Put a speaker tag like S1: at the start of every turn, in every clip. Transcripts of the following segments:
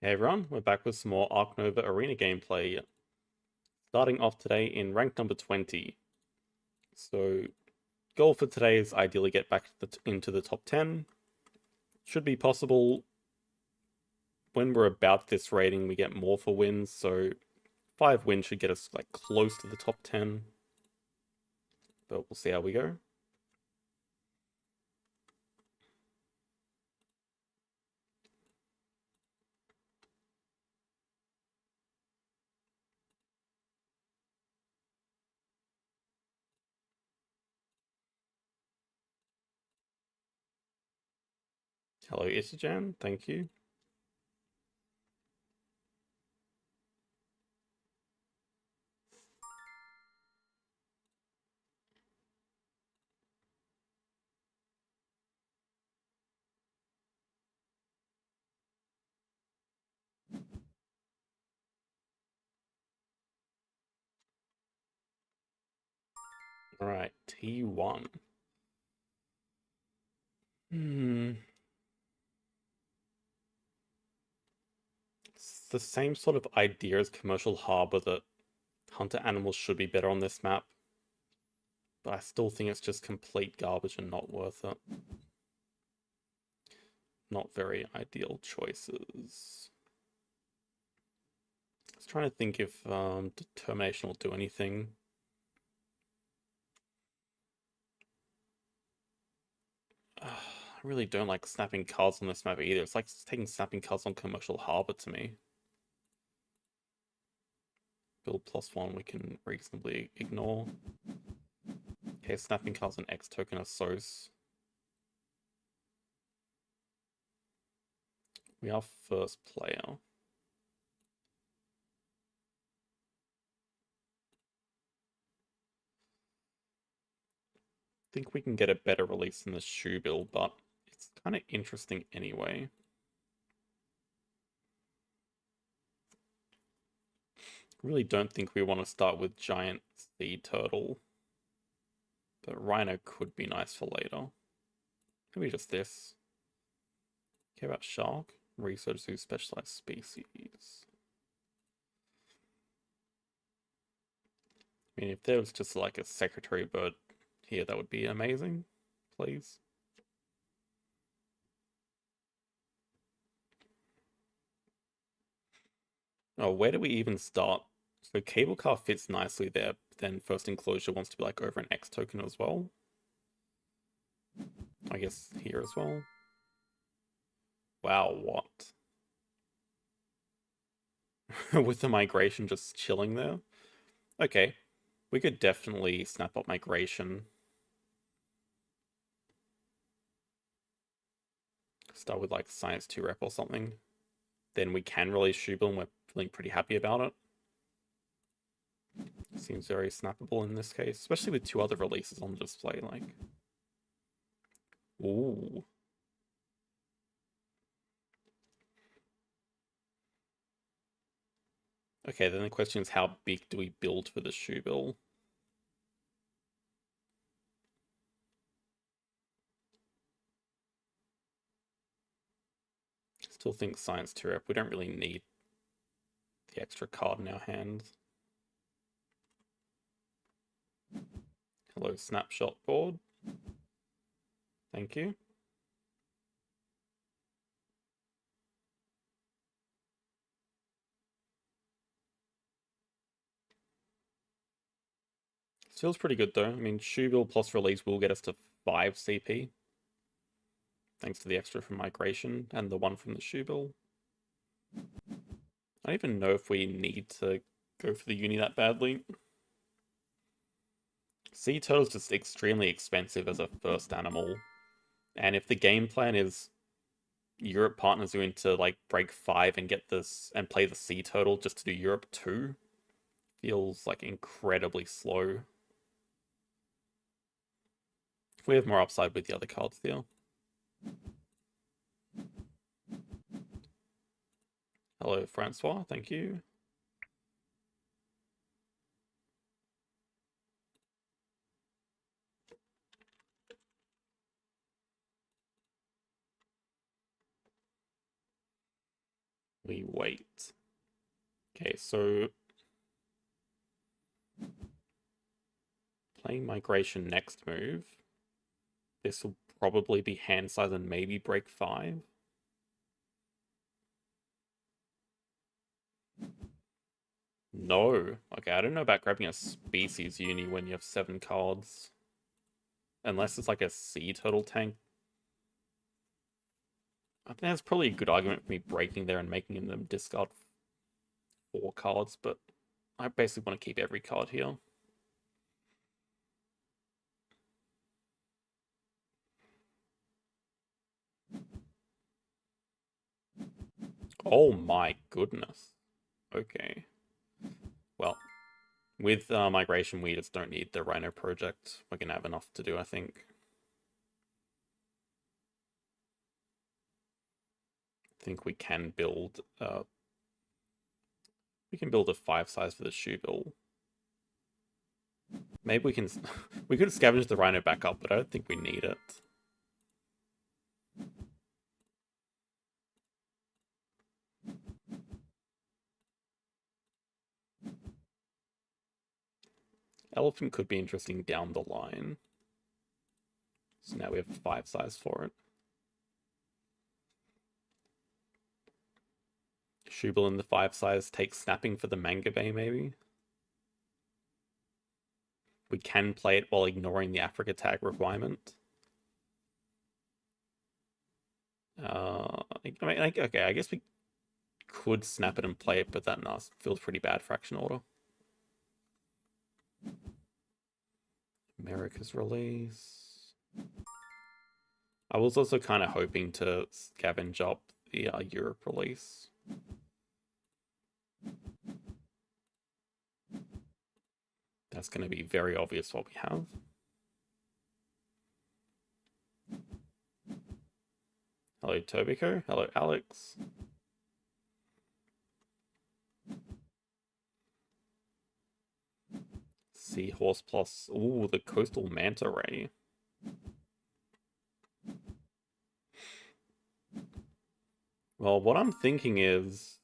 S1: Hey everyone, we're back with some more Ark Nova Arena gameplay. Starting off today in rank number 20. So, goal for today is ideally get back into the top 10. Should be possible. When we're about this rating, we get more for wins, so 5 wins should get us like close to the top 10. But we'll see how we go. Hello Isajan, thank you. Alright, T1. It's the same sort of idea as Commercial Harbor that hunter animals should be better on this map. But I still think it's just complete garbage and not worth it. Not very ideal choices. I was trying to think if determination will do anything. I really don't like snapping cards on this map either. It's like taking snapping cards on Commercial Harbor to me. Build +1 we can reasonably ignore. Okay, snapping cards on X token are SOS. We are first player. Think we can get a better release than the shoe build, but it's kind of interesting anyway. Really don't think we want to start with giant sea turtle, but rhino could be nice for later. Maybe just this. Care about shark? Research zoo specialized species. I mean, if there was just like a secretary bird here, that would be amazing. Please. Oh, where do we even start? So cable car fits nicely there, then first enclosure wants to be like over an X token as well. I guess here as well. Wow, what? With the migration just chilling there? Okay, we could definitely snap up migration. Start with like science 2 rep or something. Then we can release Shubel and we're feeling pretty happy about it. Seems very snappable in this case, especially with 2 other releases on display, like. Ooh. Okay, then the question is how big do we build for the Shubel? Still think science 2 rep. We don't really need the extra card in our hands. Hello, snapshot board. Thank you. This feels pretty good though. I mean, Shubel plus release will get us to 5 CP. Thanks to the extra from migration and the one from the Shubel. I don't even know if we need to go for the uni that badly. Sea turtle's just extremely expensive as a first animal. And if the game plan is Europe partners you into like break 5 and get this and play the sea turtle just to do Europe 2, feels like incredibly slow. We have more upside with the other cards there. Hello, Francois. Thank you. We wait. Okay, so playing migration next move. This will probably be hand size and maybe break 5. No. Okay, I don't know about grabbing a species uni when you have 7 cards. Unless it's like a sea turtle tank. I think that's probably a good argument for me breaking there and making them discard 4 cards, but I basically want to keep every card here. Oh my goodness. Okay. Well, with migration, we just don't need the Rhino project. We're going to have enough to do, I think. I think we can build a 5 size for the shoe bill. Maybe we can we could scavenge the Rhino back up, but I don't think we need it. Elephant could be interesting down the line. So now we have 5 size for it. Shubel in the 5 size takes snapping for the Manga Bay, maybe. We can play it while ignoring the Africa tag requirement. Okay, I guess we could snap it and play it, but that feels pretty bad for action order. America's release. I was also kind of hoping to scavenge up the Europe release. That's going to be very obvious what we have. Hello, Tobiko. Hello, Alex. Seahorse plus... Ooh, the Coastal Manta Ray. Well, what I'm thinking is...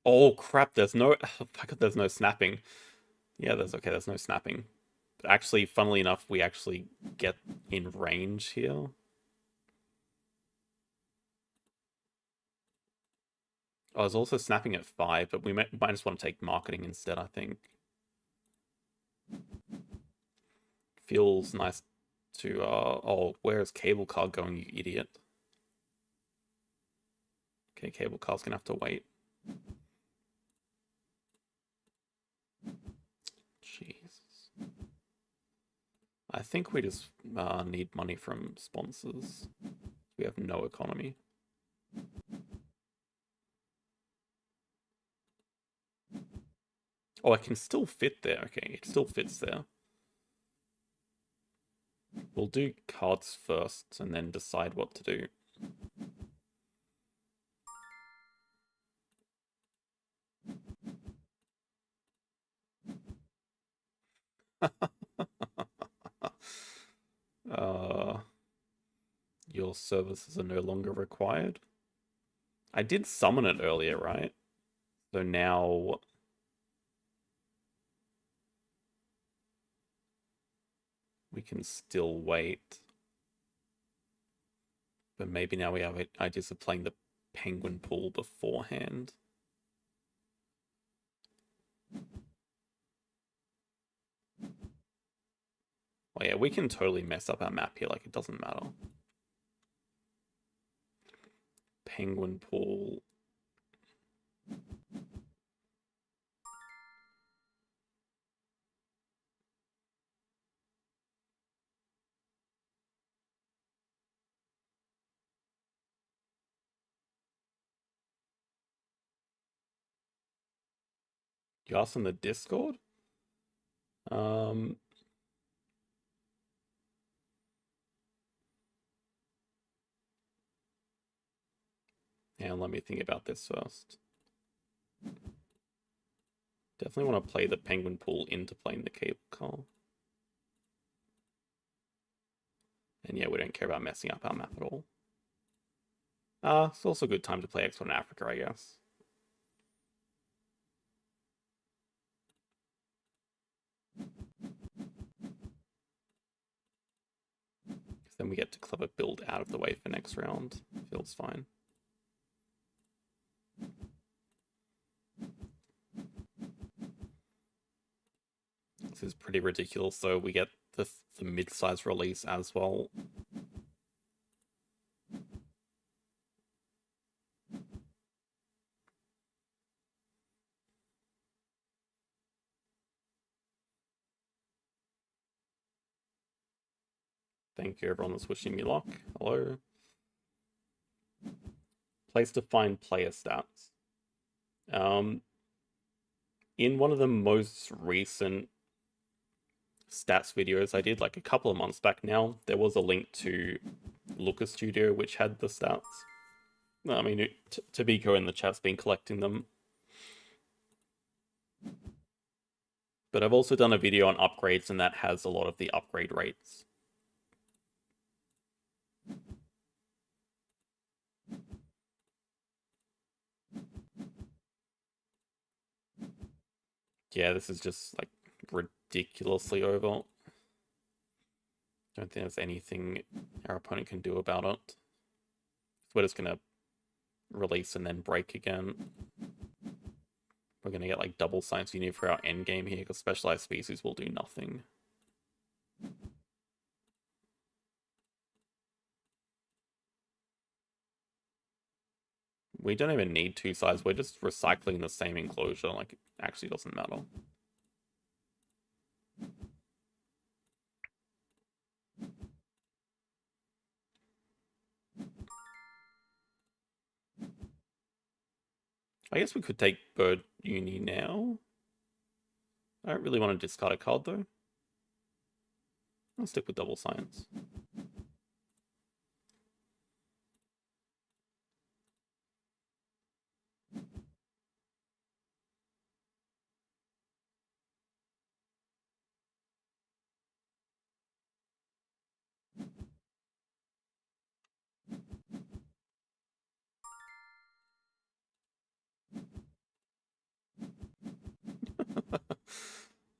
S1: Oh, crap, there's no... there's no snapping. Yeah, there's no snapping. But actually, funnily enough, we actually get in range here. I was also snapping at 5, but we might just want to take marketing instead, I think. Feels nice to... oh, where's Cable Car going, you idiot? Okay, Cable Car's gonna have to wait. Jesus. I think we just need money from sponsors. We have no economy. Oh, I can still fit there. Okay, it still fits there. We'll do cards first and then decide what to do. Your services are no longer required. I did summon it earlier, right? So now... we can still wait. But maybe now we have ideas of playing the penguin pool beforehand. Oh yeah, we can totally mess up our map here, like it doesn't matter. Penguin pool. You asked on the Discord? Yeah, let me think about this first. Definitely want to play the penguin pool into playing the cable car. And yeah, we don't care about messing up our map at all. It's also a good time to play X1 in Africa, I guess. Then we get to clever build out of the way for next round. Feels fine. This is pretty ridiculous, so we get the mid-size release as well. Thank you everyone that's wishing me luck. Hello. Place to find player stats. In one of the most recent stats videos I did, like a couple of months back now, there was a link to Lucas Studio which had the stats. I mean, Tabiko in the chat's been collecting them. But I've also done a video on upgrades, and that has a lot of the upgrade rates. Yeah, this is just like ridiculously over. Don't think there's anything our opponent can do about it. We're just gonna release and then break again. We're gonna get like double science unit for our end game here, because specialized species will do nothing. We don't even need two sides, we're just recycling the same enclosure, like it actually doesn't matter. I guess we could take Bird Uni now. I don't really want to discard a card though. I'll stick with double science.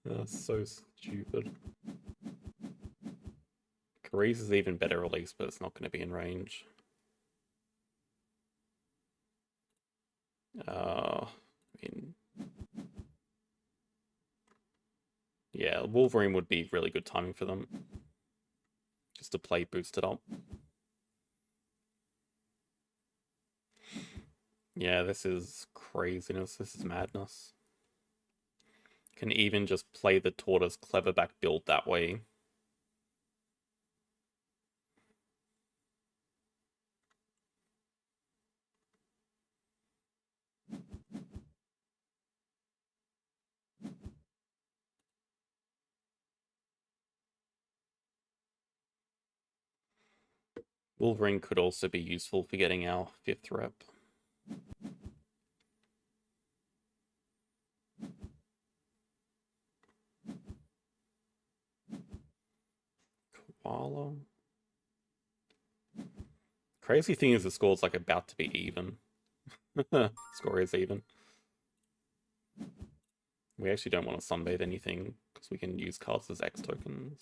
S1: That's so stupid. Carice is even better release, but it's not going to be in range. Yeah, Wolverine would be really good timing for them. Just to play boosted up. Yeah, this is craziness. This is madness. Can even just play the Tortoise Cleverback build that way. Wolverine could also be useful for getting our 5th rep. Koala. Crazy thing is the score's like about to be even. Score is even. We actually don't want to sunbathe anything because we can use cards as X tokens.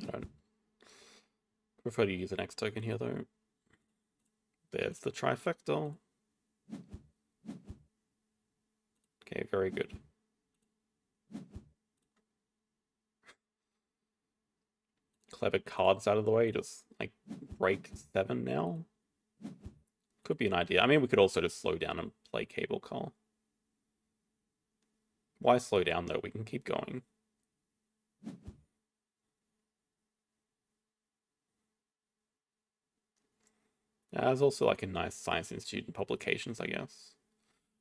S1: I don't prefer to use an X token here though. There's the trifecta. Okay, very good. Clever cards out of the way, just like break 7 now. Could be an idea. I mean, we could also just slow down and play Cable Car. Why slow down though? We can keep going. There's also like a nice Science Institute and publications, I guess.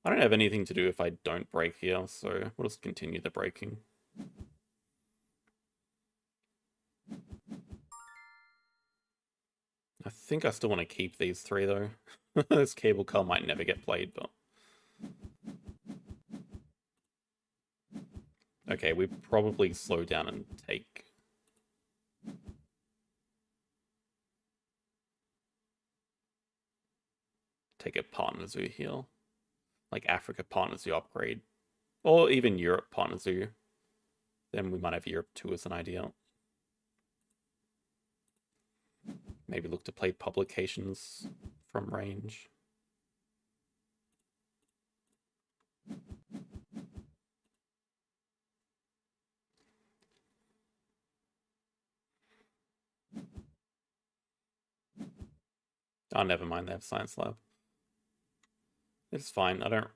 S1: I don't have anything to do if I don't break here, so we'll just continue the breaking. I think I still want to keep these 3 though. This Cable Car might never get played, but... Okay, we probably slow down and take a partner zoo here. Like Africa partner zoo upgrade. Or even Europe partner zoo. Then we might have Europe too as an idea. Maybe look to play publications from range. Oh, never mind, they have science lab. It's fine, I don't...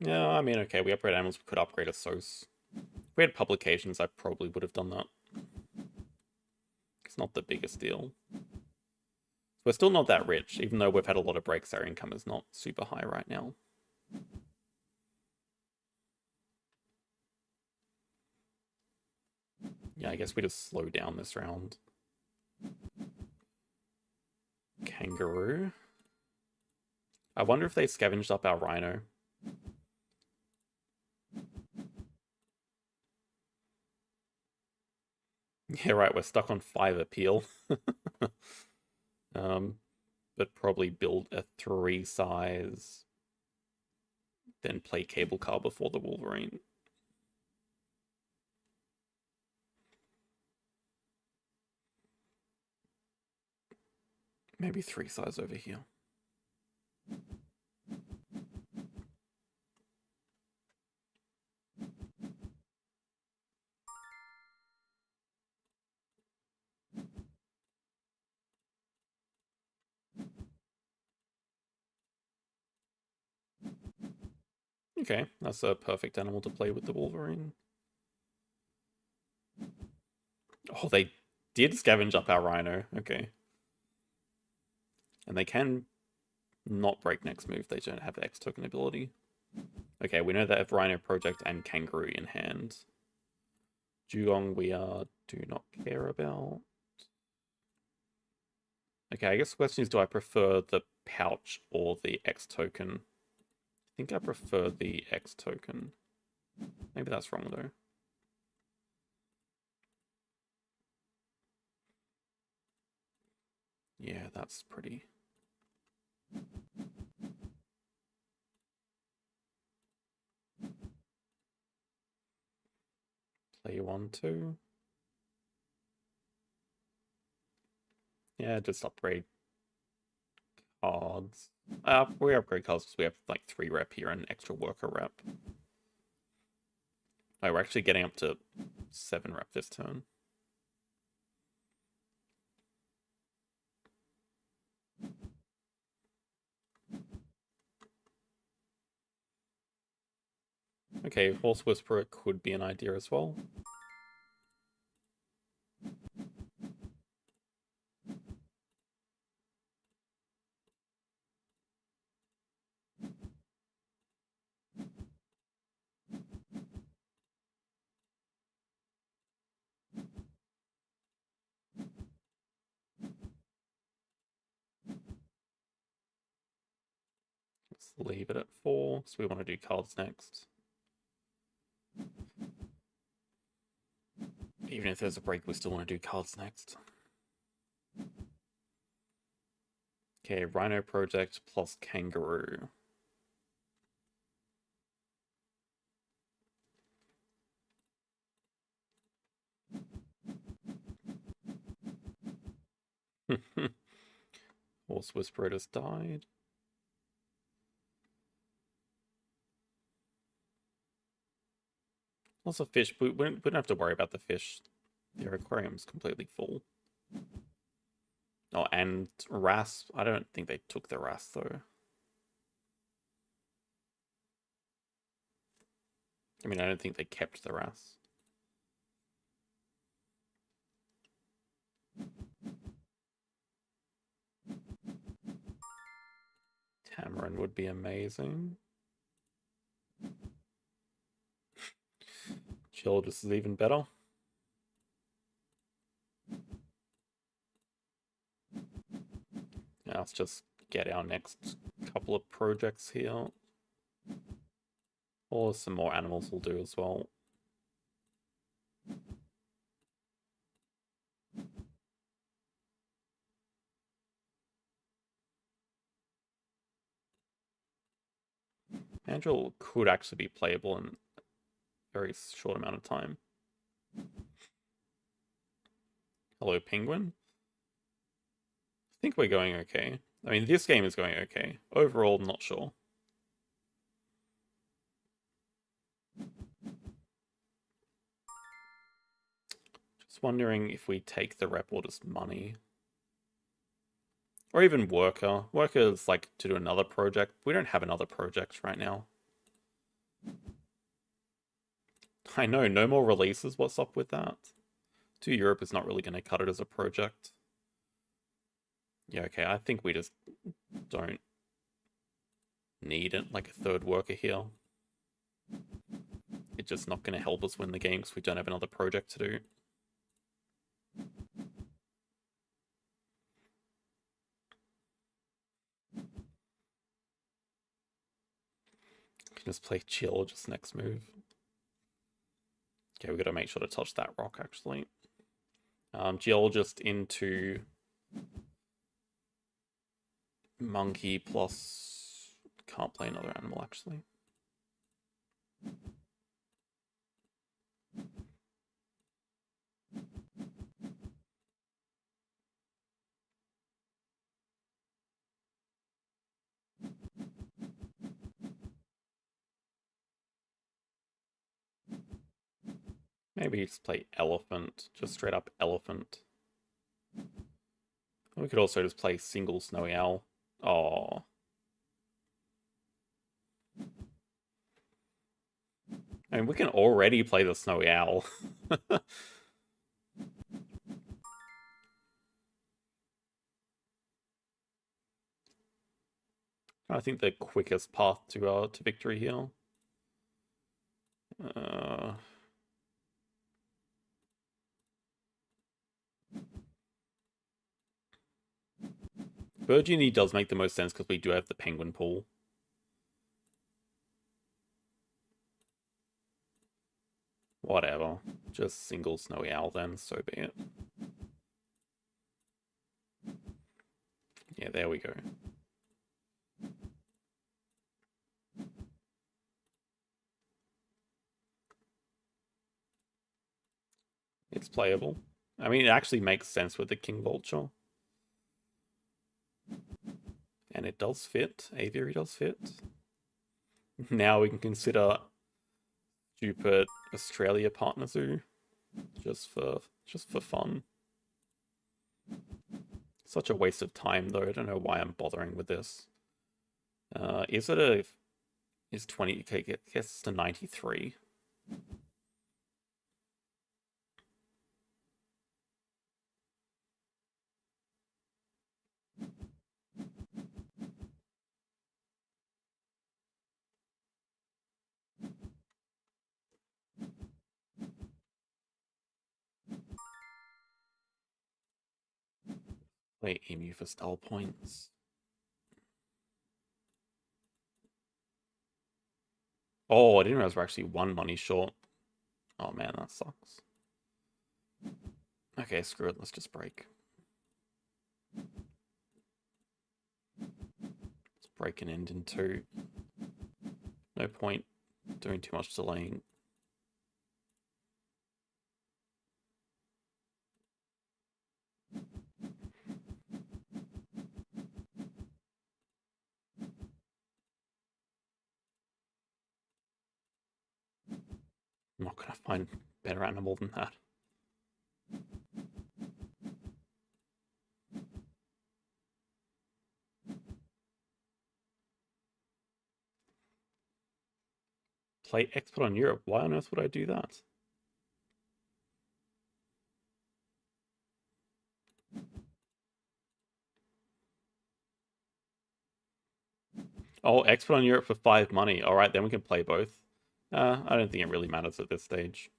S1: Yeah, I mean, okay, we upgrade animals, we could upgrade a SOS. If we had publications, I probably would have done that. It's not the biggest deal. We're still not that rich, even though we've had a lot of breaks, our income is not super high right now. Yeah, I guess we just slow down this round. Kangaroo. I wonder if they scavenged up our rhino. Yeah, right, we're stuck on 5 appeal. But probably build a 3 size, then play cable car before the Wolverine. Maybe 3 size over here. Okay, that's a perfect animal to play with the Wolverine. Oh, they did scavenge up our rhino. Okay. And they can not break next move. They don't have X token ability. Okay, we know they have Rhino Project and Kangaroo in hand. Dugong we do not care about. Okay, I guess the question is, do I prefer the pouch or the X token? I think I prefer the X token. Maybe that's wrong though. Yeah, that's pretty. Play 1, 2. Yeah, just upgrade cards. We upgrade cards because we have like 3 rep here and extra worker rep. Oh, we're actually getting up to 7 rep this turn. Okay, Horse Whisperer could be an idea as well. Let's leave it at 4, so we want to do cards next. Even if there's a break, we still want to do cards next. Okay, Rhino Project plus Kangaroo. Horse Whisperer just died. Also fish, we don't have to worry about the fish. Their aquarium's completely full. Oh, and Rasp. I don't think they took the Rasp though. I mean, I don't think they kept the Rasp. Tamarin would be amazing. Geologist is even better. Now let's just get our next couple of projects here. Or some more animals will do as well. Mandrill could actually be playable in a very short amount of time. Hello, Penguin. I think we're going okay. I mean, this game is going okay. Overall, not sure. Just wondering if we take the rep or just money. Or even worker. Worker is like to do another project. We don't have another project right now. I know, no more releases. What's up with that? To Europe is not really going to cut it as a project. Yeah, okay, I think we just don't need it, like a third worker here. It's just not going to help us win the game because we don't have another project to do. Can just play chill, just next move. Okay, we got to make sure to touch that rock, actually. Geologist into monkey plus... Can't play another animal, actually. Maybe just play elephant, just straight up elephant. We could also just play single snowy owl. Oh. I mean, we can already play the snowy owl. I think the quickest path to victory here. Virginie does make the most sense because we do have the penguin pool. Whatever. Just single snowy owl then, so be it. Yeah, there we go. It's playable. I mean, it actually makes sense with the King Vulture. And it does fit. Aviary does fit. Now we can consider stupid Australia partner zoo. Just for fun. Such a waste of time though. I don't know why I'm bothering with this. Is 20, okay, gets to 93. Wait, emu for style points. Oh, I didn't realize we're actually one money short. Oh man, that sucks. Okay, screw it, let's just break. Let's break and end in 2. No point doing too much delaying. I'm not gonna find a better animal than that. Play export on Europe. Why on earth would I do that? Oh, export on Europe for 5 money. Alright, then we can play both. I don't think it really matters at this stage.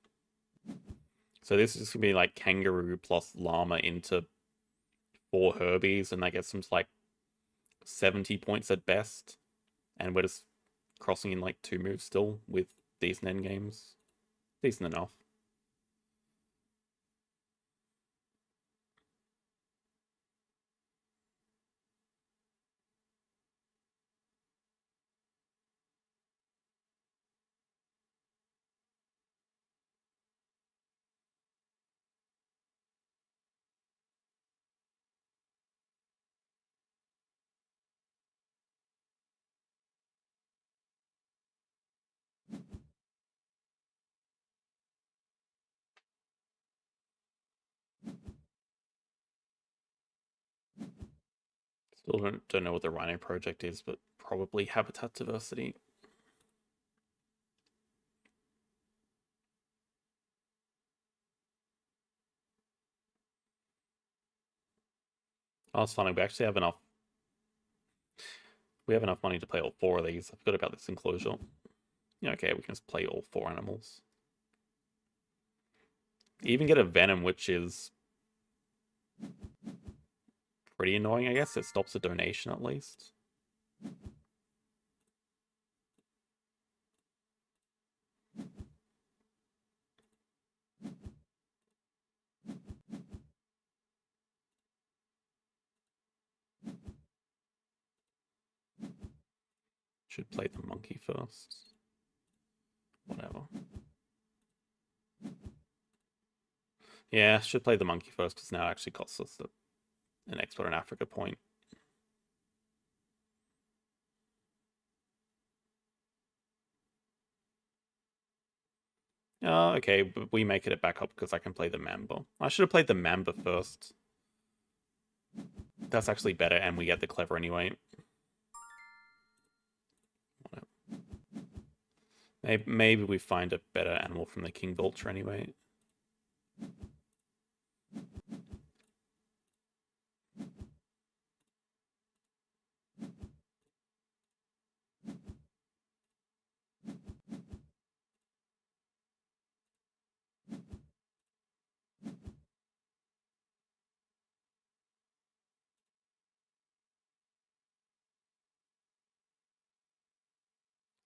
S1: So this is going to be like kangaroo plus llama into 4 herbies, and that gets them to like 70 points at best. And we're just crossing in like 2 moves still with decent endgames. Decent enough. Still don't know what the Rhino project is, but probably habitat diversity. Oh, it's funny. We actually have enough. We have enough money to play all 4 of these. I forgot about this enclosure. Yeah, okay, we can just play all 4 animals. Even get a Venom, which is pretty annoying, I guess. It stops a donation at least. Should play the monkey first. Whatever. Yeah, should play the monkey first because now it actually costs us an export in Africa point. Okay, but we make it back up because I can play the Mamba. I should have played the Mamba first. That's actually better, and we get the clever anyway. Maybe we find a better animal from the King Vulture anyway.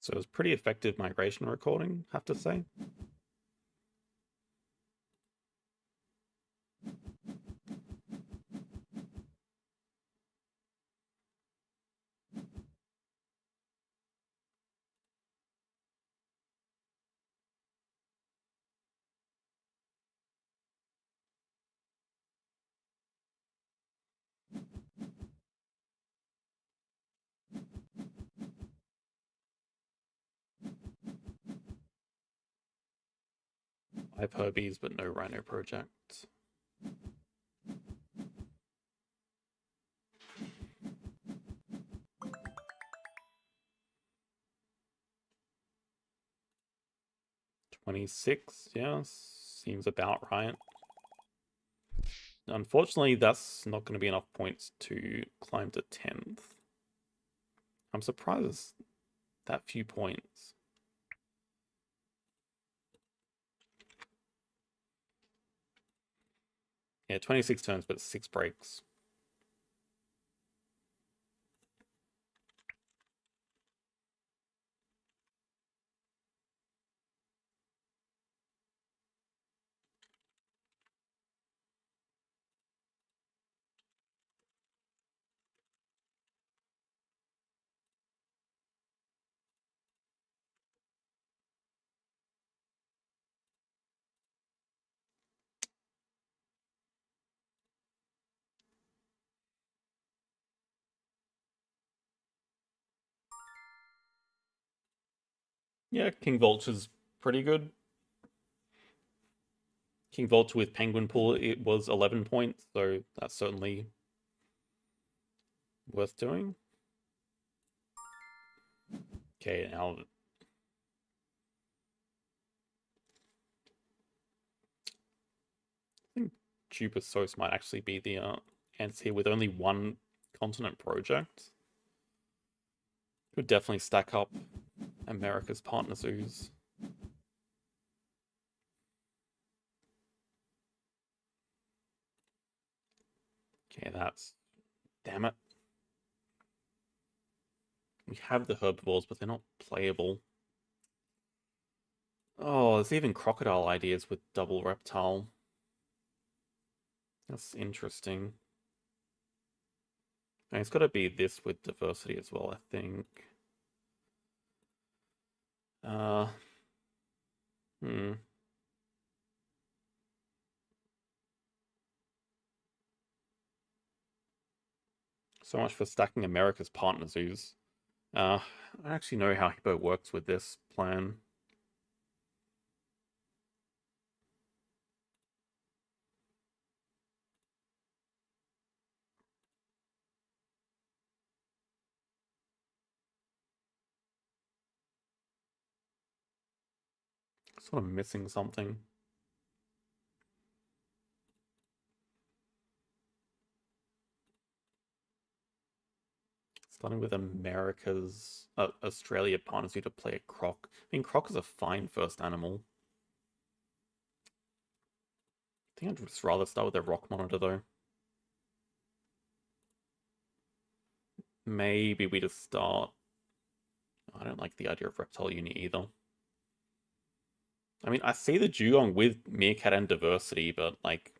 S1: So it was pretty effective migration recording, I have to say. I have Herbies, but no Rhino project. $26, yeah, seems about right. Unfortunately, that's not going to be enough points to climb to 10th. I'm surprised that few points. Yeah, 26 turns, but 6 breaks. Yeah, King Vulture's pretty good. King Vulture with Penguin Pool, it was 11 points, so that's certainly worth doing. Okay, now I think Jupasos might actually be the answer here with only 1 continent project. Would definitely stack up America's partner zoos. Okay, that's... Damn it. We have the herbivores, but they're not playable. Oh, there's even crocodile ideas with double reptile. That's interesting. And it's got to be this with diversity as well, I think. Uh, hmm. So much for stacking America's partner zoos. I actually know how Hippo works with this plan. Sort of missing something. Starting with America's Australia partner zoo to play a croc. I mean, croc is a fine first animal. I think I'd just rather start with a rock monitor though. Maybe we just start. I don't like the idea of reptile unit either. I mean, I see the dugong with meerkat and diversity, but like,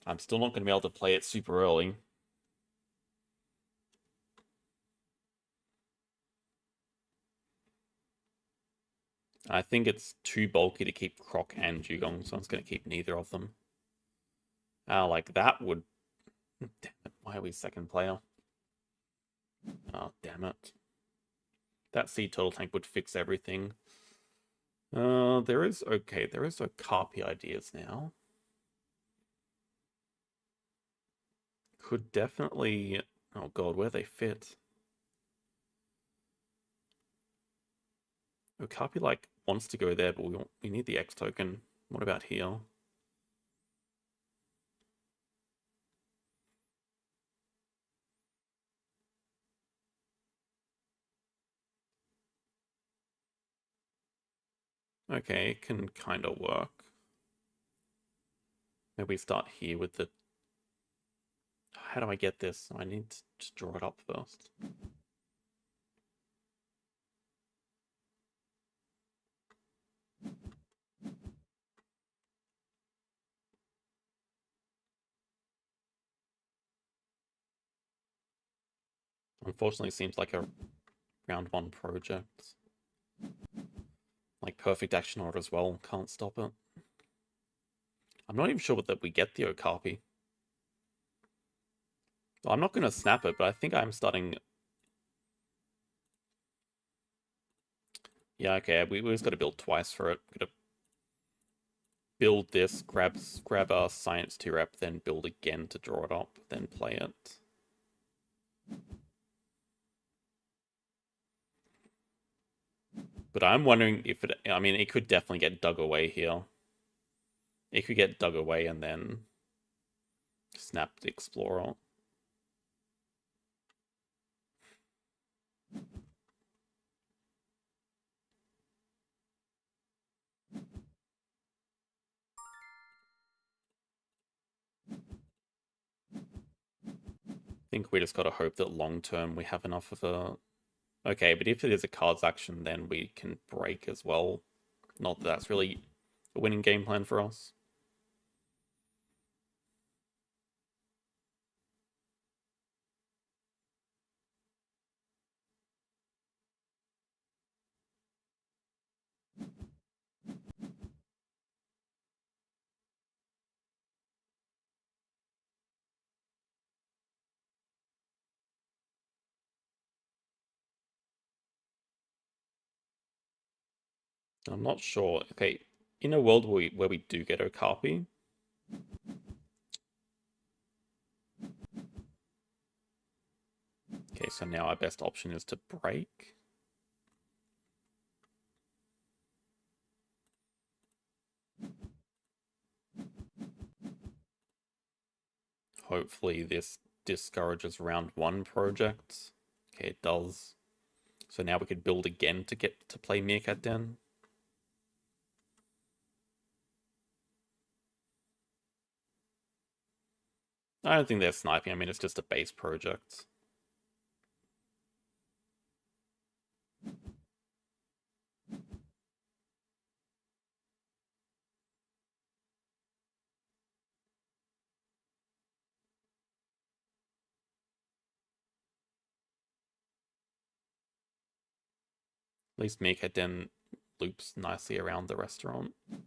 S1: I'm still not going to be able to play it super early. I think it's too bulky to keep croc and dugong, so I'm just going to keep neither of them. Like that would. Damn it! Why are we second player? Oh, damn it! That sea turtle tank would fix everything. There is okay. There is Okapi ideas now. Could definitely. Oh god, where they fit. Okapi like wants to go there, but we need the X token. What about here? Okay, it can kind of work. Maybe we start here with the. How do I get this? I need to draw it up first. Unfortunately, it seems like a round one project. Like perfect action order as well. Can't stop it. I'm not even sure that we get the Okapi. Well, I'm not going to snap it, but I think I'm starting. Yeah, okay. We just got to build twice for it. Got to build this, grab our science 2 rep, then build again to draw it up, then play it. But I'm wondering if it. I mean, it could definitely get dug away here. It could get dug away and then snap the Explorer. I think we just got to hope that long term we have enough of a. Okay, but if it is a cards action, then we can break as well. Not that that's really a winning game plan for us. I'm not sure. Okay, in a world where we do get Okapi, okay, so now our best option is to break. Hopefully this discourages round one projects. Okay, it does. So now we could build again to get to play Meerkat Den. I don't think they're sniping. I mean, it's just a base project. At least Meerkat Den loops nicely around the restaurant. I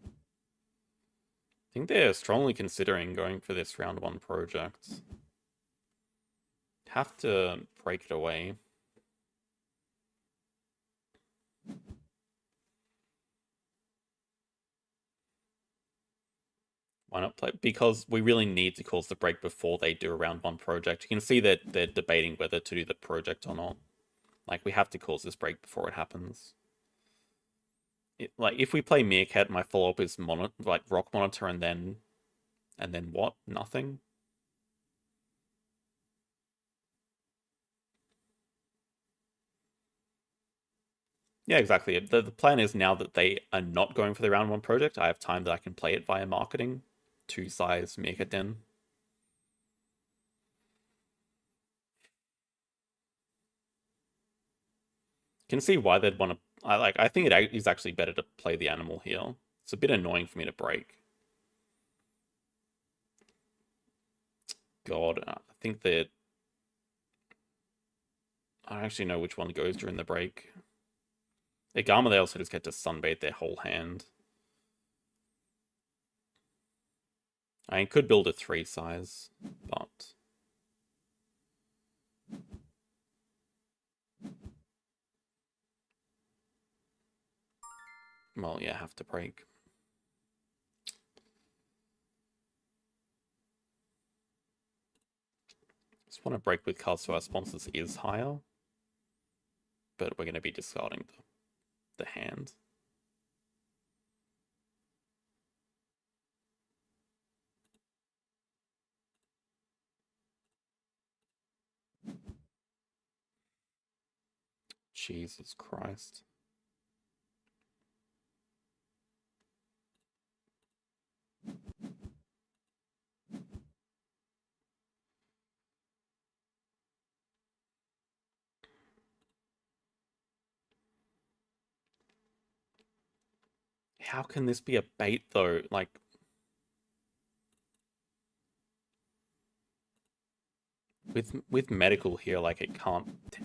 S1: think they're strongly considering going for this round 1 project. Have to break it away. Why not play? Because we really need to cause the break before they do a round 1 project. You can see that they're debating whether to do the project or not. Like, we have to cause this break before it happens. Like, if we play Meerkat, my follow-up is Rock Monitor and then what? Nothing? Yeah, exactly. The plan is now that they are not going for the round 1 project, I have time that I can play it via marketing to size Meerkat Den. Can see why they'd want to. I think it is actually better to play the animal here. It's a bit annoying for me to break. God, I think that I don't actually know which one goes during the break. Igama, they also just get to sunbait their whole hand. I could build a 3 size, but well, yeah, have to break. Just want to break with cards so our sponsors is higher, but we're going to be discarding the hand. Jesus Christ. How can this be a bait though? Like, with medical here, like it can't.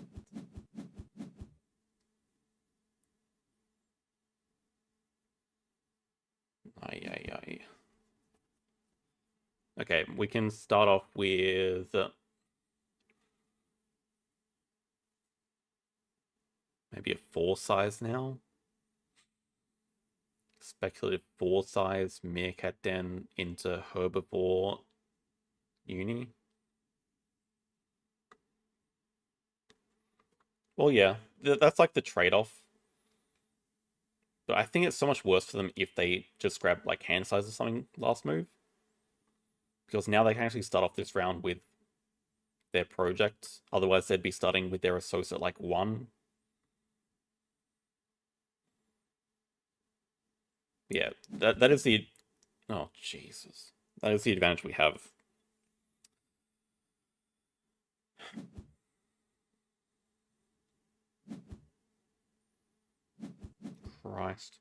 S1: Ay. Okay, we can start off with maybe a 4 size now. Speculative 4 size Meerkat Den into Herbivore Uni. Well, yeah, that's like the trade-off. But I think it's so much worse for them if they just grab like hand size or something last move. Because now they can actually start off this round with their project. Otherwise, they'd be starting with their associate like 1. Yeah, that is the... Oh, Jesus. That is the advantage we have. Christ.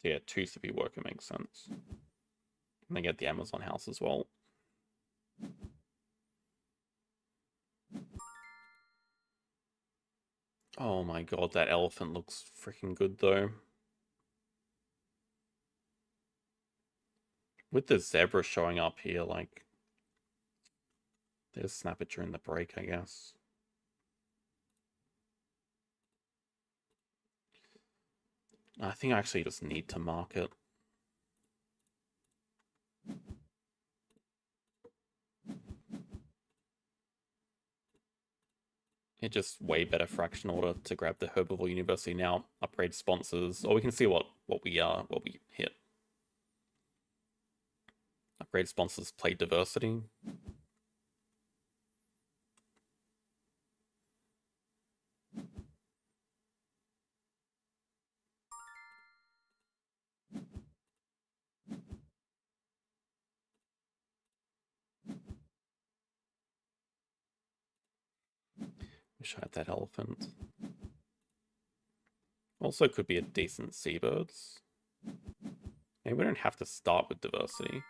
S1: So yeah, 2 City Worker makes sense. And they get the Amazon house as well. Oh my god, that elephant looks freaking good though. With the zebra showing up here, like... They just snap it during the break, I guess. I think I actually just need to mark it. It's just way better fraction order to grab the Herbivore University now, upgrade sponsors, or we can see what we hit. Upgrade sponsors, play diversity. Wish I had that elephant. Also could be a decent seabirds. Maybe we don't have to start with diversity.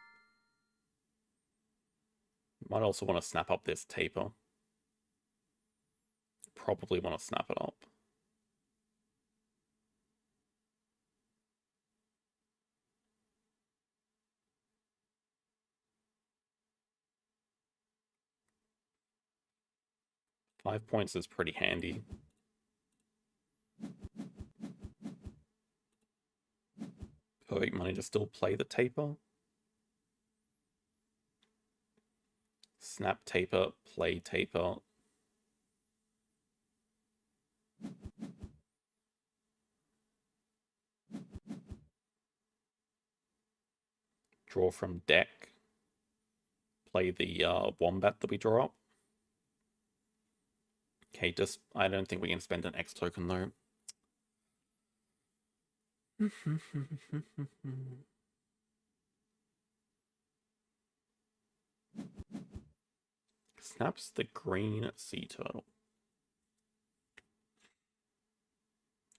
S1: Might also want to snap up this taper. Probably want to snap it up. 5 points is pretty handy. Perfect money to still play the taper. Snap taper, play taper. Draw from deck. Play the wombat that we draw up. Okay, just I don't think we can spend an X token though. Snaps the green sea turtle.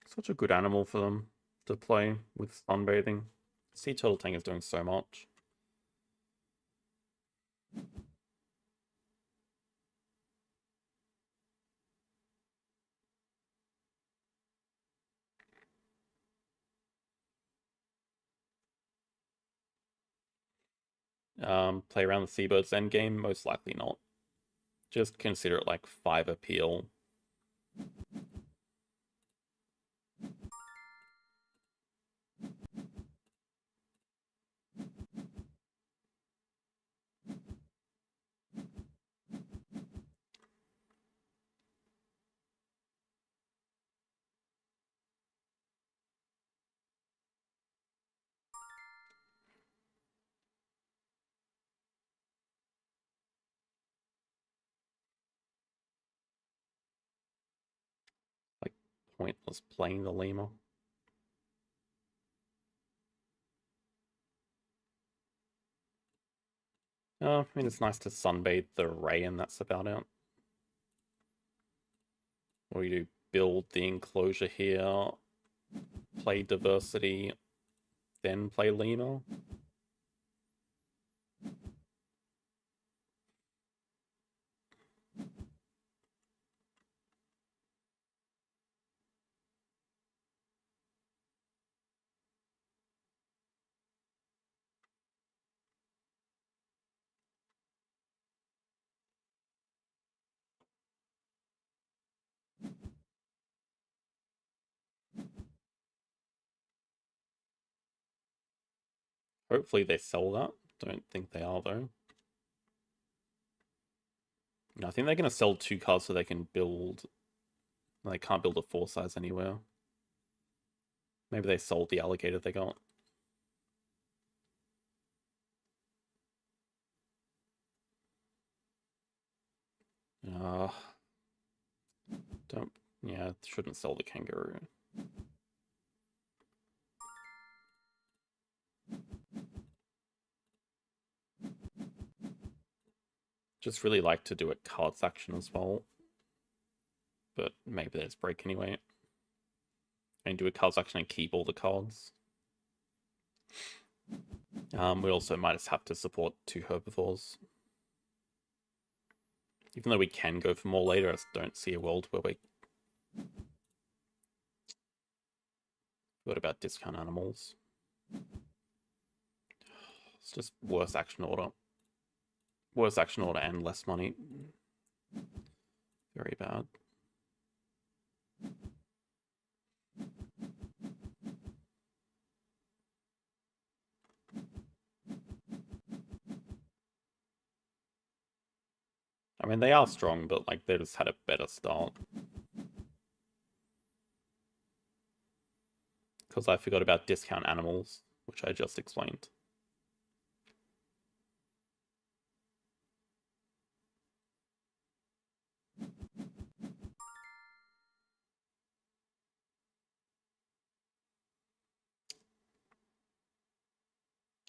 S1: Such a good animal for them to play with sunbathing. Sea turtle tank is doing so much. Play around the Seabird's endgame? Most likely not. Just consider it like 5 appeal. Like, pointless playing the lemur. I mean, it's nice to sunbathe the ray, and that's about it. Or you do build the enclosure here, play diversity, then play lemur. Hopefully they sell that. Don't think they are though. No, I think they're going to sell 2 cards so they can build. They can't build a 4 size anywhere. Maybe they sold the alligator they got. Don't. Yeah, shouldn't sell the kangaroo. Just really like to do a cards action as well. But maybe they just break anyway. And do a cards action and keep all the cards. We also might just have to support 2 herbivores. Even though we can go for more later, I just don't see a world where we... What about discount animals? It's just worse action order. Worse action order and less money. Very bad. I mean, they are strong, but like they just had a better start. Because I forgot about discount animals, which I just explained.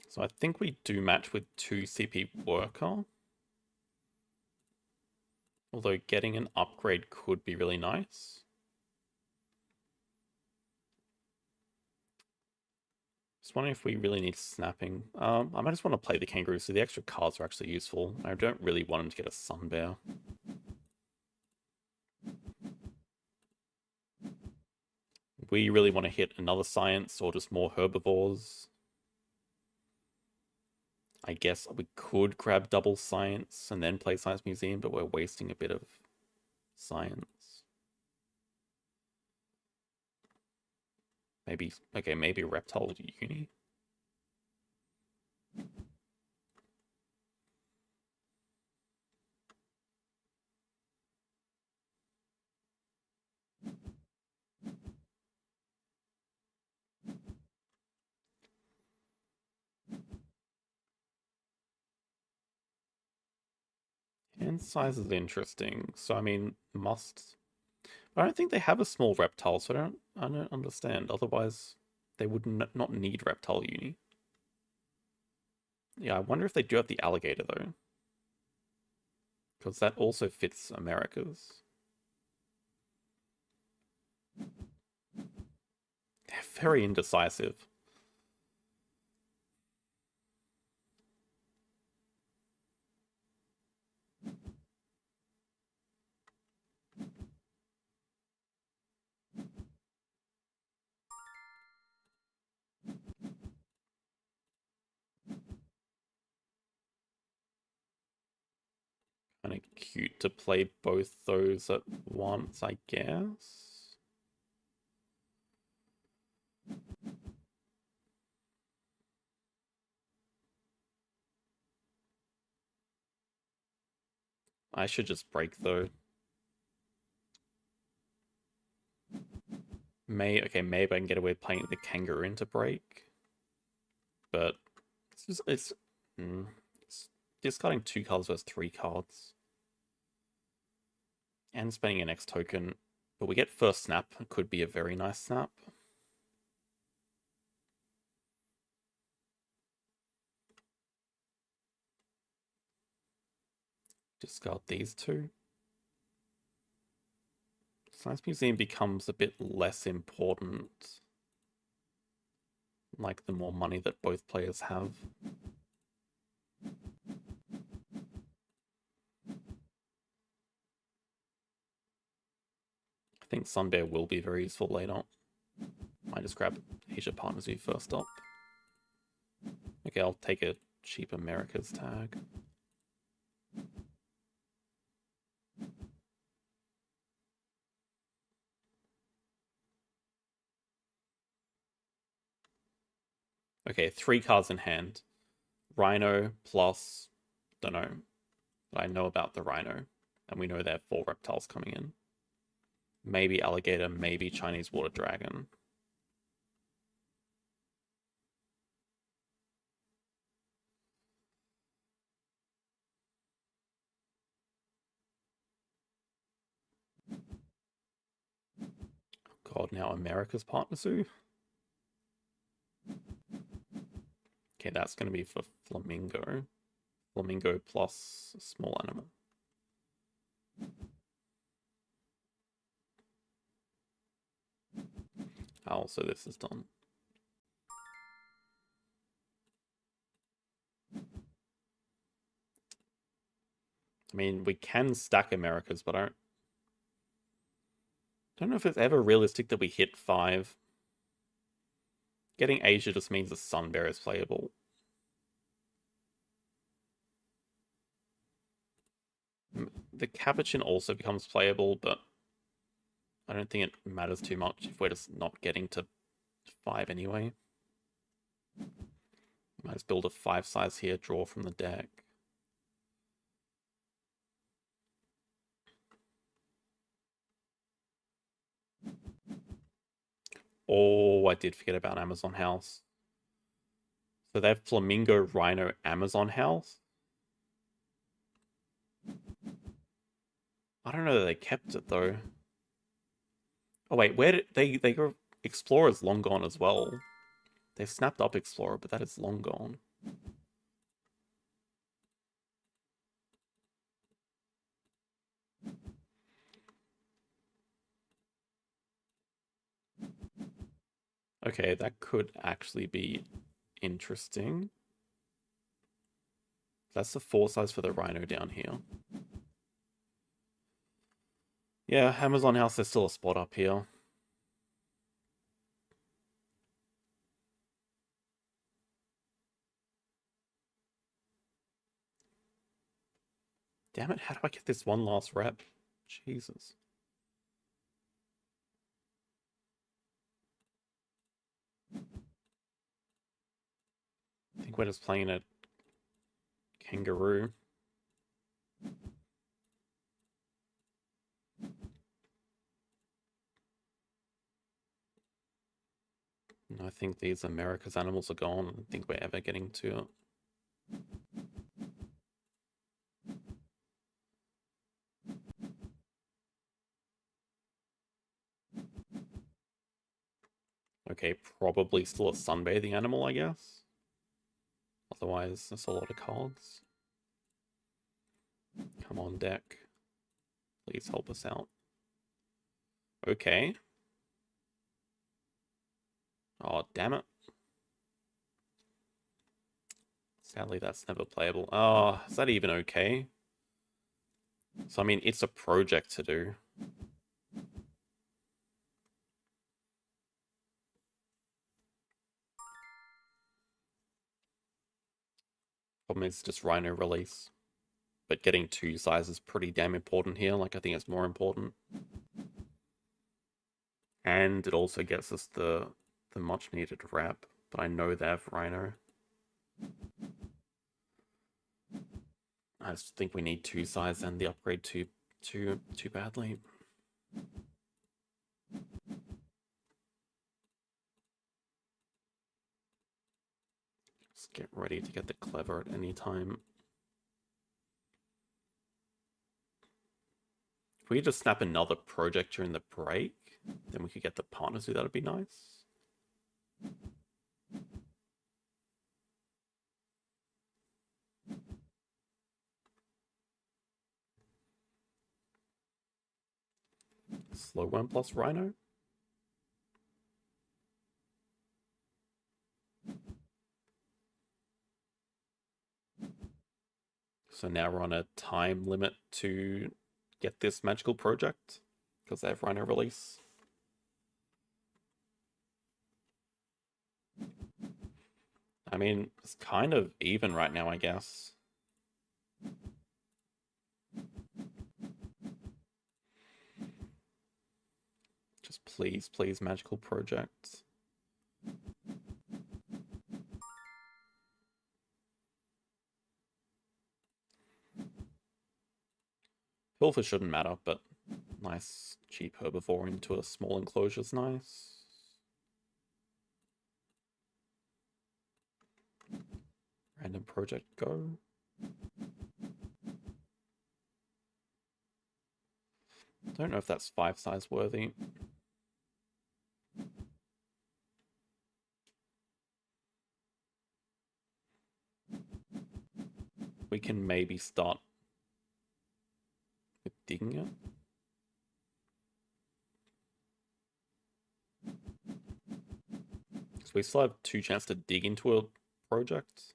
S1: So I think we do match with 2 CP worker. Although getting an upgrade could be really nice. Just wondering if we really need snapping. I might just want to play the kangaroo, so the extra cards are actually useful. I don't really want him to get a sun bear. We really want to hit another science or just more herbivores. I guess we could grab double science and then play Science Museum, but we're wasting a bit of Science. Maybe, okay, maybe Reptile Uni. And size is interesting. So, I mean, must... I don't think they have a small reptile, so I don't understand. Otherwise, they would not need Reptile Uni. Yeah, I wonder if they do have the alligator, though. Because that also fits America's. They're very indecisive. Kind of cute to play both those at once, I guess. I should just break though. Okay, maybe I can get away with playing the kangaroo into break. But it's discarding 2 cards versus 3 cards. And spending an X token. But we get first snap. It could be a very nice snap. Discard these 2. Science Museum becomes a bit less important. Like the more money that both players have. I think Sunbear will be very useful later. Might just grab Asia Partners View first up. Okay, I'll take a cheap America's tag. Okay, 3 cards in hand. Rhino plus, don't know, but I know about the Rhino, and we know there are 4 reptiles coming in. Maybe alligator, maybe Chinese water dragon. God, now America's Partner Zoo. Okay, that's going to be for Flamingo. Flamingo plus small animal. Oh, so this is done. I mean, we can stack Americas, but I don't know if it's ever realistic that we hit 5. Getting Asia just means the Sunbear is playable. The Capuchin also becomes playable, but I don't think it matters too much if we're just not getting to 5 anyway. Might just build a 5 size here, draw from the deck. Oh, I did forget about Amazon House. So they have Flamingo, Rhino, Amazon House. I don't know that they kept it though. Oh wait, where did they go? Explorer's long gone as well. They've snapped up Explorer, but that is long gone. Okay, that could actually be interesting. That's the 4 size for the Rhino down here. Yeah, Amazon House, there's still a spot up here. Damn it, how do I get this one last rep? Jesus. I think we're just playing a kangaroo. I think these America's animals are gone. I don't think we're ever getting to it. Okay, probably still a sunbathing animal, I guess. Otherwise, that's a lot of cards. Come on, deck. Please help us out. Okay. Oh, damn it. Sadly, that's never playable. Oh, is that even okay? So, I mean, it's a project to do. Problem is just Rhino release. But getting 2 size is pretty damn important here. Like, I think it's more important. And it also gets us the much needed wrap. But I know they have Rhino. I just think we need 2 size and the upgrade too badly. Just get ready to get the clever at any time. If we could just snap another project during the break, then we could get the partners who that'd be nice. Slow one plus Rhino. So now we're on a time limit to get this magical project because they have Rhino release. I mean, it's kind of even right now, I guess. Just please, please, magical projects. Pilfer shouldn't matter, but nice cheap herbivore into a small enclosure is nice. Random project go. Don't know if that's 5 size worthy. We can maybe start with digging it. So we still have 2 chances to dig into a project.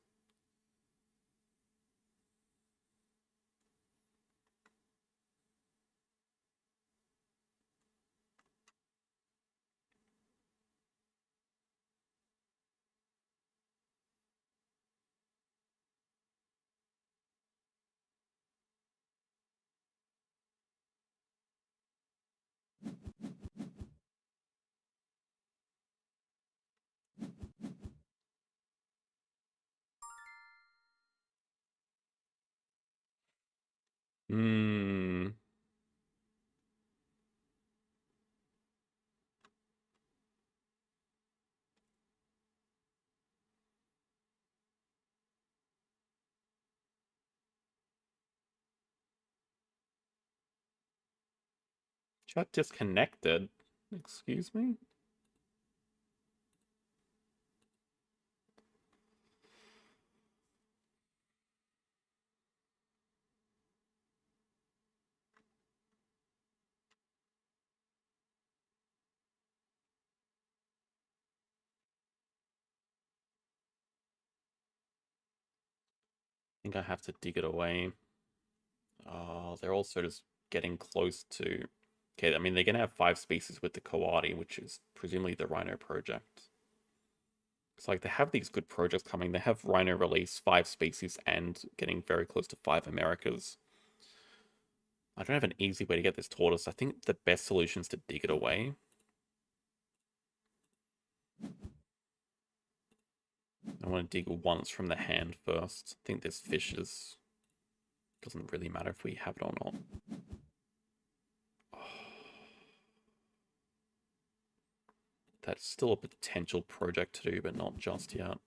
S1: Hmm. Chat disconnected. Excuse me? I think I have to dig it away. Oh, they're also just getting close to... Okay, I mean, they're going to have 5 species with the Coati, which is presumably the Rhino project. It's like they have these good projects coming. They have Rhino release 5 species and getting very close to 5 Americas. I don't have an easy way to get this tortoise. I think the best solution is to dig it away. I want to dig once from the hand first. I think this fish is... doesn't really matter if we have it or not. That's still a potential project to do, but not just yet.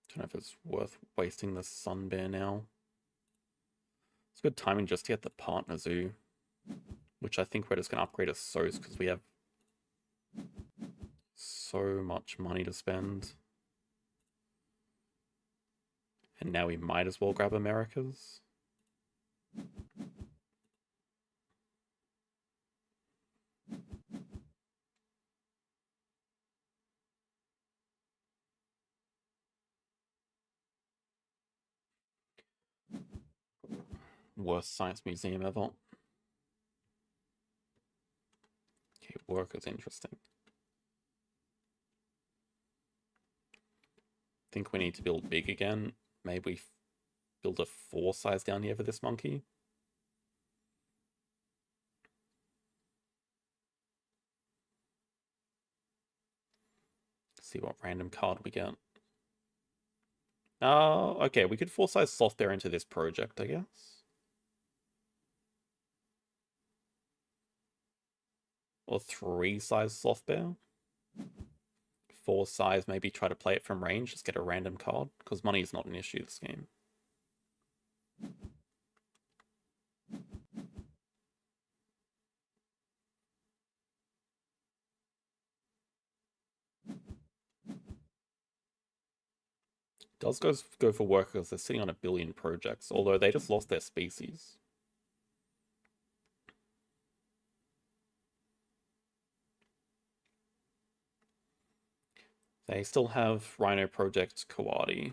S1: Don't know if it's worth wasting the sun bear now. It's good timing just to get the partner zoo, which I think we're just going to upgrade as sows because we have so much money to spend. And now we might as well grab America's. Worst science museum ever. Okay, work is interesting. Think we need to build big again. Maybe we build a 4 size down here for this monkey. See what random card we get. Okay, we could 4 size soft bear into this project, I guess. Or 3 size soft bear. 4 size, maybe try to play it from range, just get a random card, because money is not an issue this game. Does go for workers, they're sitting on 1 billion projects, although they just lost their species. They still have Rhino Project Coati.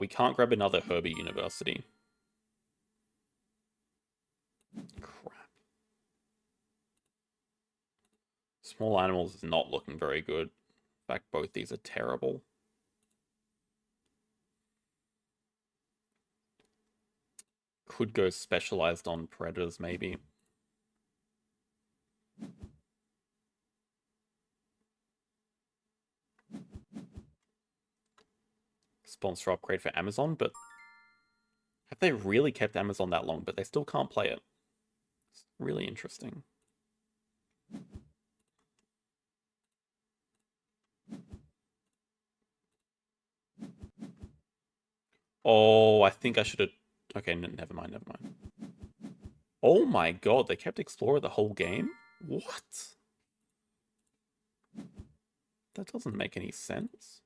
S1: We can't grab another Herbie University. Crap. Small animals is not looking very good. In fact, both these are terrible. Could go specialized on predators, maybe. Sponsor upgrade for Amazon, but have they really kept Amazon that long, but they still can't play it? It's really interesting. Oh, I think I should have... Okay, never mind, never mind. Oh my god, they kept Explorer the whole game? What? That doesn't make any sense.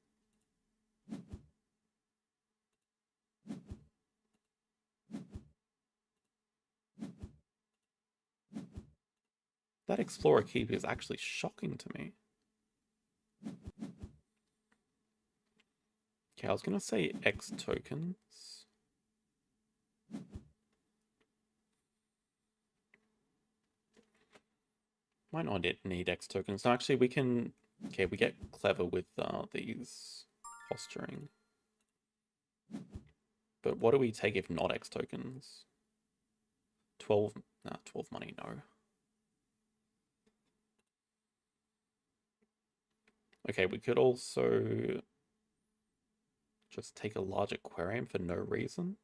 S1: That Explorer keep is actually shocking to me. Okay, I was going to say X tokens. Might not need X tokens. No, actually, we can... Okay, we get clever with these posturing. But what do we take if not X tokens? 12... Nah, 12 money, no. Okay, we could also just take a large aquarium for no reason.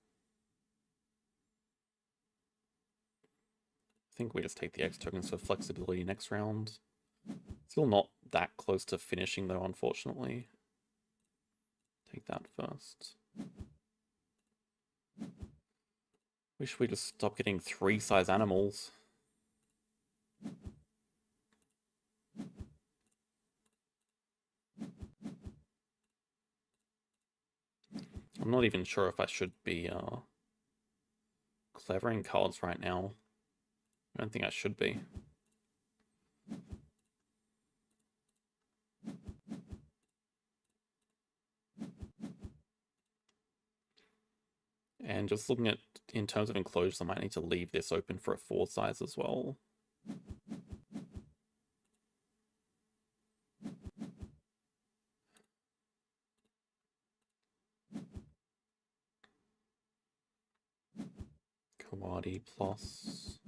S1: I think we just take the X tokens for flexibility next round. Still not that close to finishing though, unfortunately. Take that first. Wish we just stopped getting 3 size animals. I'm not even sure if I should be clevering cards right now. I don't think I should be. And just looking at, in terms of enclosures, I might need to leave this open for a 4 size as well. Wadi plus.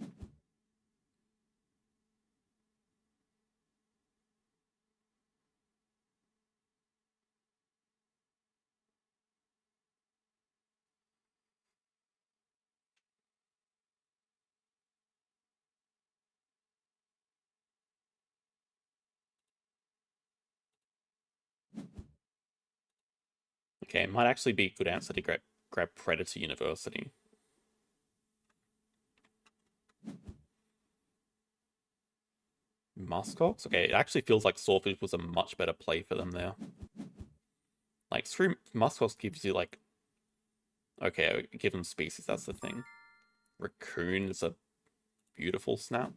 S1: Okay, it might actually be a good answer to grab Predator University. Muskox? Okay, it actually feels like Swordfish was a much better play for them there. Like, screw Muskox gives you, like... Okay, give them species, that's the thing. Raccoon is a beautiful snap.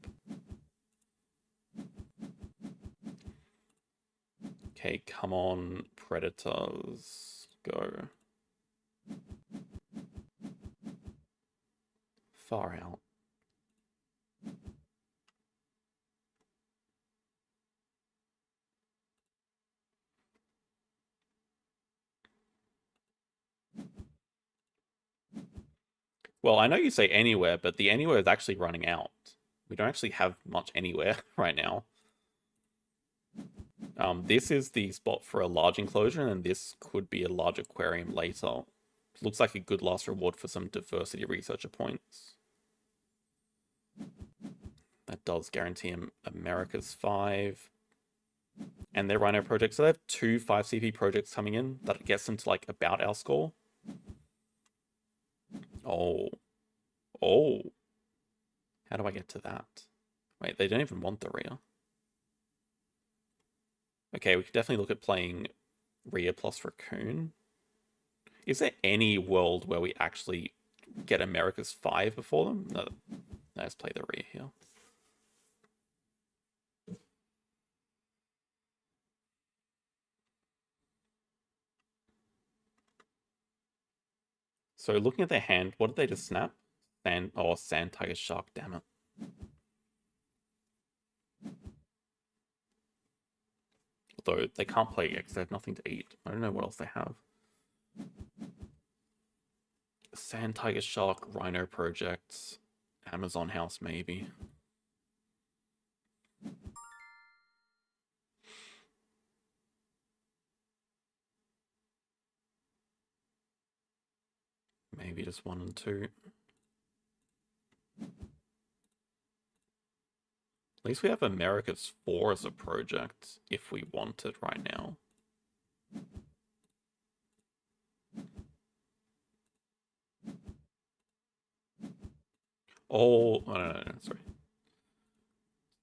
S1: Okay, come on, Predators. Go. Far out. Well, I know you say anywhere, but the anywhere is actually running out. We don't actually have much anywhere right now. This is the spot for a large enclosure, and this could be a large aquarium later. Looks like a good last reward for some diversity researcher points. That does guarantee him America's 5. And their Rhino projects, so they have 2 5CP projects coming in. That gets them to, like, about our score. Oh. Oh. How do I get to that? Wait, they don't even want the Rhea. Okay, we could definitely look at playing Rhea plus Raccoon. Is there any world where we actually get America's 5 before them? No. Let's play the Rhea here. So looking at their hand, what did they just snap? Sand Tiger Shark, damn it. Although they can't play yet because they have nothing to eat. I don't know what else they have. Sand Tiger Shark, Rhino Project, Amazon House maybe. Maybe just 1 and 2. At least we have America's 4 as a project, if we want it right now. Oh, no, sorry.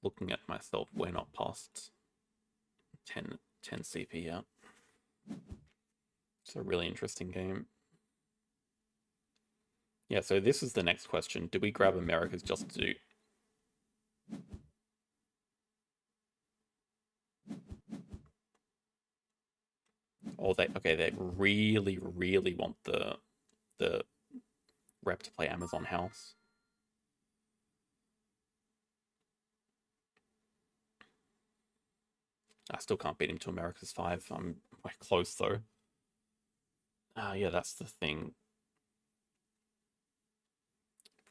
S1: Looking at myself, we're not past 10 CP yet. It's a really interesting game. Yeah, so this is the next question. Do we grab America's just to do... Oh, they really, really want the rep to play Amazon House. I still can't beat him to America's 5. I'm quite close though. Yeah, that's the thing.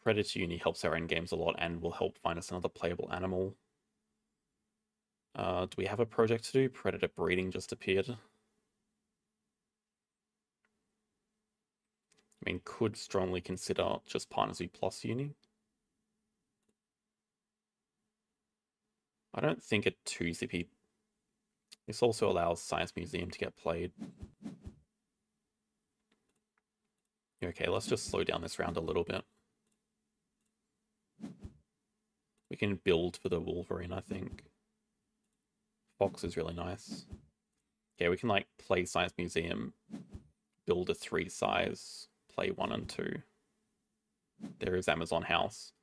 S1: Predator Uni helps our endgames a lot and will help find us another playable animal. Do we have a project to do? Predator breeding just appeared. I mean, could strongly consider just Partners V plus Uni. I don't think a 2CP... This also allows Science Museum to get played. Okay, let's just slow down this round a little bit. We can build for the Wolverine, I think. Fox is really nice. Okay, we can, like, play Science Museum, build a 3 size, play 1 and 2. There is Amazon House.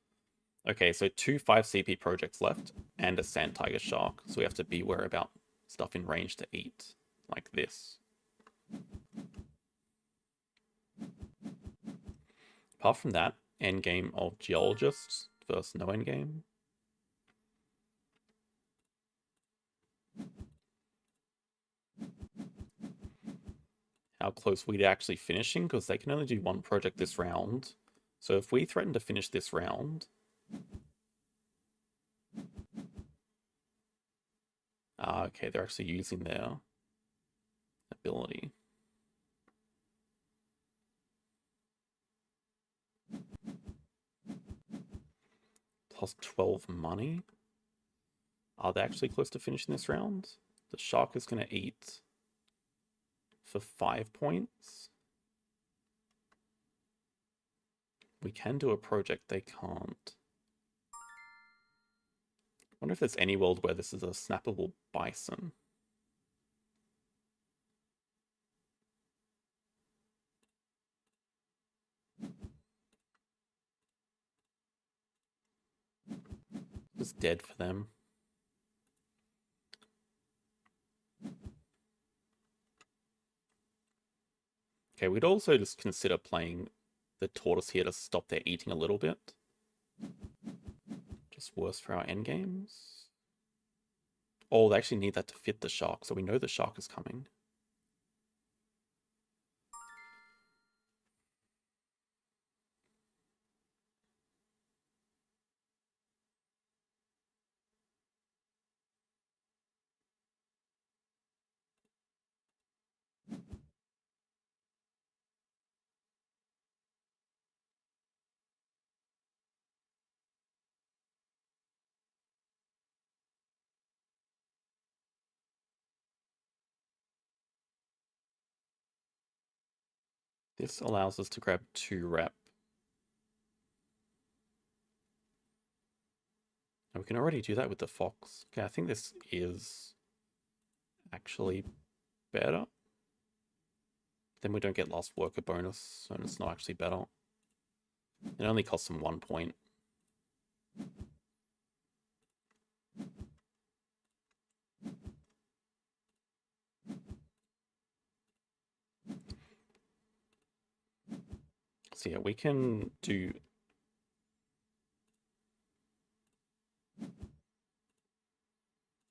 S1: Okay, so 2 5CP projects left, and a Sand Tiger Shark. So we have to beware about stuff in range to eat, like this. Apart from that, endgame of Geologists versus no endgame. How close we're actually finishing, because they can only do 1 project this round. So if we threaten to finish this round... okay, they're actually using their ability. Plus 12 money. Are they actually close to finishing this round? The shark is going to eat for 5 points. We can do a project, they can't. I wonder if there's any world where this is a snappable bison. Just dead for them. Okay, we'd also just consider playing the tortoise here to stop their eating a little bit. Just worse for our endgames. Oh, they actually need that to fit the shark, so we know the shark is coming. This allows us to grab 2 rep. And we can already do that with the fox. Okay, I think this is actually better. Then we don't get last worker bonus, and it's not actually better. It only costs them 1 point. So yeah, we can do...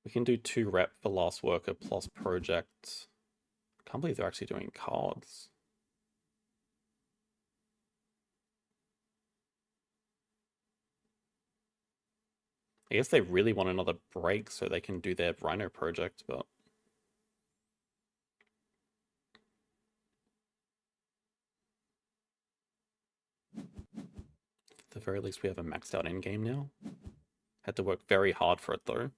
S1: We can do 2 rep for last worker plus project. I can't believe they're actually doing cards. I guess they really want another break so they can do their Rhino project, but... At the very least, we have a maxed out endgame now. Had to work very hard for it, though.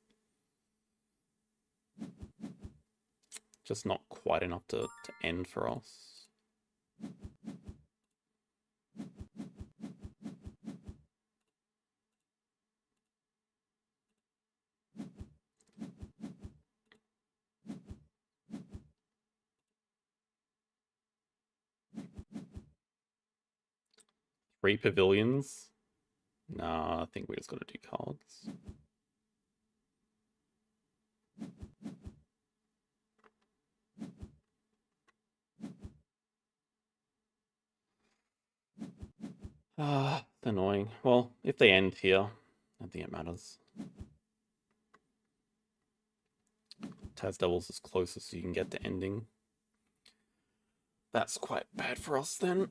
S1: Just not quite enough to end for us. Three pavilions? Nah, I think we just gotta do cards. Ah, it's annoying. Well, if they end here, I don't think it matters. Taz Devils as close as you can get to ending. That's quite bad for us then.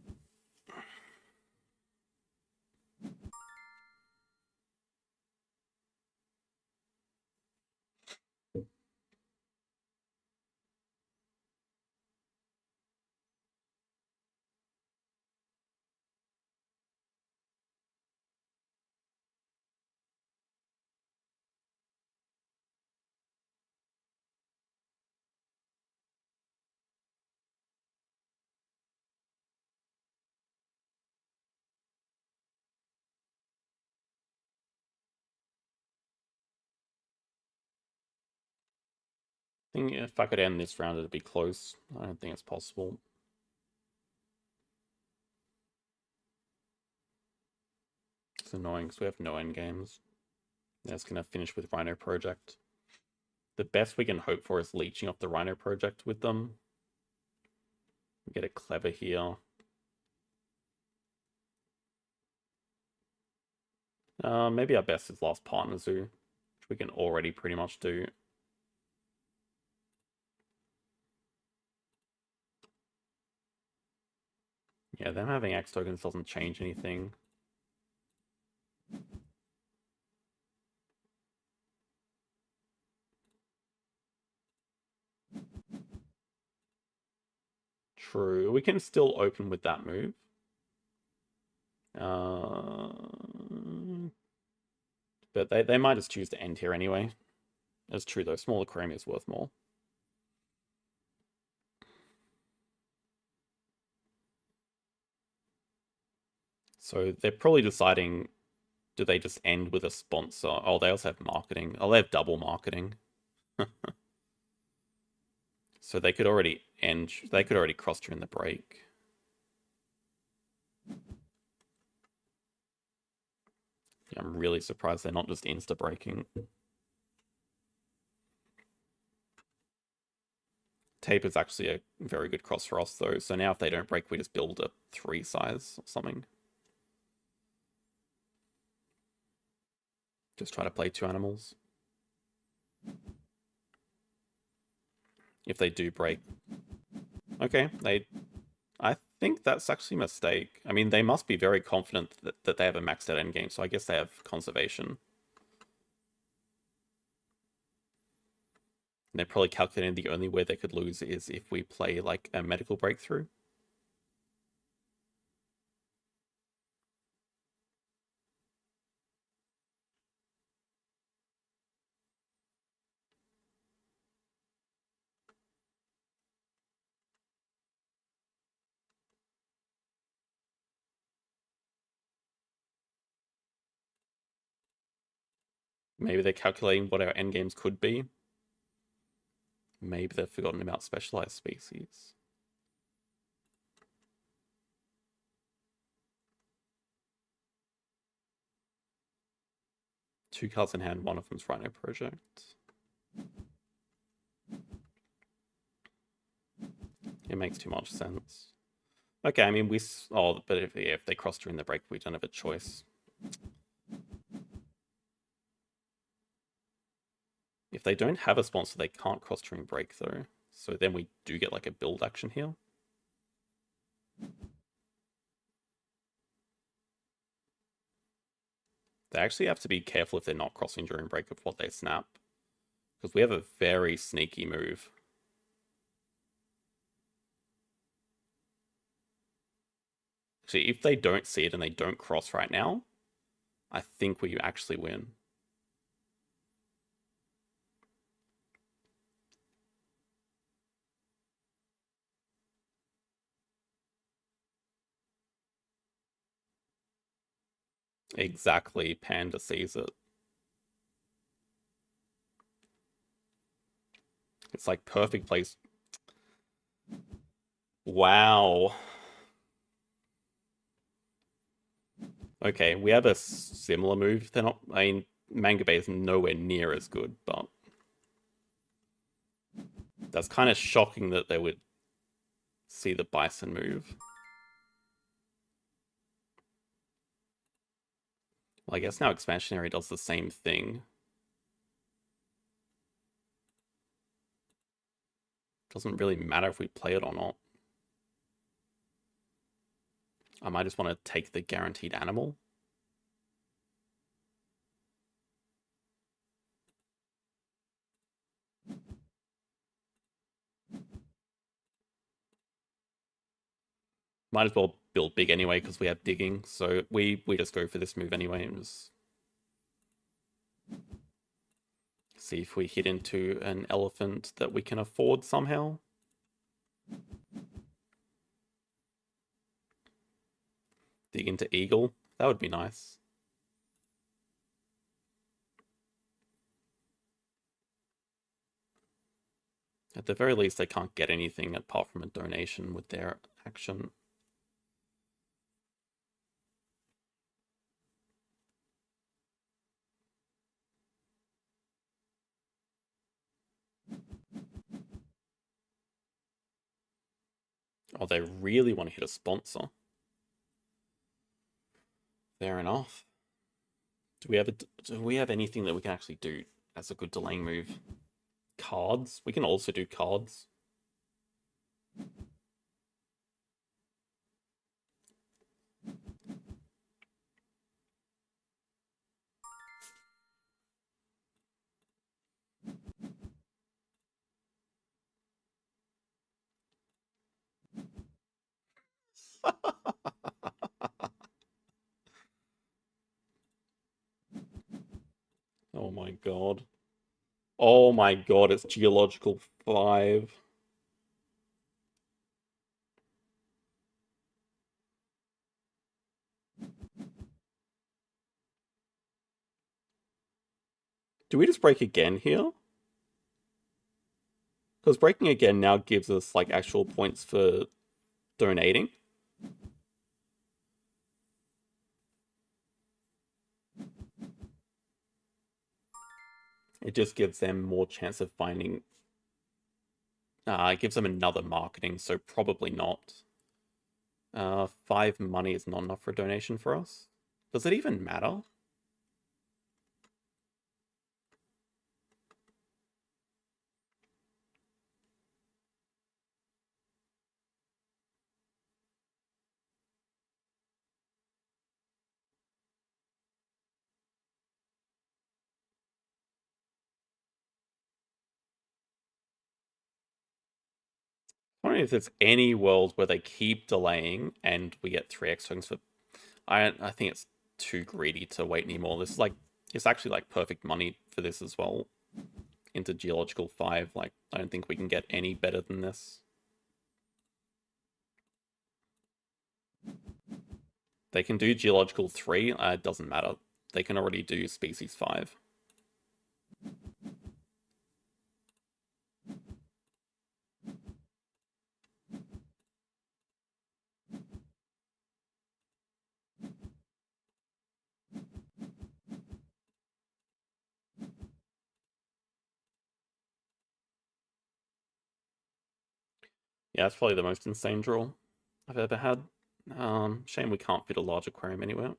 S1: I think if I could end this round, it'd be close. I don't think it's possible. It's annoying because we have no end games. That's going to finish with Rhino Project. The best we can hope for is leeching off the Rhino Project with them. We get it clever here. Maybe our best is Last Partner Zoo, which we can already pretty much do. Yeah, them having X tokens doesn't change anything. True. We can still open with that move. But they might just choose to end here anyway. It's true though, smaller Chromie is worth more. So they're probably deciding, do they just end with a sponsor? Oh, they also have marketing. Oh, they have double marketing. So they could already end, they could already cross during the break. Yeah, I'm really surprised they're not just insta-breaking. Tape is actually a very good cross for us though, so now if they don't break, we just build a 3 size or something. Just try to play 2 animals. If they do break. Okay, I think that's actually a mistake. I mean, they must be very confident that they have a maxed out endgame, so I guess they have conservation. And they're probably calculating the only way they could lose is if we play like a medical breakthrough. Maybe they're calculating what our endgames could be. Maybe they've forgotten about specialized species. Two cards in hand, one of them's Rhino Project. It makes too much sense. Okay, I mean, but if they cross during the break, we don't have a choice. If they don't have a sponsor, they can't cross during break, though. So then we do get like a build action here. They actually have to be careful if they're not crossing during break of what they snap. Because we have a very sneaky move. Actually, if they don't see it and they don't cross right now, I think we actually win. Exactly, Panda sees it. It's like perfect place. Wow. Okay, we have a similar move. They're not. I mean, Manga Bay is nowhere near as good, but that's kind of shocking that they would see the Bison move. Well, I guess now Expansionary does the same thing. Doesn't really matter if we play it or not. I might just want to take the guaranteed animal. Might as well build big anyway because we have digging. So we just go for this move anyway and just see if we hit into an elephant that we can afford somehow. Dig into eagle. That would be nice. At the very least, they can't get anything apart from a donation with their action. Oh, they really want to hit a sponsor. Fair enough. Do we have anything that we can actually do as a good delaying move? Cards? We can also do cards. Oh my god. Oh my god, it's Geological 5. Do we just break again here? Because breaking again now gives us like actual points for donating. It just gives them more chance of finding. It gives them another marketing, so probably not. 5 money is not enough for a donation for us. Does it even matter? I don't know if there's any world where they keep delaying and we get 3x tokens for. I think it's too greedy to wait anymore. This is like it's actually like perfect money for this as well. Into Geological 5. Like I don't think we can get any better than this. They can do Geological 3, it doesn't matter. They can already do Species 5. Yeah, that's probably the most insane draw I've ever had. Shame we can't fit a large aquarium anywhere.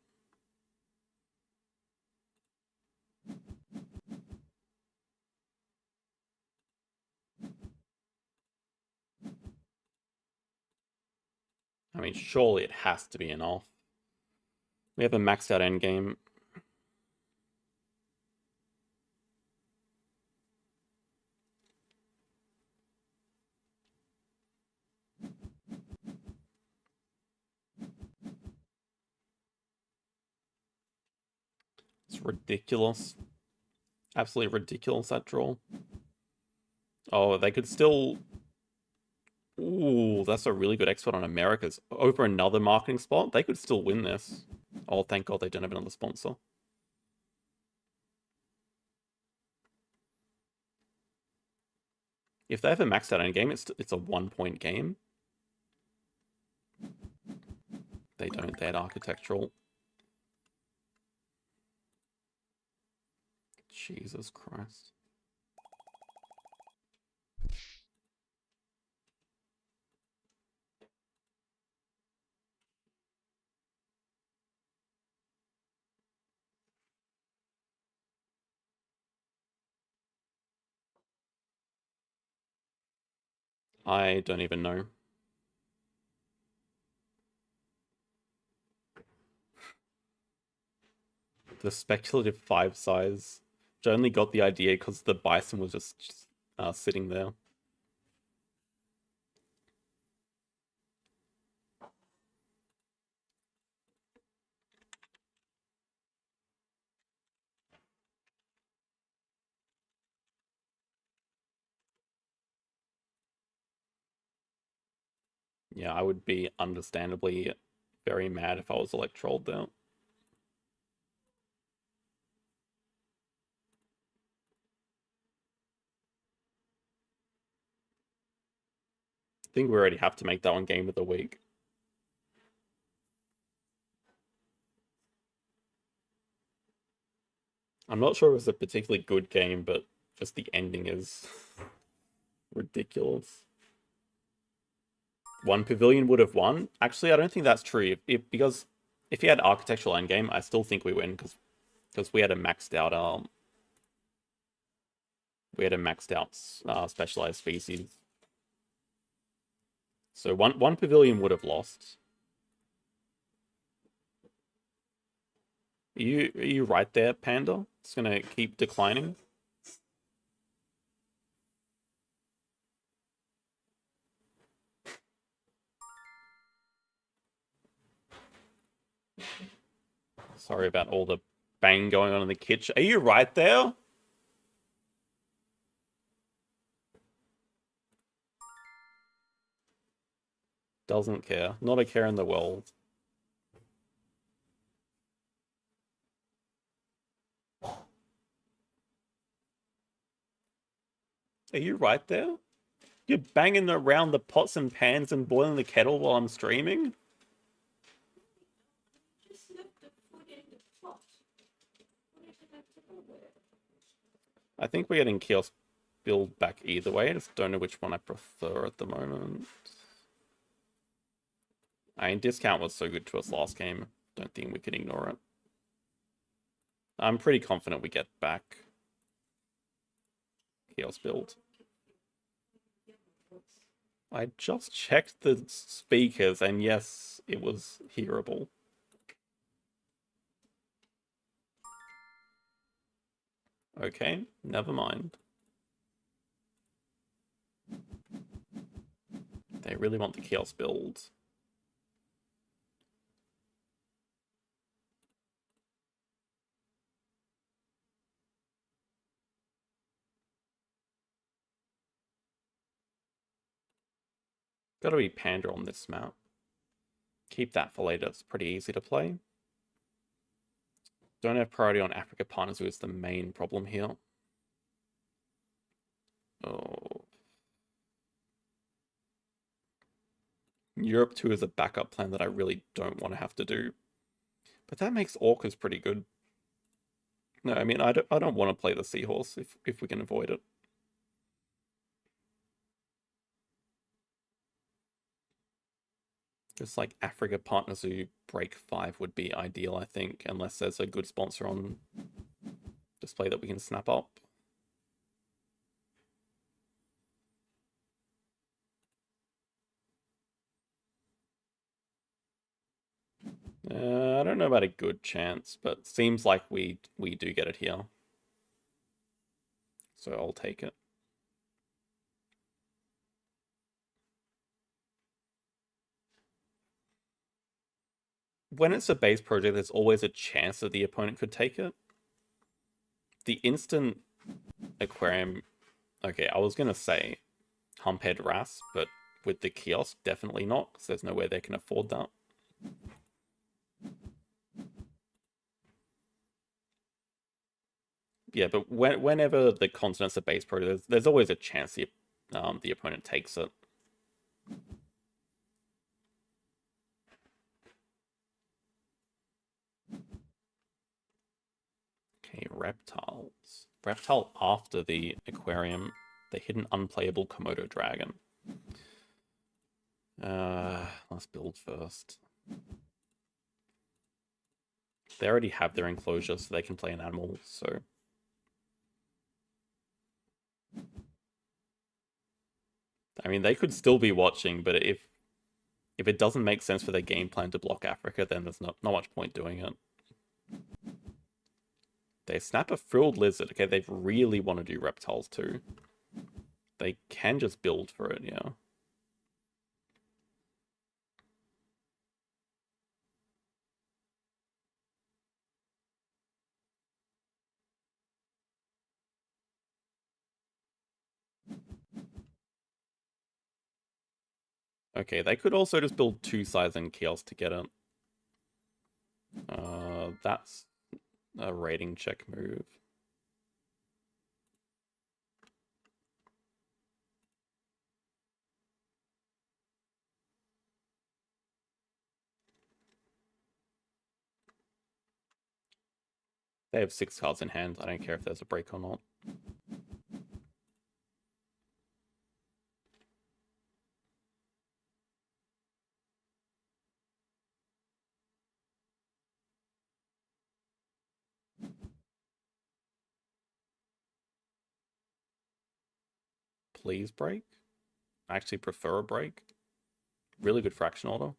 S1: I mean, surely it has to be enough. We have a maxed out endgame. It's ridiculous. Absolutely ridiculous, that draw. Oh, they could still... Ooh, that's a really good expert on Americas. Over another marketing spot, they could still win this. Oh, thank God they don't have another sponsor. If they have a maxed out endgame, it's a 1-point game. They don't. They had architectural. Jesus Christ. I don't even know. The speculative 5 size. Which I only got the idea because the bison was just sitting there. Yeah, I would be understandably very mad if I was electrolled there. I think we already have to make that one game of the week. I'm not sure it was a particularly good game, but just the ending is ridiculous. One pavilion would have won. Actually, I don't think that's true. Because if he had architectural endgame, I still think we win because we had a maxed out specialized species. So one pavilion would have lost. Are you right there, Panda? It's gonna keep declining. Sorry about all the bang going on in the kitchen. Are you right there? Doesn't care. Not a care in the world. Are you right there? You're banging around the pots and pans and boiling the kettle while I'm streaming? I think we're getting kiosk build back either way. I just don't know which one I prefer at the moment. I mean, discount was so good to us last game. Don't think we can ignore it. I'm pretty confident we get back kiosk build. I just checked the speakers, and yes, it was hearable. Okay, never mind. They really want the kiosk build. Gotta be Panda on this map. Keep that for later, it's pretty easy to play. Don't have priority on Africa partners, who is the main problem here. Oh. Europe 2 is a backup plan that I really don't want to have to do. But that makes Orcas pretty good. No, I mean, I don't want to play the Seahorse if we can avoid it. Just like Africa partners who break 5 would be ideal, I think, unless there's a good sponsor on display that we can snap up. I don't know about a good chance, but seems like we do get it here. So I'll take it. When it's a base project, there's always a chance that the opponent could take it. The instant aquarium... Okay, I was going to say Humphead Wrasse, but with the kiosk, definitely not, because there's no way they can afford that. Yeah, but whenever the continent's a base project, there's always a chance the opponent takes it. Okay, reptiles. Reptile after the aquarium, the hidden unplayable Komodo dragon. Let's build first. They already have their enclosure, so they can play an animal, so... I mean, they could still be watching, but if it doesn't make sense for their game plan to block Africa, then there's not much point doing it. They snap a frilled lizard. Okay, they really want to do reptiles too. They can just build for it, yeah. Okay, they could also just build 2 sides and chaos to get it. That's a rating check move. They have 6 cards in hand. I don't care if there's a break or not. Please break. I actually prefer a break. Really good fraction order.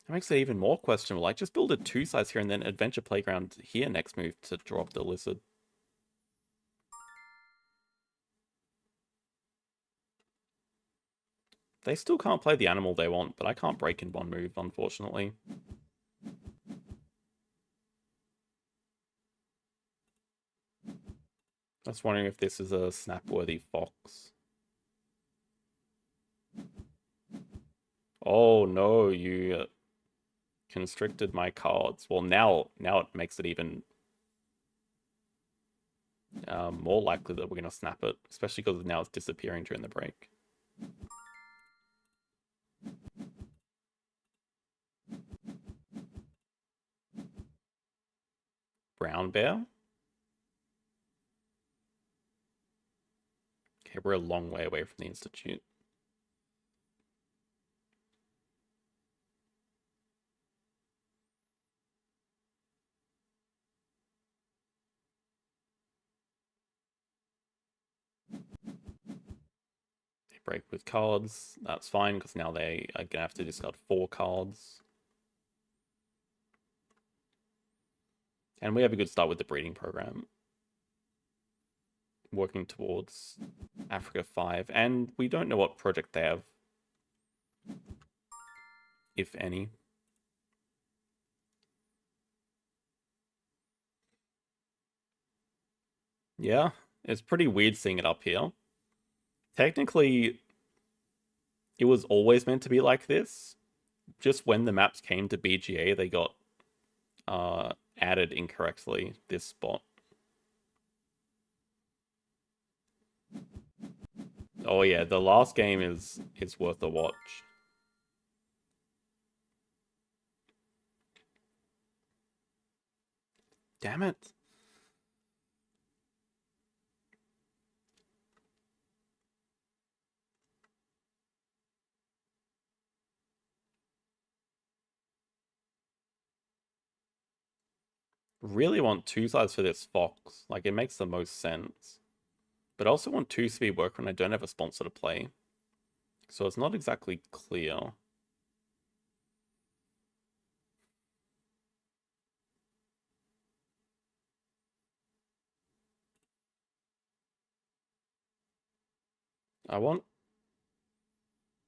S1: That makes it even more questionable. Like, just build a 2 size here and then Adventure Playground here next move to drop the lizard. They still can't play the animal they want, but I can't break in one move, unfortunately. I was wondering if this is a snap-worthy fox. Oh no, you constricted my cards. Well, now it makes it even more likely that we're going to snap it, especially because now it's disappearing during the break. Brown bear? Okay, we're a long way away from the Institute. They break with cards. That's fine, because now they are going to have to discard 4 cards. And we have a good start with the breeding program. Working towards Africa 5. And we don't know what project they have, if any. Yeah, it's pretty weird seeing it up here. Technically, it was always meant to be like this. Just when the maps came to BGA, they got added incorrectly, this spot. Oh yeah, the last game is worth a watch. Damn it. Really want 2 sides for this fox. Like, it makes the most sense. But I also want 2 speed work when I don't have a sponsor to play. So it's not exactly clear. I want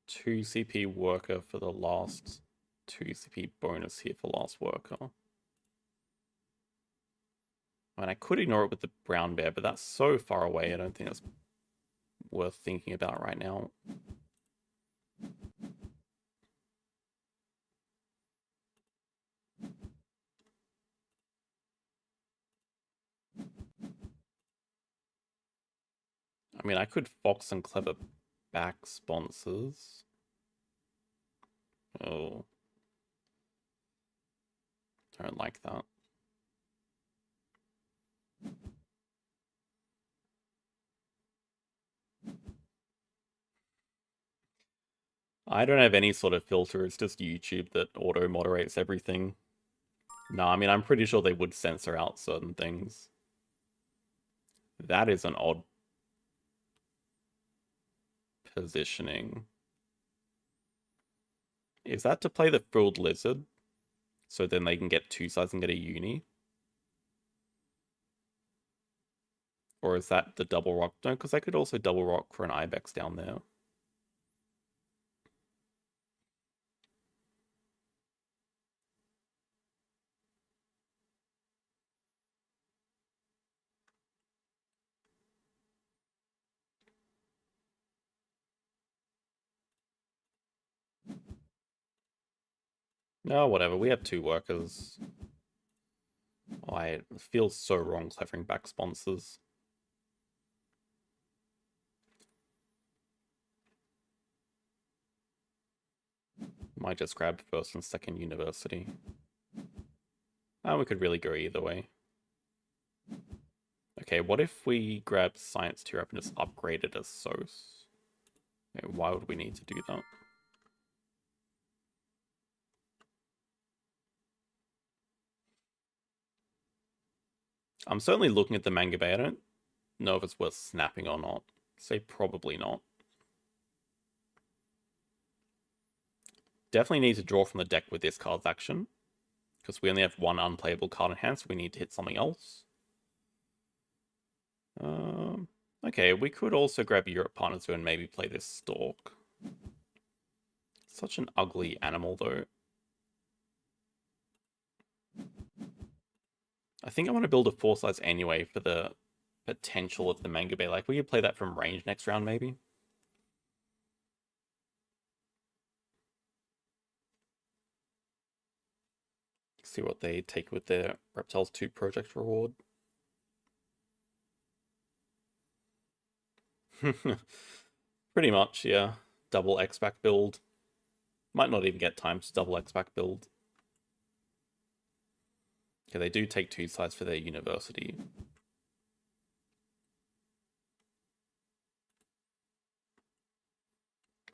S1: 2 CP worker for the last 2 CP bonus here for last worker. And I could ignore it with the brown bear, but that's so far away, I don't think that's worth thinking about right now. I mean, I could Fox and Clever back sponsors. Oh. Don't like that. I don't have any sort of filter, it's just YouTube that auto-moderates everything. No, I mean, I'm pretty sure they would censor out certain things. That is an odd positioning. Is that to play the frilled lizard? So then they can get 2 sides and get a uni? Or is that the double rock? No, because I could also double rock for an ibex down there. No, whatever. We have 2 workers. Oh, I feel so wrong clevering back sponsors. Might just grab first and second university. And we could really go either way. Okay, what if we grab Science Tier up and just upgrade it as SOS? Okay, why would we need to do that? I'm certainly looking at the manga bay. I don't know if it's worth snapping or not. Say probably not. Definitely need to draw from the deck with this card's action, because we only have 1 unplayable card in hand, so we need to hit something else. Okay, we could also grab Europe Partners and maybe play this Stork. Such an ugly animal, though. I think I want to build a 4 size anyway for the potential of the Manga Bay. Like, we could play that from range next round, maybe. See what they take with their Reptiles 2 project reward. Pretty much, yeah. Double X-Back build. Might not even get time to double X-Back build. Okay, they do take 2 sides for their university.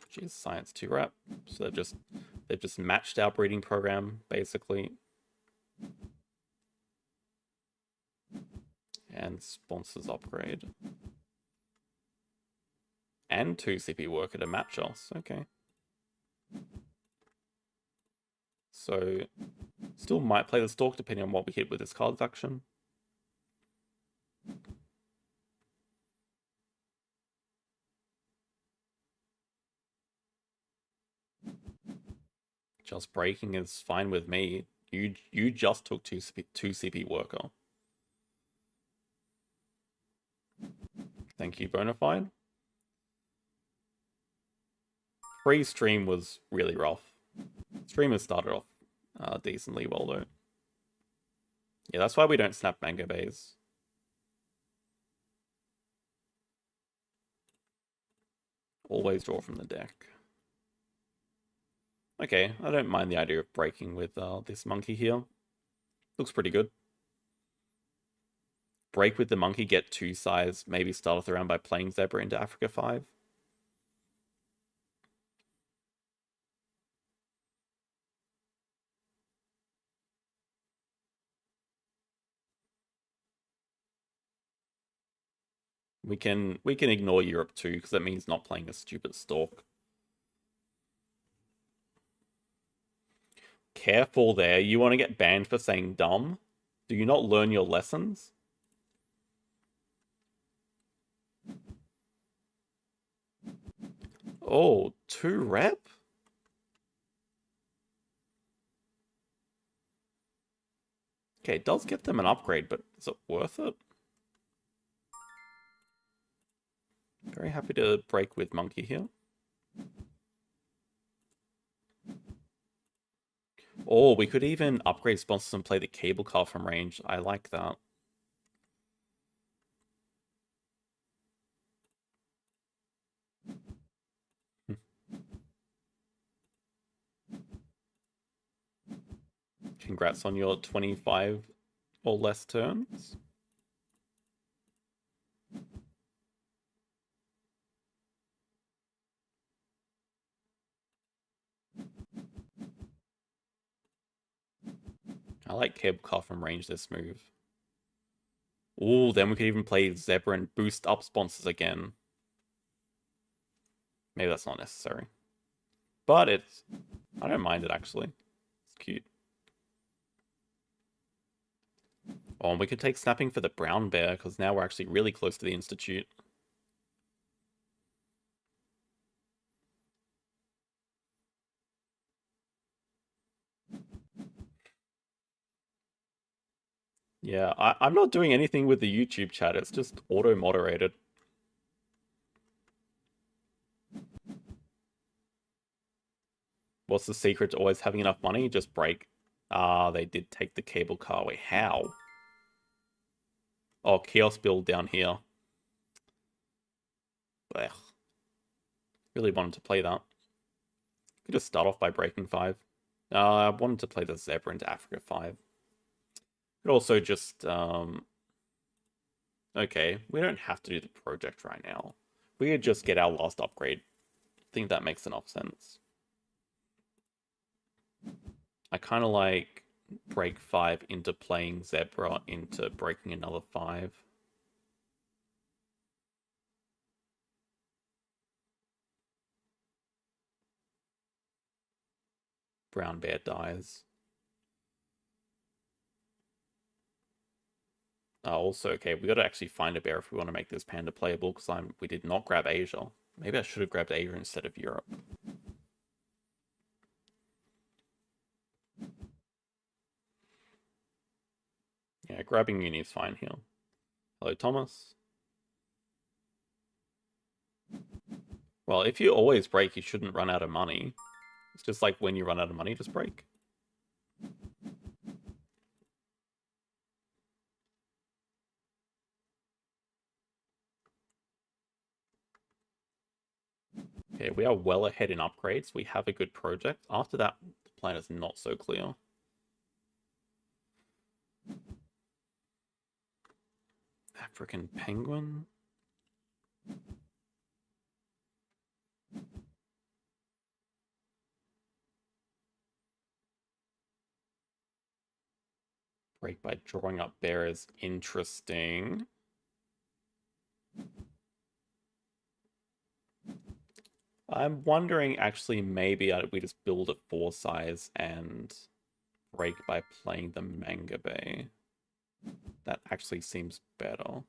S1: Which is science 2 rep. So they've just matched our breeding program, basically. And sponsors upgrade. And 2 CP worker to match us. Okay. So, still might play the Stalk depending on what we hit with this card's action. Just breaking is fine with me. You just took 2 CP worker. Thank you, Bonafide. Pre-stream was really rough. Streamers started off decently well, though. Yeah, that's why we don't snap Manga Bays. Always draw from the deck. Okay, I don't mind the idea of breaking with this monkey here. Looks pretty good. Break with the monkey, get 2 size, maybe start off the round by playing Zebra into Africa 5. We can ignore Europe too, because that means not playing a stupid Stalk. Careful there, you want to get banned for saying dumb? Do you not learn your lessons? Oh, 2 rep? Okay, it does get them an upgrade, but is it worth it? Very happy to break with Monkey here. Oh, we could even upgrade sponsors and play the cable car from range. I like that. Congrats on your 25 or less turns. I like cable car from range this move. Ooh, then we could even play Zebra and boost up sponsors again. Maybe that's not necessary. But I don't mind it actually. It's cute. Oh, and we could take snapping for the brown bear, because now we're actually really close to the Institute. Yeah, I'm not doing anything with the YouTube chat, it's just auto-moderated. What's the secret to always having enough money? Just break. Ah, they did take the cable car away. How? Oh, kiosk build down here. Blech. Really wanted to play that. Could just start off by breaking 5. I wanted to play the Zebra into Africa 5. Could also just, okay, we don't have to do the project right now. We could just get our last upgrade. I think that makes enough sense. I kind of like break 5 into playing Zebra into breaking another 5. Brown bear dies. Also, okay, we got to actually find a bear if we want to make this panda playable, because we did not grab Asia. Maybe I should have grabbed Asia instead of Europe. Yeah, grabbing uni is fine here. Hello, Thomas. Well, if you always break, you shouldn't run out of money. It's just like when you run out of money, just break. Okay, we are well ahead in upgrades. We have a good project. After that, the plan is not so clear. African penguin. Break by drawing up bear is interesting. I'm wondering, actually, maybe we just build a 4 size and break by playing the manga bay. That actually seems better.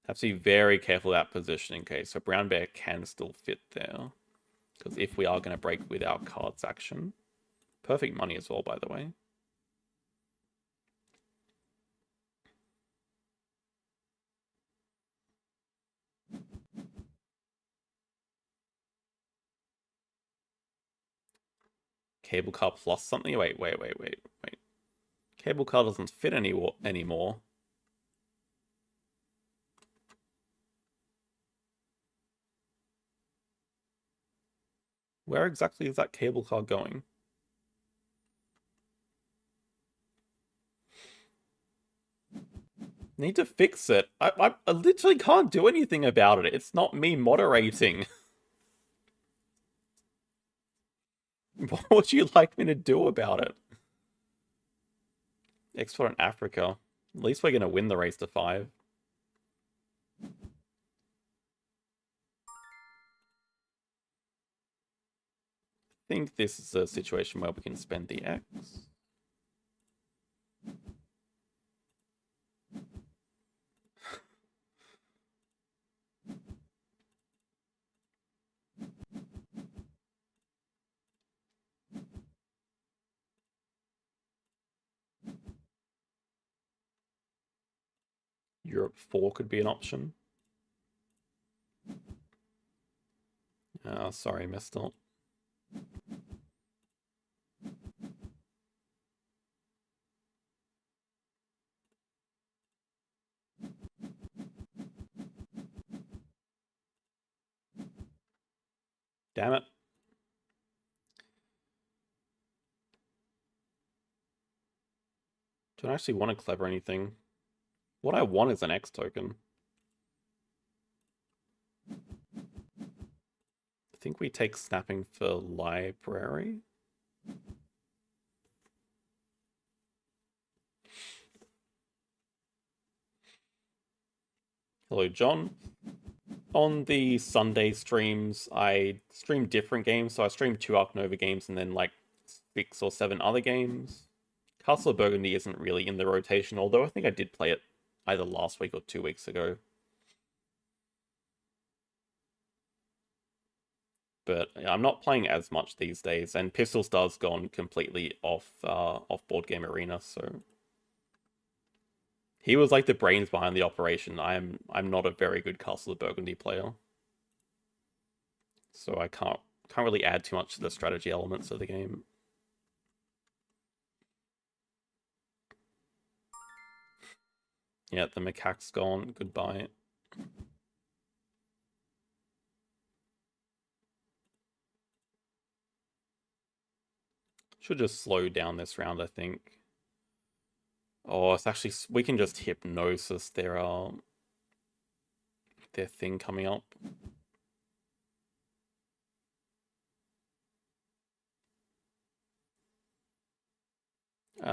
S1: Have to be very careful about positioning, okay? So brown bear can still fit there. Because if we are going to break with our cards action. Perfect money as well, by the way. Cable car plus something? Wait. Cable car doesn't fit anymore. Where exactly is that cable car going? Need to fix it. I literally can't do anything about it. It's not me moderating. What would you like me to do about it? Export in Africa. At least we're going to win the race to 5. I think this is a situation where we can spend the X. Europe 4 could be an option. Oh, sorry, messed up. Damn it. Don't actually want to clever anything. What I want is an X token. I think we take snapping for library. Hello, John. On the Sunday streams, I stream different games. So I stream 2 Ark Nova games and then like 6 or 7 other games. Castle of Burgundy isn't really in the rotation, although I think I did play it either last week or 2 weeks ago. But I'm not playing as much these days, and Pistol Star's gone completely off Board Game Arena, so he was like the brains behind the operation. I'm not a very good Castle of Burgundy player, so I can't really add too much to the strategy elements of the game. Yeah, the macaque's gone. Goodbye. Should just slow down this round, I think. Oh, it's actually, we can just hypnosis their thing coming up.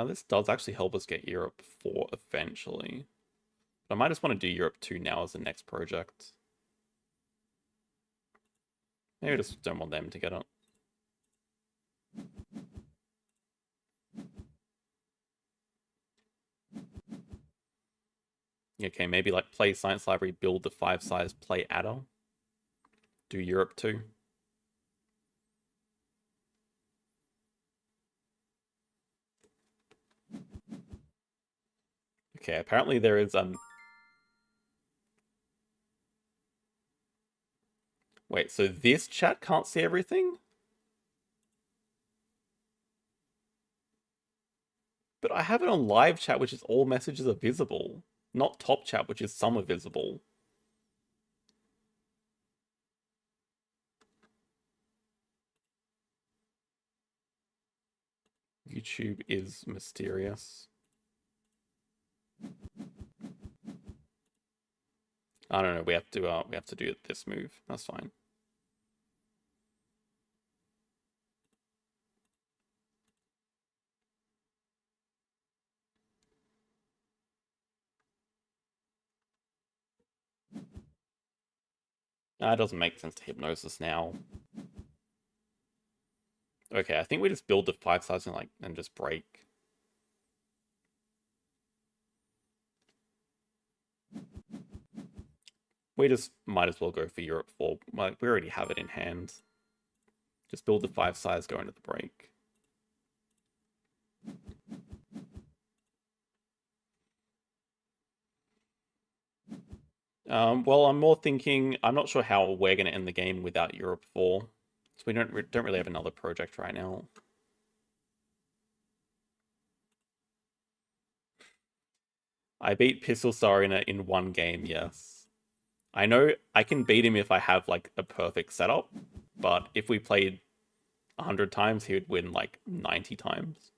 S1: This does actually help us get Europe 4 eventually. But I might just want to do Europe 2 now as the next project. Maybe I just don't want them to get it. Okay, maybe like play Science Library, build the 5 size, play adder. Do Europe 2. Okay, apparently there is Wait, so this chat can't see everything? But I have it on live chat, which is all messages are visible. Not top chat, which is some are visible. YouTube is mysterious. I don't know. We have to do this move. That's fine. It doesn't make sense to hypnosis now. Okay, I think we just build the 5 sides and just break. We just might as well go for Europe 4. Like, we already have it in hand. Just build the 5 sides, go into the break. Well, I'm more thinking, I'm not sure how we're going to end the game without Europe 4. So we don't really have another project right now. I beat Pistol Star in one game, yes. I know I can beat him if I have like a perfect setup, but if we played 100 times, he would win like 90 times.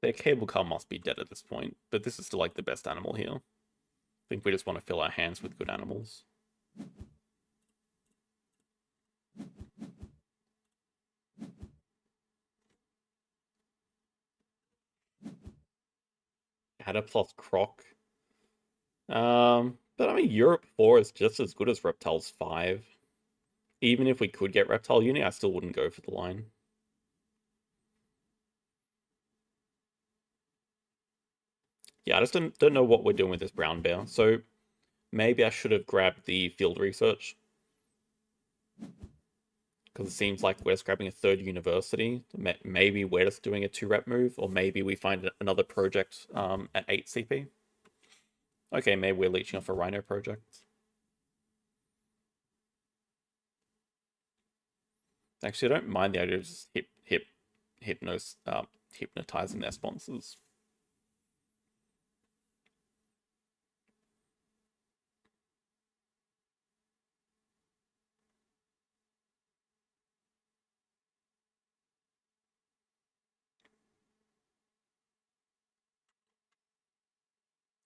S1: Their cable car must be dead at this point, but this is still like the best animal here. I think we just want to fill our hands with good animals. Hadda plus Croc. But I mean, Europe 4 is just as good as Reptiles 5. Even if we could get Reptile Uni, I still wouldn't go for the line. Yeah, I just don't know what we're doing with this brown bear. So maybe I should have grabbed the field research. Because it seems like we're just grabbing a third university. Maybe we're just doing a 2-rep move, or maybe we find another project at 8 CP. Okay, maybe we're leeching off a Rhino project. Actually, I don't mind the idea of just hypnotizing their sponsors.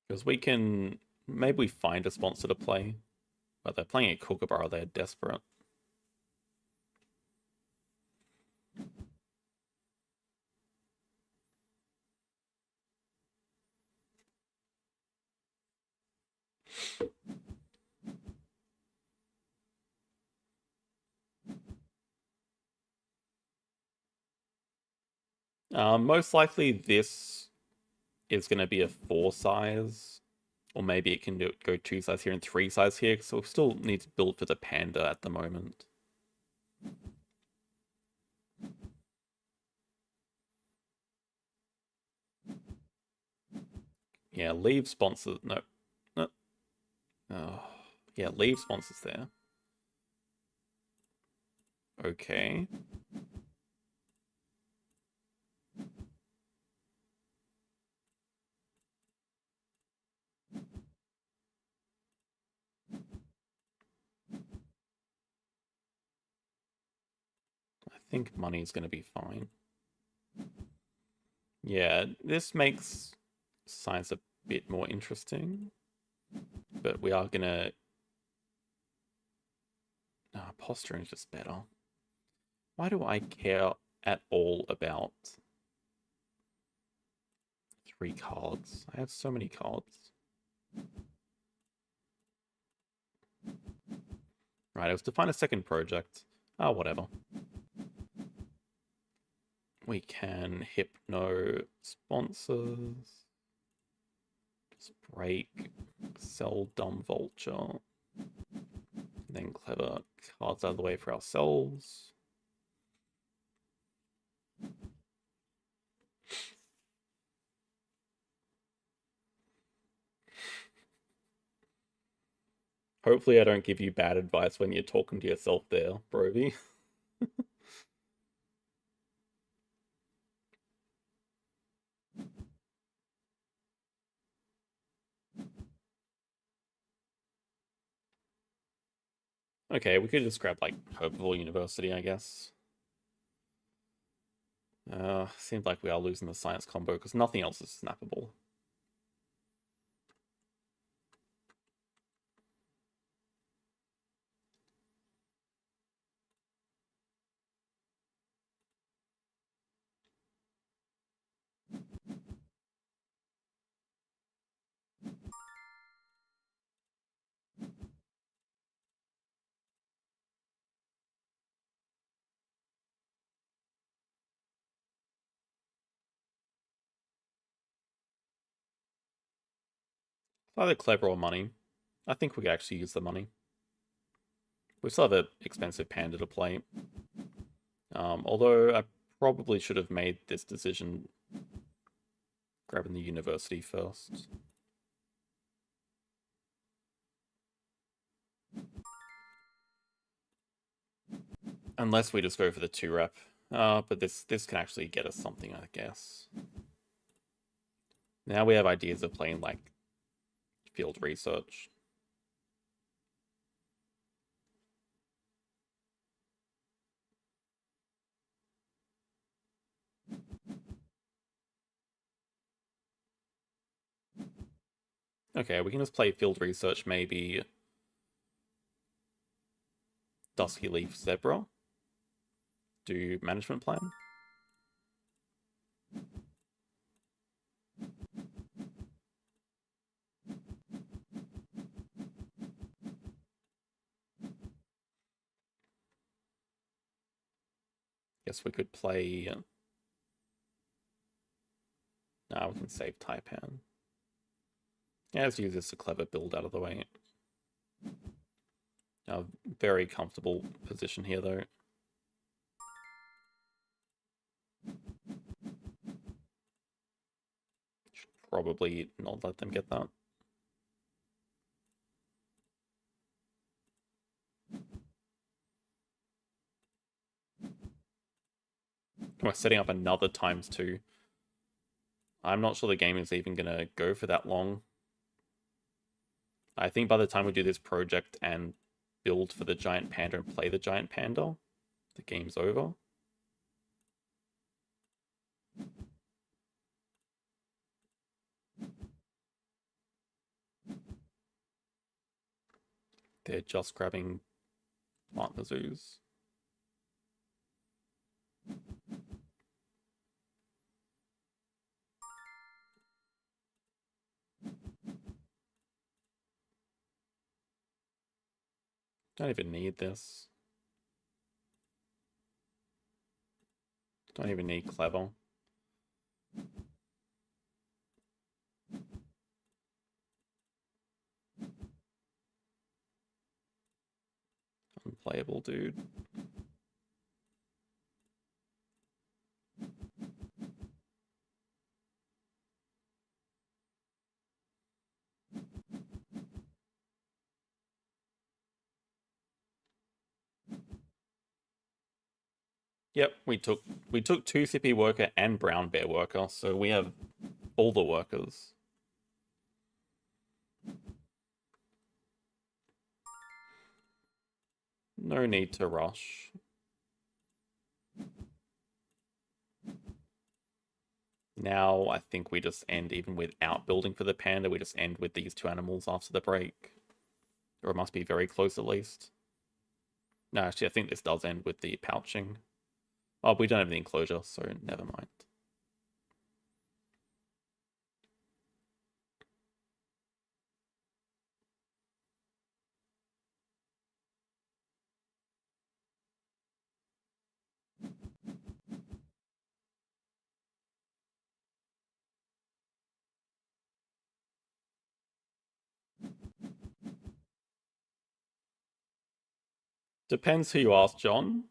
S1: Because we can... Maybe we find a sponsor to play. But they're playing a Kookaburra, they're desperate. Most likely this is going to be a 4 size. Or maybe it can go 2 size here and 3 size here. So we still need to build for the panda at the moment. Yeah, leave sponsors. No. No. Oh, yeah, leave sponsors there. Okay. I think money is going to be fine. Yeah, this makes science a bit more interesting. But we are going to... posturing is just better. Why do I care at all about 3 cards? I have so many cards. Right, it was to find a second project. Oh, whatever. We can hypno sponsors. Just break, sell dumb vulture. Then clever cards out of the way for ourselves. Hopefully I don't give you bad advice when you're talking to yourself there, Brovy. Okay, we could just grab, like, Herbivore University, I guess. Seems like we are losing the science combo because nothing else is snappable. Either clever or money. I think we could actually use the money. We still have an expensive panda to play. Although I probably should have made this decision grabbing the university first. Unless we just go for the 2-rep. But this can actually get us something, I guess. Now we have ideas of playing, like, field research. Okay, we can just play field research, maybe Dusky Leaf Zebra. Do management plan. Guess we could play... Now we can save Taipan. Yeah, let's use this a clever build out of the way. A very comfortable position here, though. Should probably not let them get that. We're setting up another ×2. I'm not sure the game is even going to go for that long. I think by the time we do this project and build for the giant panda and play the giant panda, the game's over. They're just grabbing partner zoos. Don't even need this. Don't even need clever. Unplayable, dude. Yep, we took 2 CP worker and brown bear worker, so we have all the workers. No need to rush. Now I think we just end even without building for the panda, we just end with these 2 animals after the break. Or it must be very close at least. No, actually I think this does end with the pouching. Oh, we don't have the enclosure, so never mind. Depends who you ask, John.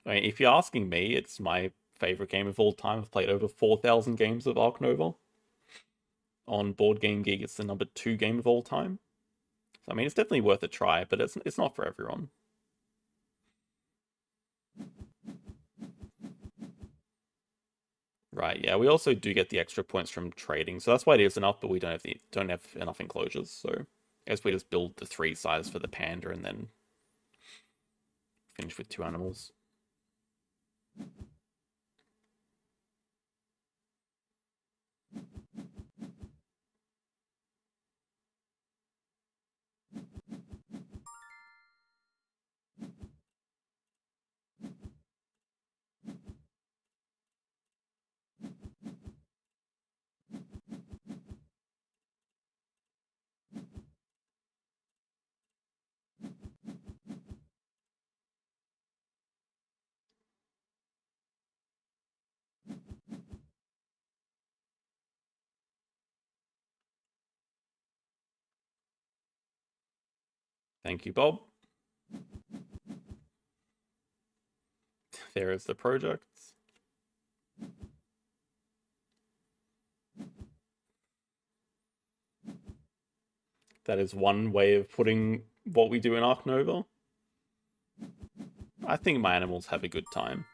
S1: I mean, if you're asking me, it's my favorite game of all time. I've played over 4,000 games of Ark Nova. On Board Game Geek, it's the #2 game of all time. So, I mean, it's definitely worth a try, but it's not for everyone. Right, yeah, we also do get the extra points from trading, so that's why it is enough, but we don't have enough enclosures, so I guess we just build the 3 size for the panda and then finish with 2 animals. Thank you, Bob. There is the projects. That is one way of putting what we do in Ark Nova. I think my animals have a good time.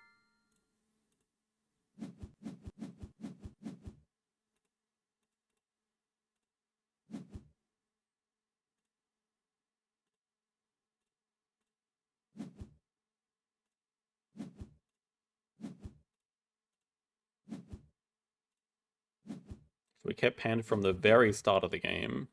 S1: So we kept panda from the very start of the game.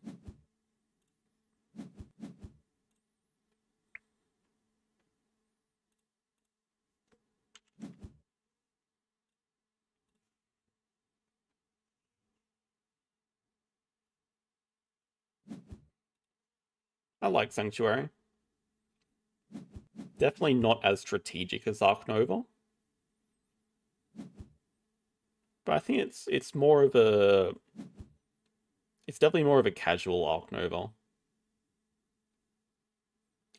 S1: I like Sanctuary. Definitely not as strategic as Ark Nova. But I think it's more of a... It's definitely more of a casual Ark Nova.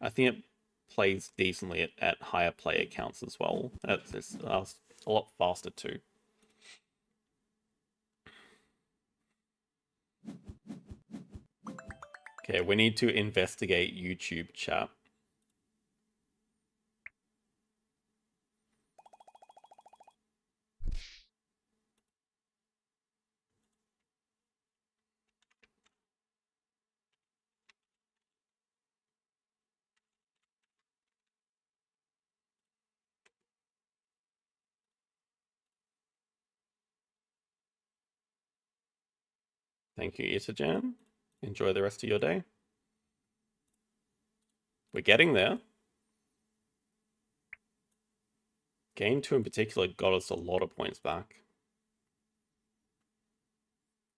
S1: I think it plays decently at higher player counts as well. It's a lot faster too. Okay, we need to investigate YouTube chat. Thank you, Itajan. Enjoy the rest of your day. We're getting there. Game 2 in particular got us a lot of points back.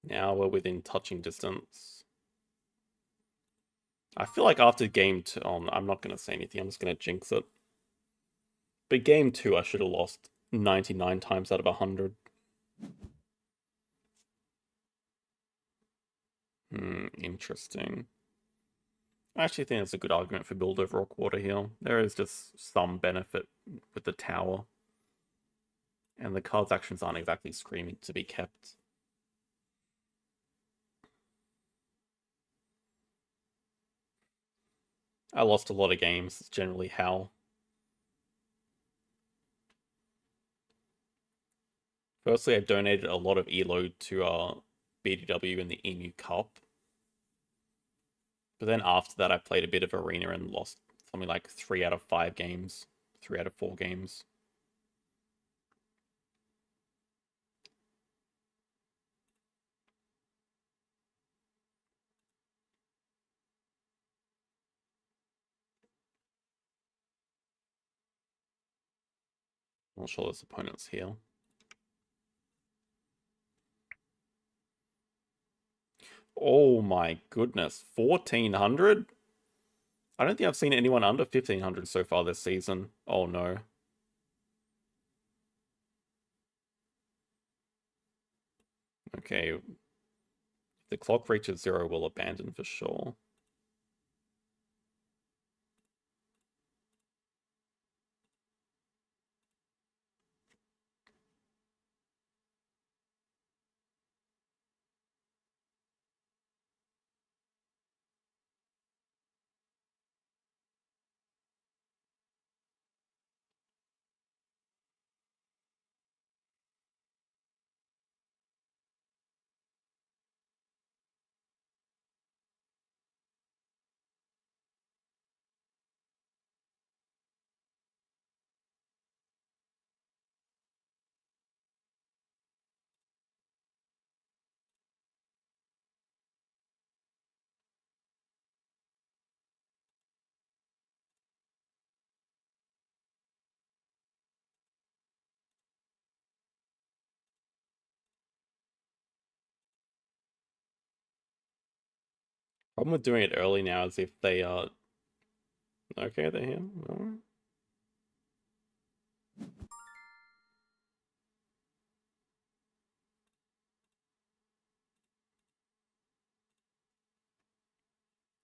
S1: Now we're within touching distance. I feel like after game 2, I'm not going to say anything, I'm just going to jinx it. But game 2, I should have lost 99 times out of 100. Interesting. I actually think it's a good argument for build over Rockwater here. There is just some benefit with the tower. And the card's actions aren't exactly screaming to be kept. I lost a lot of games, it's generally how. Firstly, I donated a lot of ELO to BDW in the Emu Cup. But then after that, I played a bit of Arena and lost something like 3 out of 5 games, 3 out of 4 games. Not sure this opponent's here. Oh my goodness, 1400? I don't think I've seen anyone under 1500 so far this season. Oh no. Okay. If the clock reaches 0, we'll abandon for sure. Problem with doing it early now is if they are... Okay, they're here. Alright.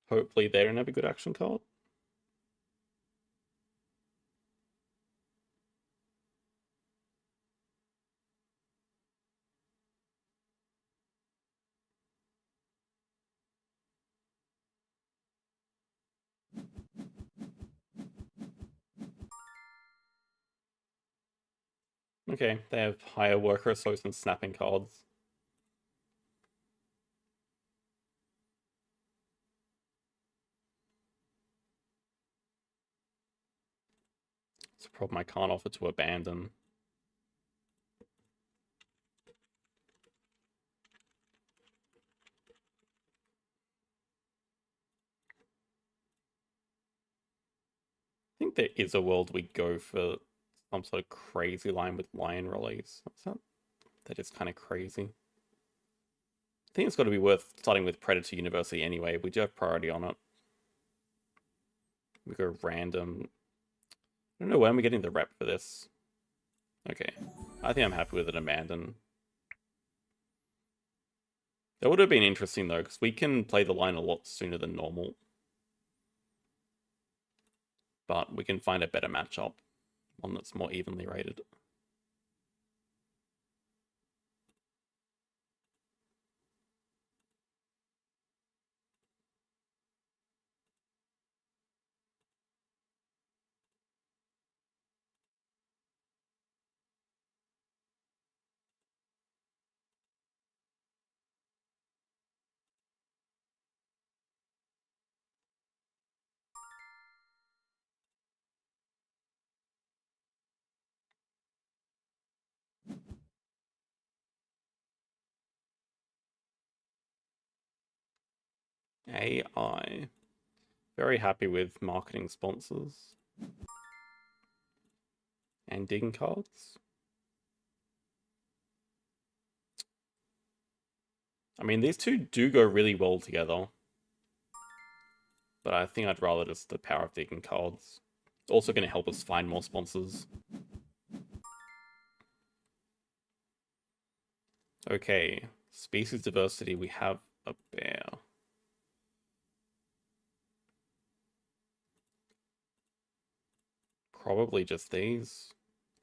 S1: Hopefully they don't have a good action card. Okay, they have higher worker associates and snapping cards. It's a problem I can't offer to abandon. I think there is a world we go for some sort of crazy line with Lion Release. What's that? That is kind of crazy. I think it's got to be worth starting with Predator University anyway. We do have priority on it. We go random. I don't know when we're getting the rep for this. Okay. I think I'm happy with an abandon. That would have been interesting though, because we can play the line a lot sooner than normal. But we can find a better matchup. One that's more evenly rated. AI. Very happy with marketing sponsors. And digging cards. I mean, these two do go really well together. But I think I'd rather just the power of digging cards. It's also going to help us find more sponsors. Okay, species diversity, we have a bear. Probably just these.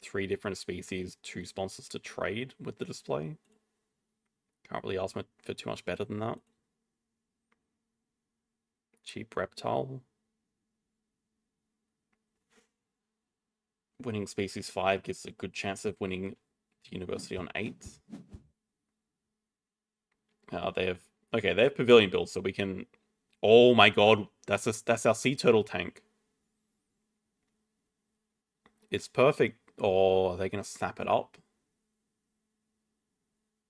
S1: 3 different species, 2 sponsors to trade with the display. Can't really ask for too much better than that. Cheap reptile. Winning species 5 gives a good chance of winning the university on 8. They have pavilion builds, so we can... Oh my god, that's our sea turtle tank. It's perfect. Oh, are they going to snap it up?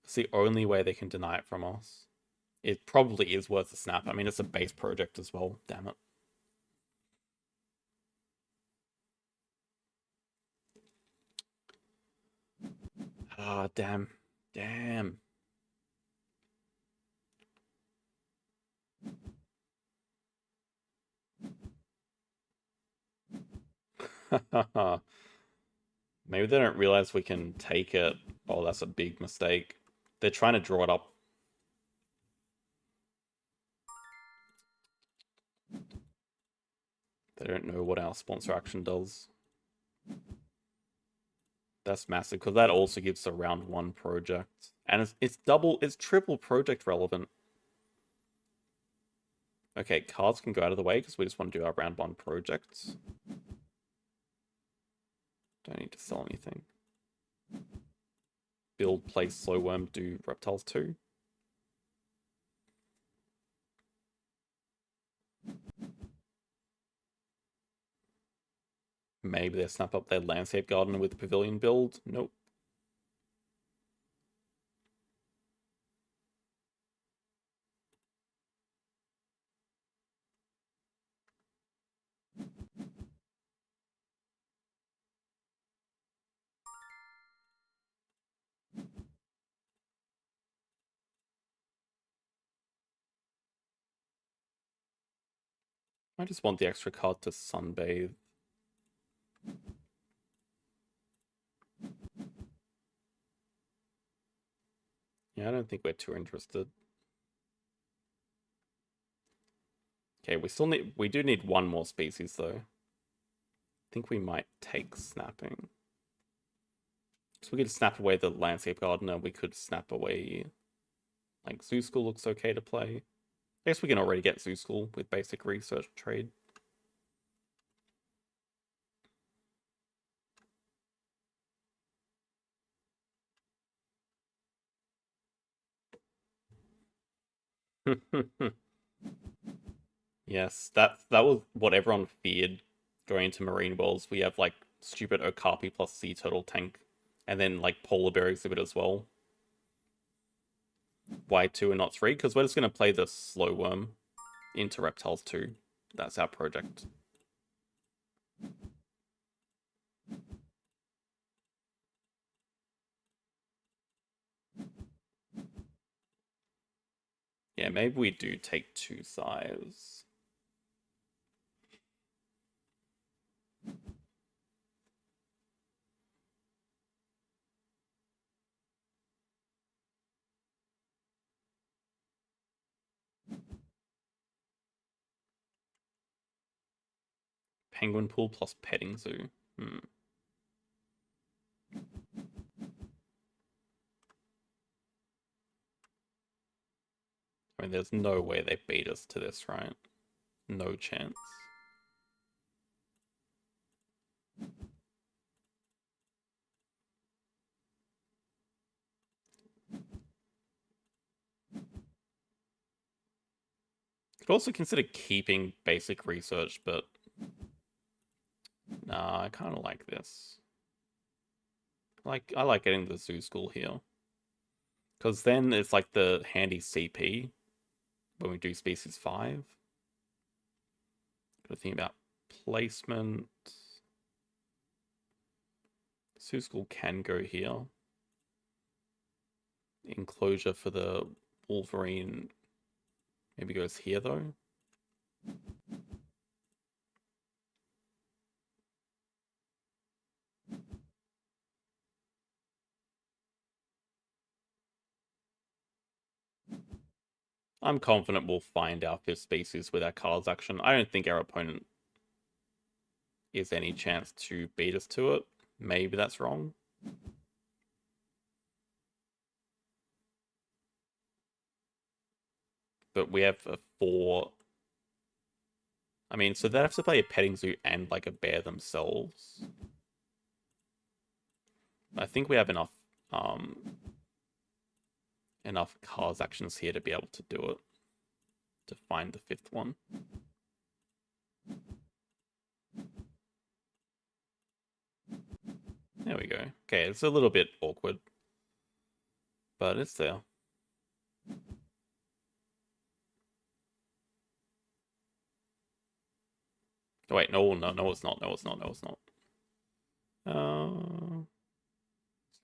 S1: It's the only way they can deny it from us. It probably is worth a snap. I mean, it's a base project as well. Damn it. Ah, damn. Damn. Maybe they don't realize we can take it. Oh, that's a big mistake. They're trying to draw it up. They don't know what our sponsor action does. That's massive, because that also gives a round 1 project. And it's triple project relevant. Okay, cards can go out of the way, because we just want to do our round 1 projects. Don't need to sell anything. Build, place, slow worm, do reptiles too. Maybe they snap up their landscape gardener with the pavilion build. Nope. I just want the extra card to sunbathe. Yeah, I don't think we're too interested. Okay, we do need one more species though. I think we might take snapping. So we could snap away the landscape gardener, we could snap away like Zoo School looks okay to play. I guess we can already get Zoo School with basic research trade. Yes, that was what everyone feared going into Marine Worlds. We have like stupid Okapi plus Sea Turtle tank, and then like Polar Bear exhibit as well. Why 2 and not 3? Because we're just going to play the Slow Worm into Reptiles 2. That's our project. Yeah, maybe we do take 2 size. Penguin Pool plus Petting Zoo. I mean, there's no way they beat us to this, right? No chance. Could also consider keeping basic research, but nah, I kind of like this. I like getting the Zoo School here. Because then it's like the handy CP when we do species 5. Gotta think about placement. Zoo School can go here. Enclosure for the Wolverine maybe goes here though. I'm confident we'll find our 5th species with our cards action. I don't think our opponent is any chance to beat us to it. Maybe that's wrong. But we have a 4. I mean, so they have to play a petting zoo and like a bear themselves. I think we have enough cards actions here to be able to do it. To find the 5th one. There we go. Okay, it's a little bit awkward. But it's there. Oh, wait, no, it's not. No, it's not. No, it's not.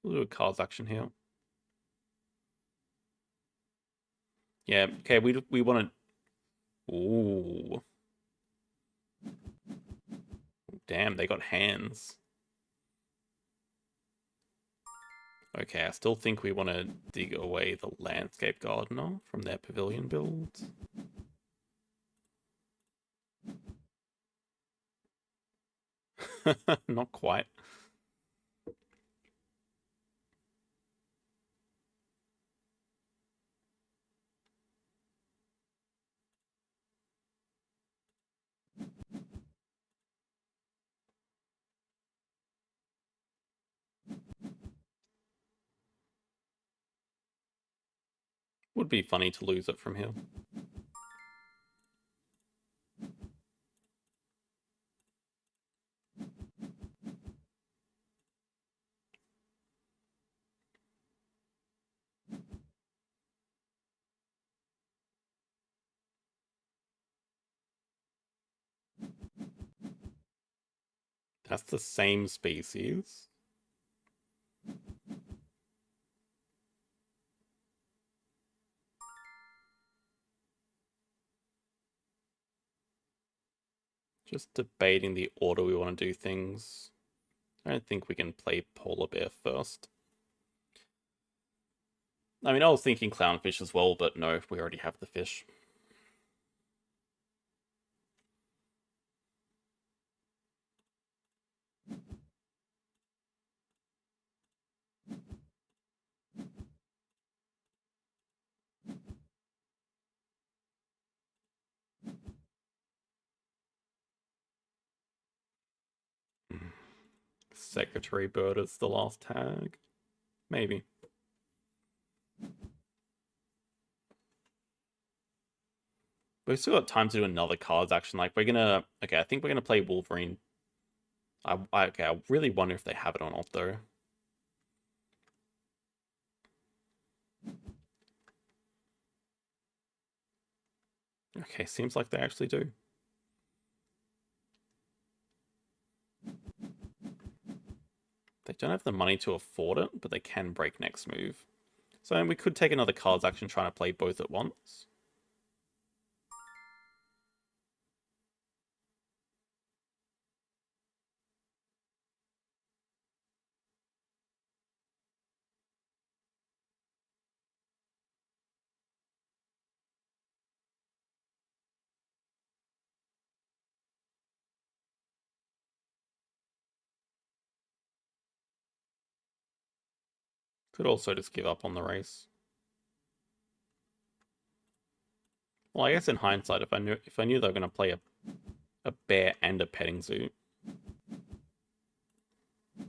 S1: Let's do a cards action here. Yeah, okay, we want to... Ooh. Damn, they got hands. Okay, I still think we want to dig away the landscape gardener from their pavilion build. Not quite. Would be funny to lose it from here. That's the same species. Just debating the order we want to do things. I don't think we can play polar bear first. I mean, I was thinking clownfish as well, but no, we already have the fish. Secretary bird is the last tag. Maybe. We've still got time to do another cards action. Like, we're gonna... Okay, I think we're gonna play Wolverine. Okay, I really wonder if they have it or not, though. Okay, seems like they actually do. They don't have the money to afford it, but they can break next move. So we could take another cards action trying to play both at once. Could also just give up on the race. Well, I guess in hindsight, if I knew they were going to play a bear and a petting zoo. I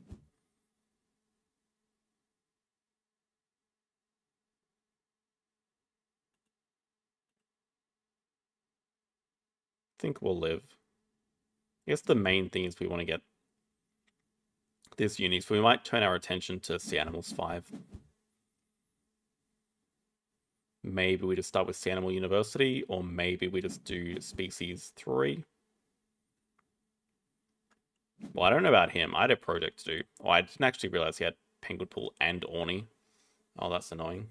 S1: think we'll live. I guess the main thing is we want to get this uni, so we might turn our attention to Sea Animals 5. Maybe we just start with Sea Animal University, or maybe we just do Species 3. Well, I don't know about him. I had a project to do. Oh, I didn't actually realize he had Penguin Pool and Orny. Oh, that's annoying.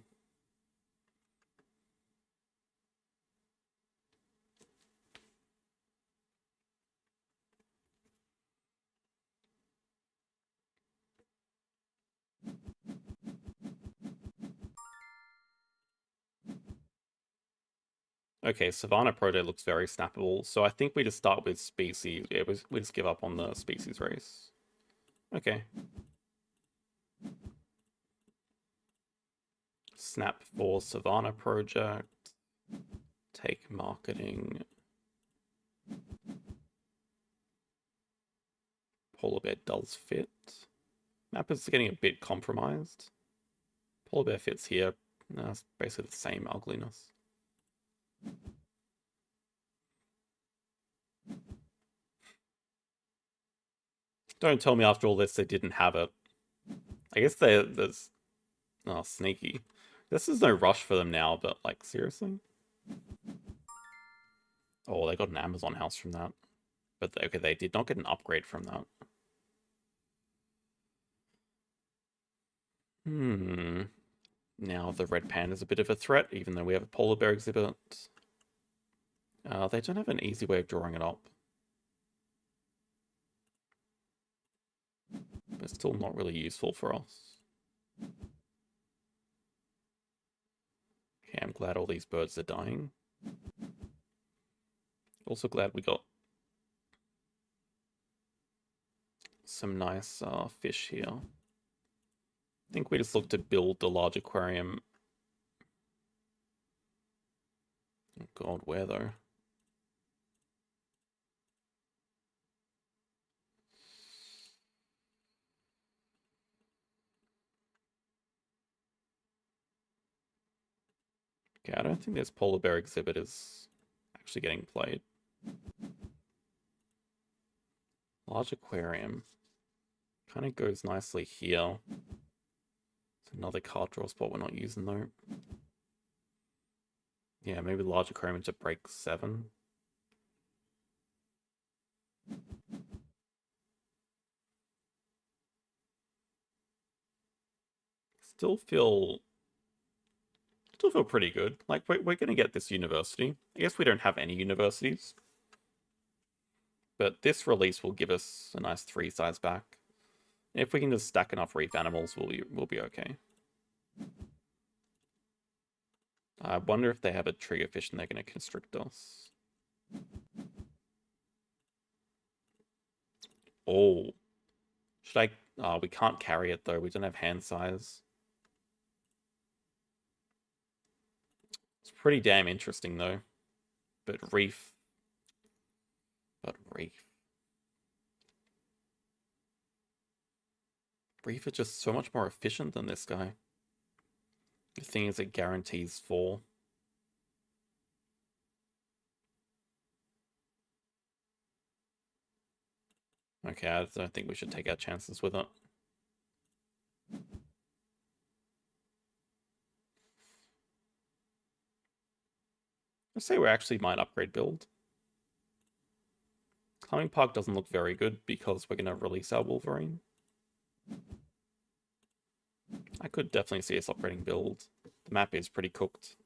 S1: Okay, Savannah Project looks very snappable, so I think we just start with Species. Yeah, we just give up on the Species race. Okay. Snap for Savannah Project. Take marketing. Polar Bear does fit. Map is getting a bit compromised. Polar Bear fits here. No, it's basically the same ugliness. Don't tell me after all this they didn't have it. I guess there's... Oh, sneaky. This is no rush for them now, but, like, seriously? Oh, they got an Amazon house from that. But, okay, they did not get an upgrade from that. Now the red panda is a bit of a threat, even though we have a polar bear exhibit. They don't have an easy way of drawing it up. But it's still not really useful for us. Okay, I'm glad all these birds are dying. Also glad we got some nice fish here. I think we just look to build the large aquarium. Oh god, where though? Okay, I don't think this polar bear exhibit is actually getting played. Large aquarium. Kind of goes nicely here. It's another card draw spot we're not using though. Yeah, maybe large aquarium to break 7. Still feel pretty good. Like, we're going to get this university. I guess we don't have any universities. But this release will give us a nice 3 size back. If we can just stack enough reef animals, we'll be okay. I wonder if they have a triggerfish and they're going to constrict us. Oh. Should I... Oh, we can't carry it though. We don't have hand size. It's pretty damn interesting though. But reef... Reef are just so much more efficient than this guy. The thing is, it guarantees 4. Okay, I don't think we should take our chances with it. Let's say we actually might upgrade build. Climbing Park doesn't look very good because we're going to release our Wolverine. I could definitely see us upgrading build. The map is pretty cooked.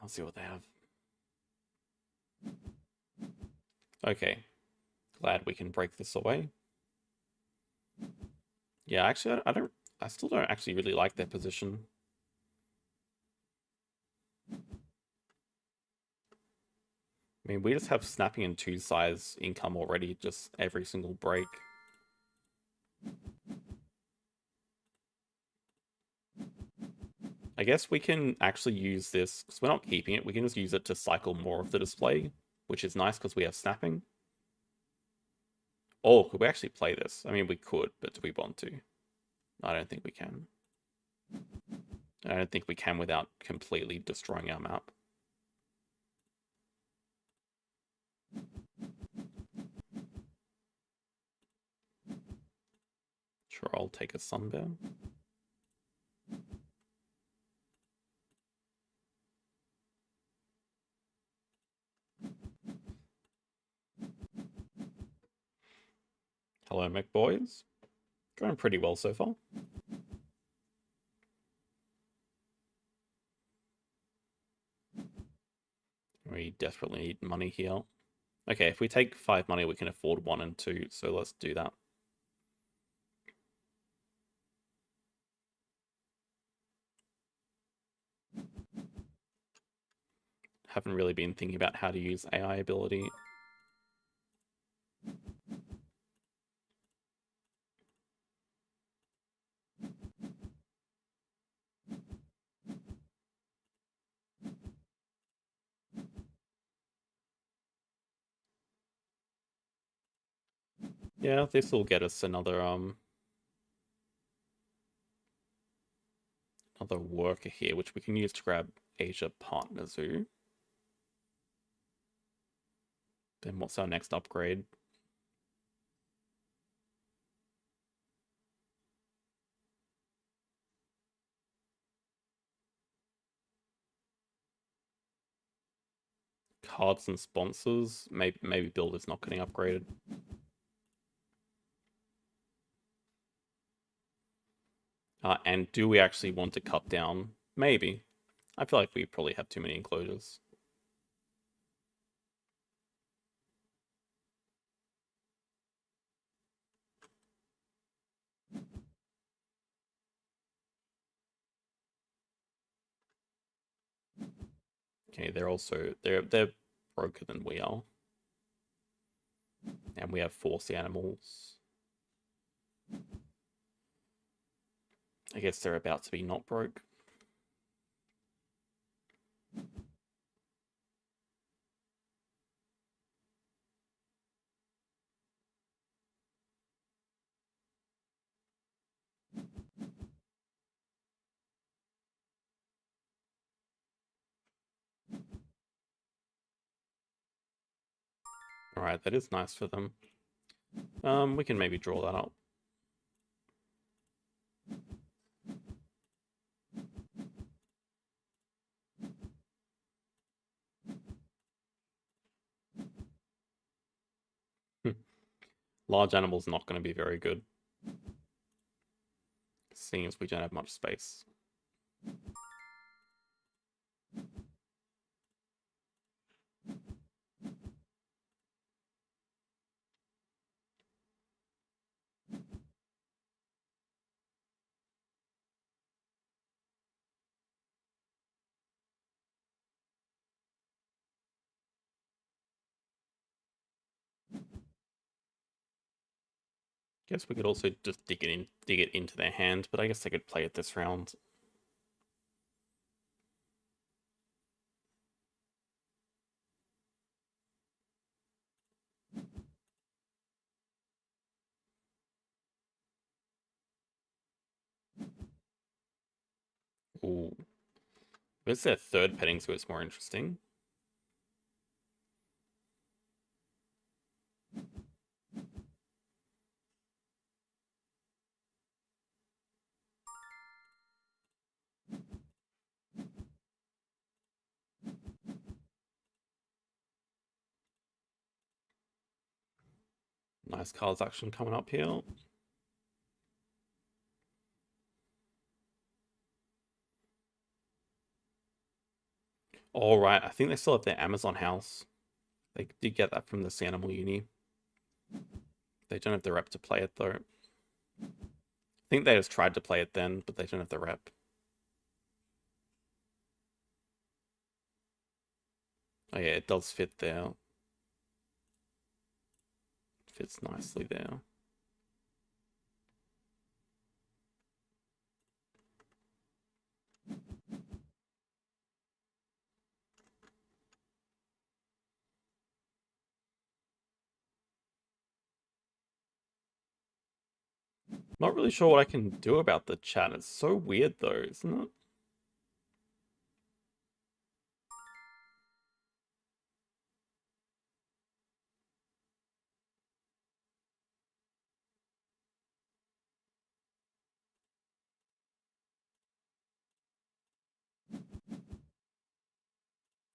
S1: I'll see what they have. Okay. Glad we can break this away. Yeah, actually, I still don't actually really like their position. I mean, we just have snapping and 2 size income already, just every single break. I guess we can actually use this, because we're not keeping it, we can just use it to cycle more of the display, which is nice because we have snapping. Oh, could we actually play this? I mean, we could, but do we want to? I don't think we can. I don't think we can without completely destroying our map. Sure, I'll take a sunburn. Hello, mech boys. Going pretty well so far. We desperately need money here. Okay, if we take 5 money, we can afford 1 and 2, so let's do that. Haven't really been thinking about how to use AI ability. Yeah, this will get us another worker here, which we can use to grab Asia Partner Zoo. Then what's our next upgrade? Cards and sponsors. Maybe build is not getting upgraded. And do we actually want to cut down? Maybe. I feel like we probably have too many enclosures. Okay, they're broker than we are. And we have 4 sea animals. I guess they're about to be not broke. Alright, that is nice for them. We can maybe draw that up. Large animal's not going to be very good, seeing as we don't have much space. Guess we could also just dig it into their hand, but I guess they could play it this round. Ooh. It's their third petting, so it's more interesting. Nice cards action coming up here. All right, I think they still have their Amazon house. They did get that from the Animal Uni. They don't have the rep to play it though. I think they just tried to play it then, but they don't have the rep. Oh yeah, it does fit there. Fits nicely there. Not really sure what I can do about the chat. It's so weird though, isn't it?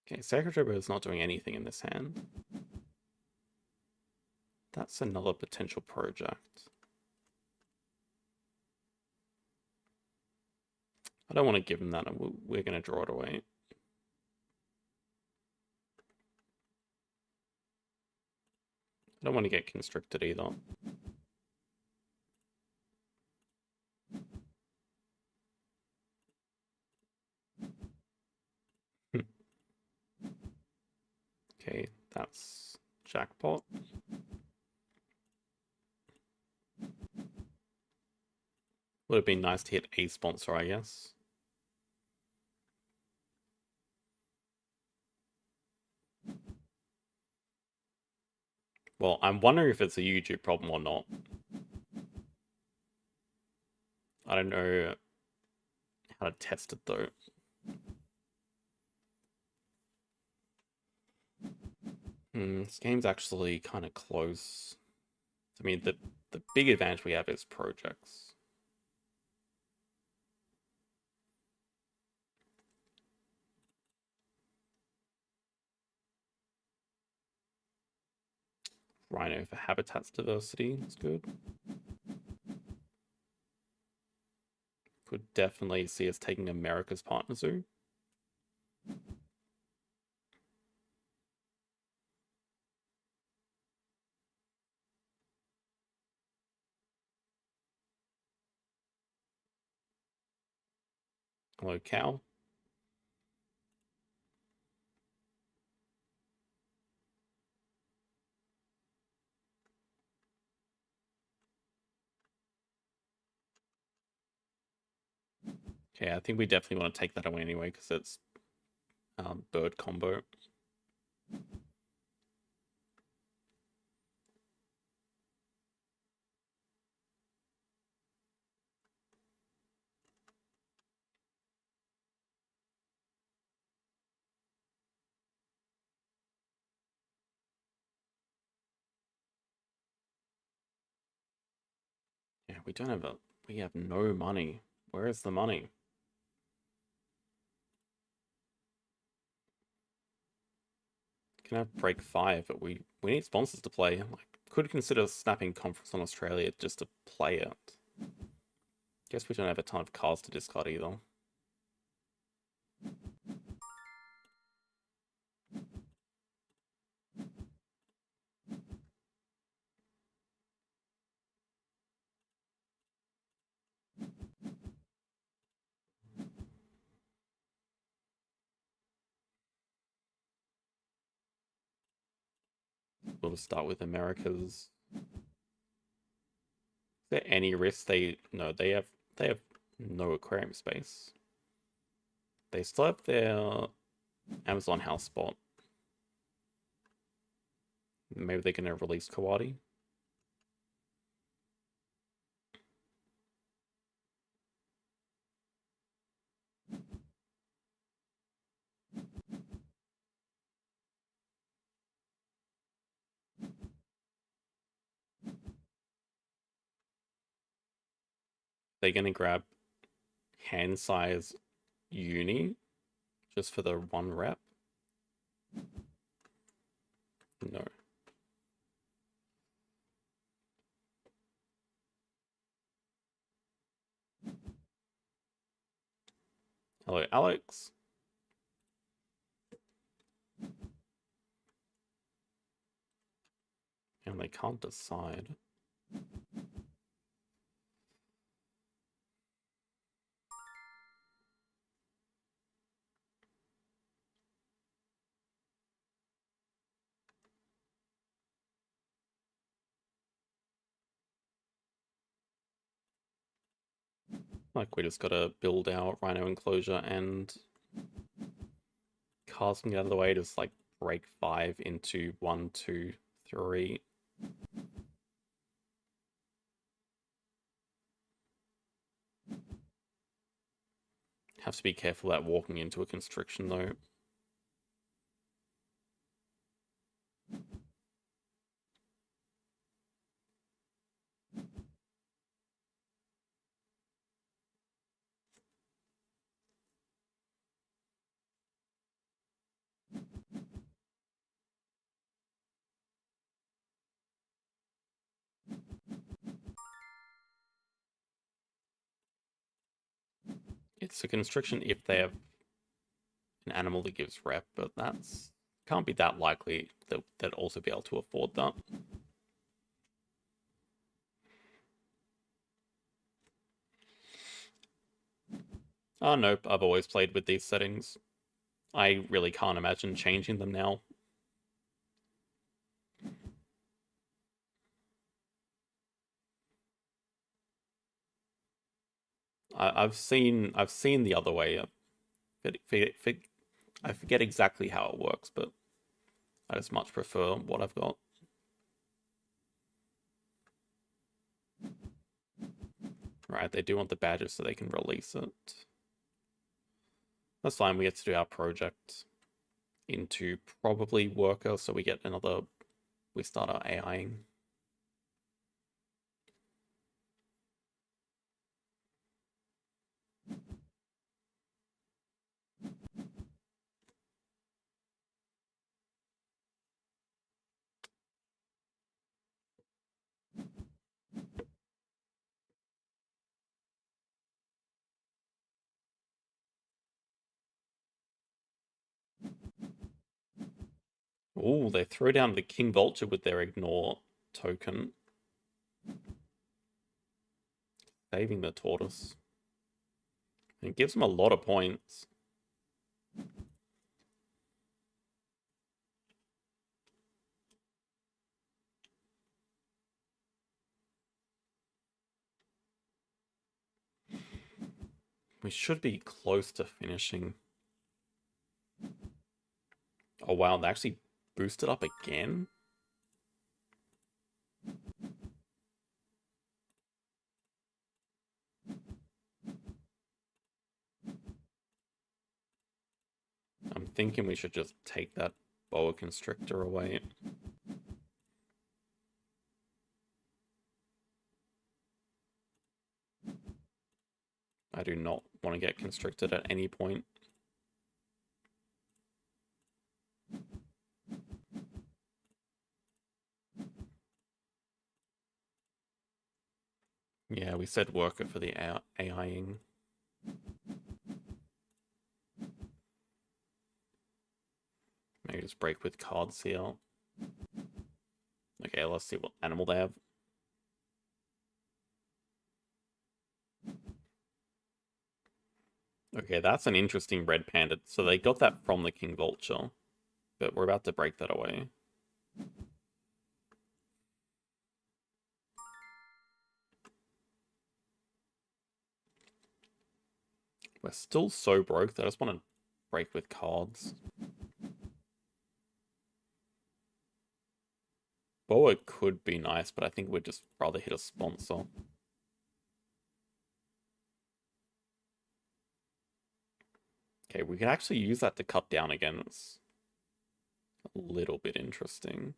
S1: Okay, Secretary is not doing anything in this hand. That's another potential project. I don't want to give him that. We're going to draw it away. I don't want to get constricted either. Okay, that's jackpot. Would have been nice to hit a sponsor, I guess. Well, I'm wondering if it's a YouTube problem or not. I don't know how to test it though. This game's actually kind of close. I mean, the big advantage we have is projects. Rhino for habitats diversity is good. Could definitely see us taking America's partner zoo. Hello, cow. Okay, I think we definitely want to take that away anyway because it's bird combo. Yeah, we don't have we have no money. Where is the money? Can have break 5, but we need sponsors to play. Like, could consider snapping Conference on Australia just to play it. Guess we don't have a ton of cards to discard either. We'll just start with America's. there any risk? No, they have no aquarium space. They still have their Amazon house spot. Maybe they're gonna release Kawadi. They're gonna grab hand size uni just for the 1 rep. No. Hello, Alex. And they can't decide. Like, we just gotta build our rhino enclosure and casting it out of the way, just like break 5 into 1, 2, 3. Have to be careful about walking into a constriction though. It's a constriction if they have an animal that gives rep, but that's can't be that likely that they'd also be able to afford that. Oh nope, I've always played with these settings. I really can't imagine changing them now. I've seen the other way. I forget exactly how it works, but I just much prefer what I've got. Right, they do want the badges so they can release it. That's fine, we get to do our project into probably worker, so we get another, we start our AIing. Oh, they throw down the King Vulture with their ignore token. Saving the tortoise. It gives them a lot of points. We should be close to finishing. Oh wow, they actually boosted up again? I'm thinking we should just take that boa constrictor away. I do not want to get constricted at any point. Yeah, we said worker for the AIing. Maybe just break with cards here. Okay, let's see what animal they have. Okay, that's an interesting red panda. So they got that from the King Vulture, but we're about to break that away. We're still so broke that I just want to break with cards. Boa could be nice, but I think we'd just rather hit a sponsor. Okay, we can actually use that to cut down again. It's a little bit interesting.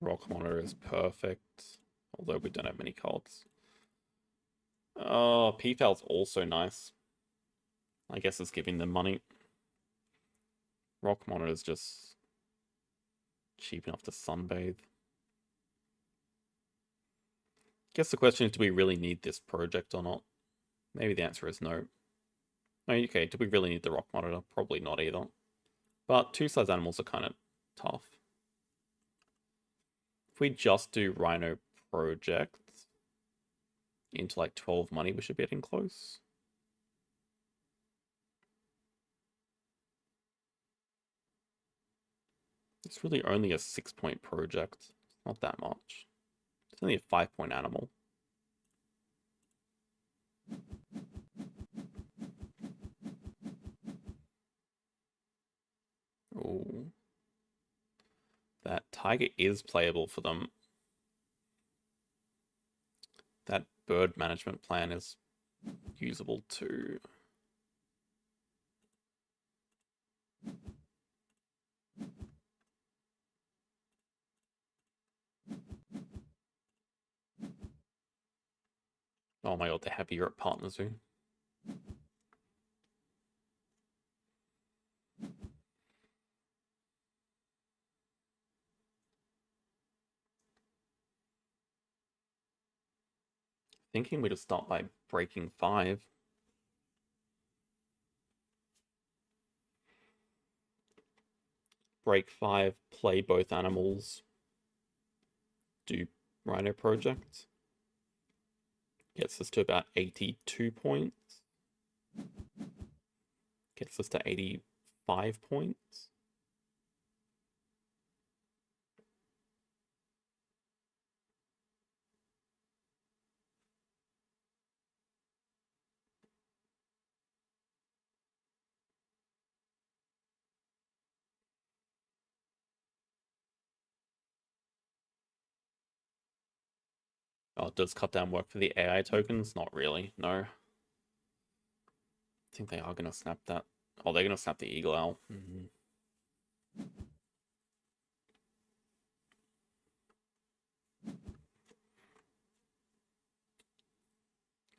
S1: Rock Monitor is perfect, although we don't have many cards. Oh, PFAL's also nice. I guess it's giving them money. Rock Monitor is just cheap enough to sunbathe. Guess the question is, do we really need this project or not? Maybe the answer is no. Okay, do we really need the Rock Monitor? Probably not either. But two-size animals are kind of tough. If we just do Rhino Project into like 12 money, we should be getting close. It's really only a 6-point project. It's not that much. It's only a 5-point animal. Oh. That tiger is playable for them. That bird management plan is usable too. Oh my god, they have Europe Partner Zoo. Thinking we just start by breaking 5. Break 5, play both animals, do Rhino Project. Gets us to about 82 points. Gets us to 85 points. Oh, does cut down work for the AI tokens? Not really, no. I think they are going to snap that. Oh, they're going to snap the Eagle Owl.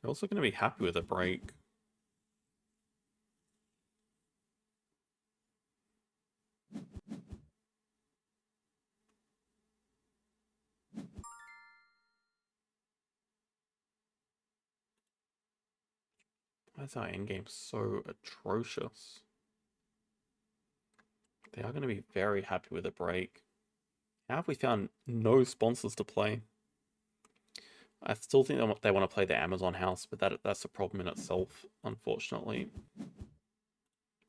S1: They're also going to be happy with a break. Why is our endgame so atrocious? They are going to be very happy with a break. How have we found no sponsors to play? I still think they want to play the Amazon house, but that's a problem in itself, unfortunately.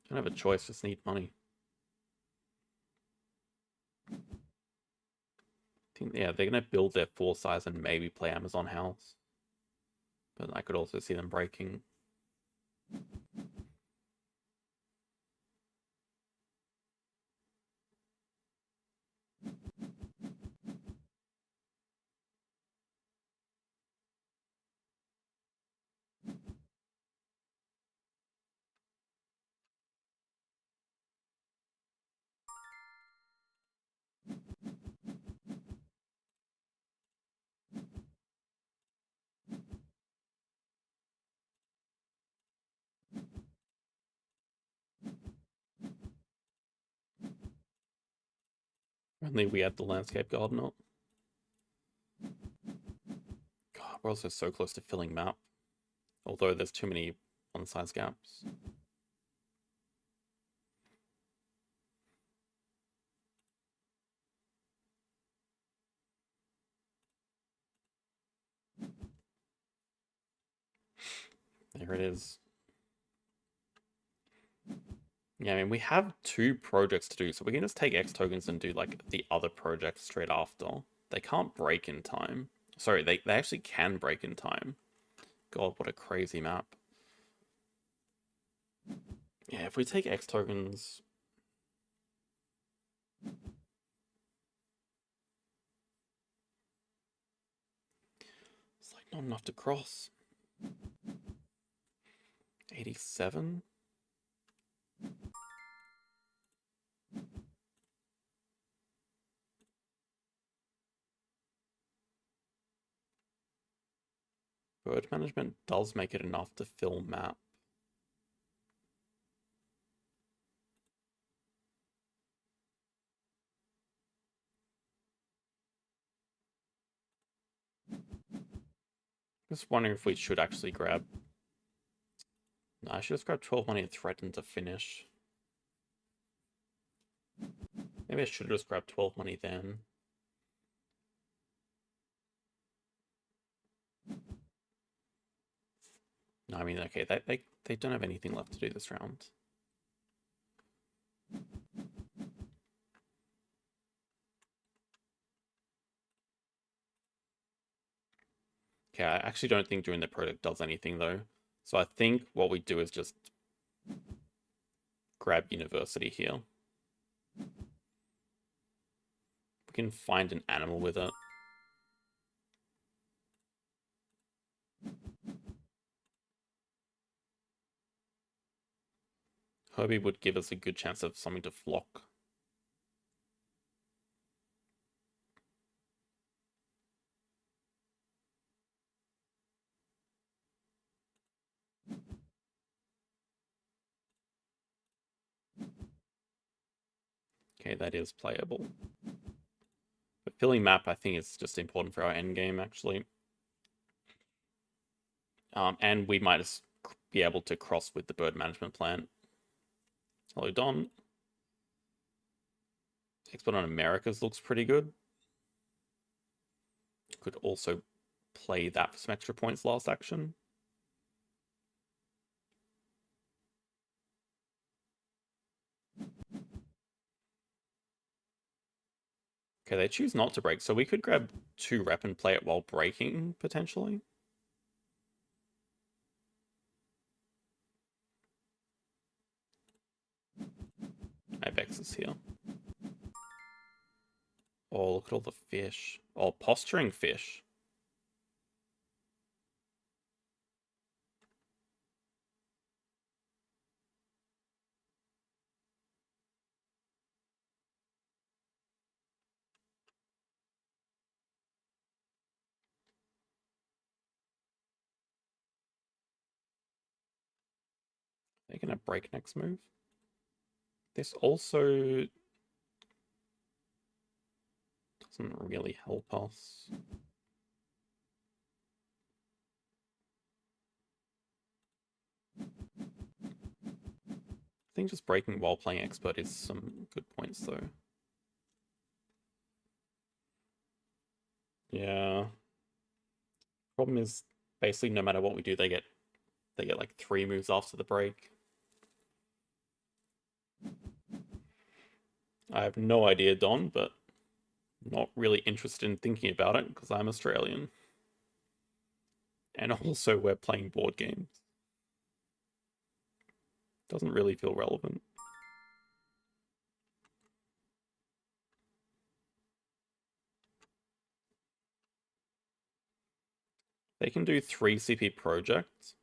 S1: Don't have a choice, just need money. I think, yeah, they're going to build their 4 size and maybe play Amazon house. But I could also see them breaking. Only we had the landscape gardener. God, we're also so close to filling map. Although there's too many one-size gaps. There it is. Yeah, I mean, we have 2 projects to do, so we can just take X tokens and do, like, the other project straight after. They can't break in time. Sorry, they actually can break in time. God, what a crazy map. Yeah, if we take X tokens... It's, like, not enough to cross. 87? Bird management does make it enough to fill map. Just wondering if we should actually grab... No, I should just grab 12 money and threaten to finish. Maybe I should have just grabbed 12 money then. No, I mean, okay, they don't have anything left to do this round. Okay, I actually don't think doing the project does anything, though. So I think what we do is just grab university here. We can find an animal with it. Herbie would give us a good chance of something to flock. Okay, that is playable. But filling map, I think, is just important for our endgame, actually. And we might just be able to cross with the bird management plan. Hello, Don. Expert on Americas looks pretty good. Could also play that for some extra points last action. Okay, they choose not to break, so we could grab 2 rep and play it while breaking, potentially. Ibex is here. Oh, look at all the fish. Oh, posturing fish. They're gonna break next move. This also doesn't really help us. I think just breaking while playing expert is some good points, though. Yeah. Problem is, basically, no matter what we do, they get like 3 moves after the break. I have no idea, Don, but not really interested in thinking about it because I'm Australian. And also we're playing board games. Doesn't really feel relevant. They can do 3 CP projects.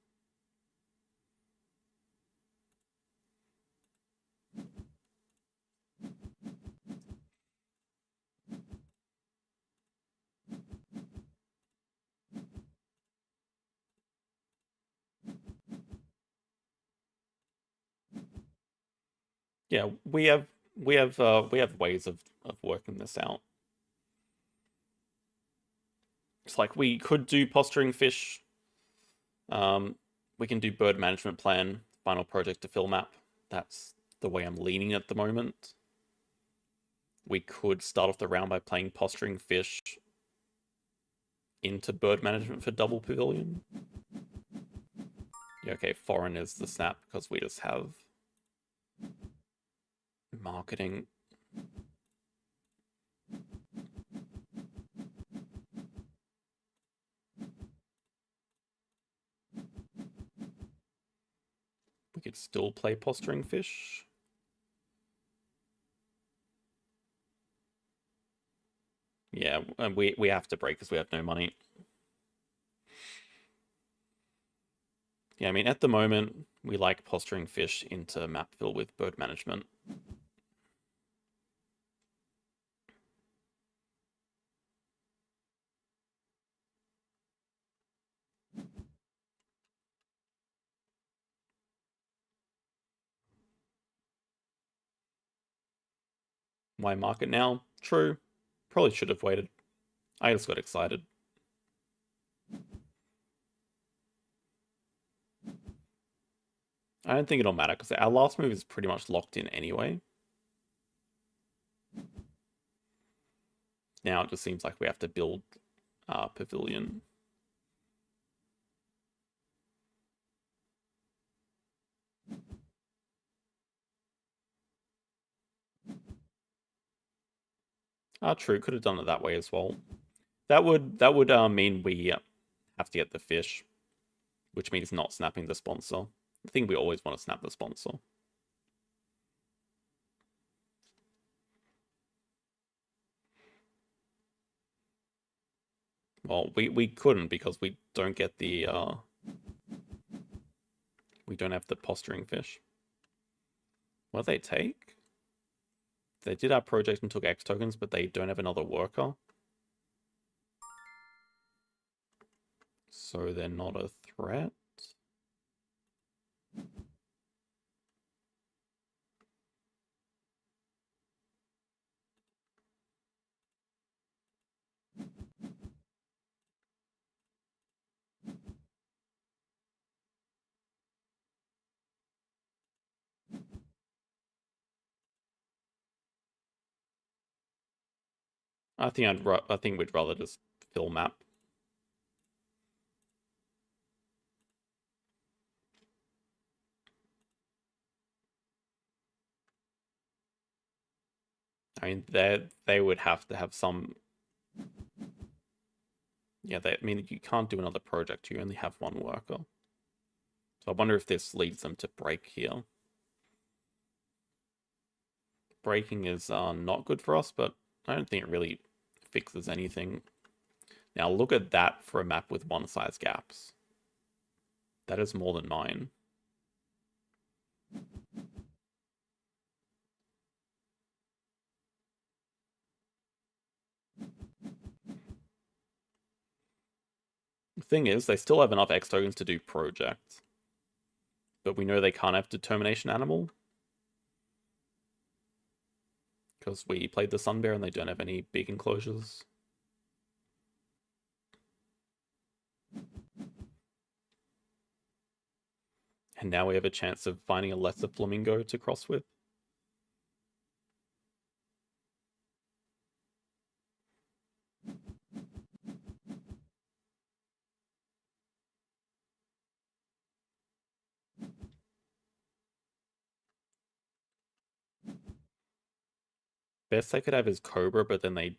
S1: Yeah, we have ways of working this out. It's like we could do posturing fish. We can do bird management plan, final project to fill map. That's the way I'm leaning at the moment. We could start off the round by playing posturing fish into bird management for double pavilion. Yeah, okay, foreign is the snap because we just have marketing. We could still play posturing fish. Yeah, and we have to break because we have no money. Yeah, I mean, at the moment, we like posturing fish into map fill with bird management. Why market now? True. Probably should have waited. I just got excited. I don't think it'll matter because our last move is pretty much locked in anyway. Now it just seems like we have to build pavilion. True. Could have done it that way as well. That would mean we have to get the fish, which means not snapping the sponsor. I think we always want to snap the sponsor. Well, we couldn't because we don't get the we don't have the posturing fish. What did they take? They did our project and took X tokens, but they don't have another worker. So they're not a threat. I think we'd rather just fill map. I mean, they would have to have some. Yeah, I mean, you can't do another project. You only have one worker. So I wonder if this leads them to break here. Breaking is not good for us, but I don't think it really fixes anything. Now look at that for a map with one size gaps. That is more than mine. The thing is, they still have enough X tokens to do project. But we know they can't have determination animal. Because we played the Sun Bear and they don't have any big enclosures. And now we have a chance of finding a lesser flamingo to cross with. Best they could have is Cobra, but then they